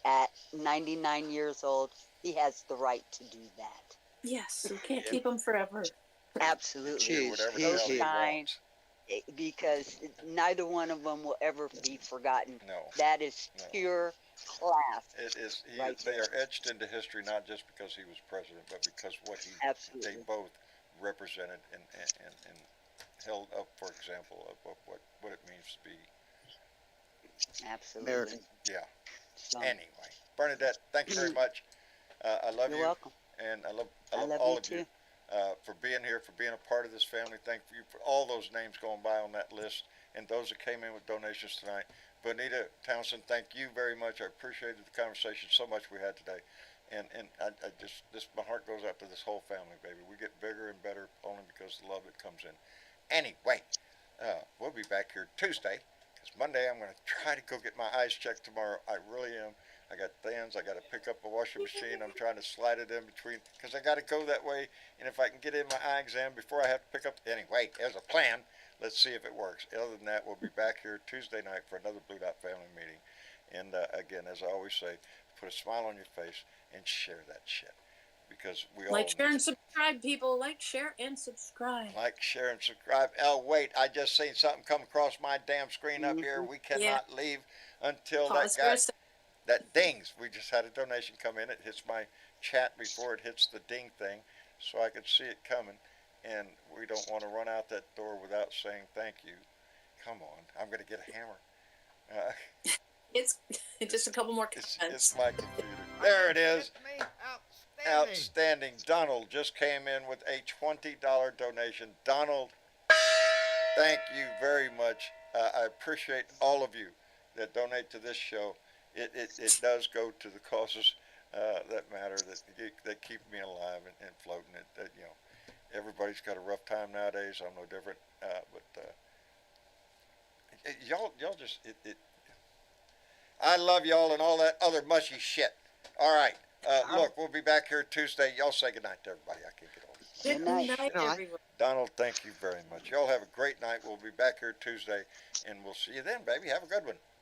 Speaker 3: at 99 years old, he has the right to do that.
Speaker 4: Yes, you can't keep him forever.
Speaker 3: Absolutely.
Speaker 9: He'll
Speaker 3: shine, because neither one of them will ever be forgotten.
Speaker 9: No.
Speaker 3: That is pure class.
Speaker 9: It is.
Speaker 3: Right
Speaker 9: they
Speaker 3: there.
Speaker 9: are etched into history, not just because he was president, but because they both represented and held up, for example, of what it means to be
Speaker 3: Absolutely.
Speaker 5: American.
Speaker 9: Yeah.
Speaker 3: So,
Speaker 9: Anyway, Bernadette, thank you very much. I love you.
Speaker 3: You're welcome.
Speaker 9: And I love
Speaker 3: love
Speaker 9: all
Speaker 3: you
Speaker 9: of
Speaker 3: too.
Speaker 9: you for being here, for being a part of this family. Thank you for all those names going by on that list and those that came in with donations tonight. Bonita Townsend, thank you very much. I appreciated the conversation so much we had today. And I just my heart goes out to this whole family, baby. We get bigger and better only because of the love that comes in. Anyway, we'll be back here Tuesday, because Monday I'm going to try to go get my eyes checked tomorrow. I really am. I got thins. I got to pick up a washing machine. I'm trying to slide it in between, because I got to go that way. And if I can get in my eye exam before I have to pick up, anyway, there's a plan. Let's see if it works. Other than that, we'll be back here Tuesday night for another Blue Dot family meeting. And again, as I always say, put a smile on your face and share that shit, because we all
Speaker 4: like, share, and subscribe, people. Like, share, and subscribe.
Speaker 9: Like, share, and subscribe. Oh, wait, I just seen something come across my damn screen up here. We cannot leave until that dings. We just had a donation come in. It hits my chat before it hits the ding thing, so I can see it coming. And we don't want to run out that door without saying thank you. Come on, I'm going to get a hammer.
Speaker 4: It's just a couple more comments.
Speaker 9: It's my computer. There it is. Outstanding. Donald just came in with a $20 donation. Donald, thank you very much. I appreciate all of you that donate to this show, it does go to the causes that matter, that keep me alive and floating. That you know, everybody's got a rough time nowadays. I'm no different. But y'all just I love y'all and all that other mushy shit. All right. Look, we'll be back here Tuesday. Y'all say goodnight to everybody. I can't get over it.
Speaker 4: Good night, everyone.
Speaker 9: Donald, thank you very much. Y'all have a great night. We'll be back here Tuesday, and we'll see you then, baby. Have a good one.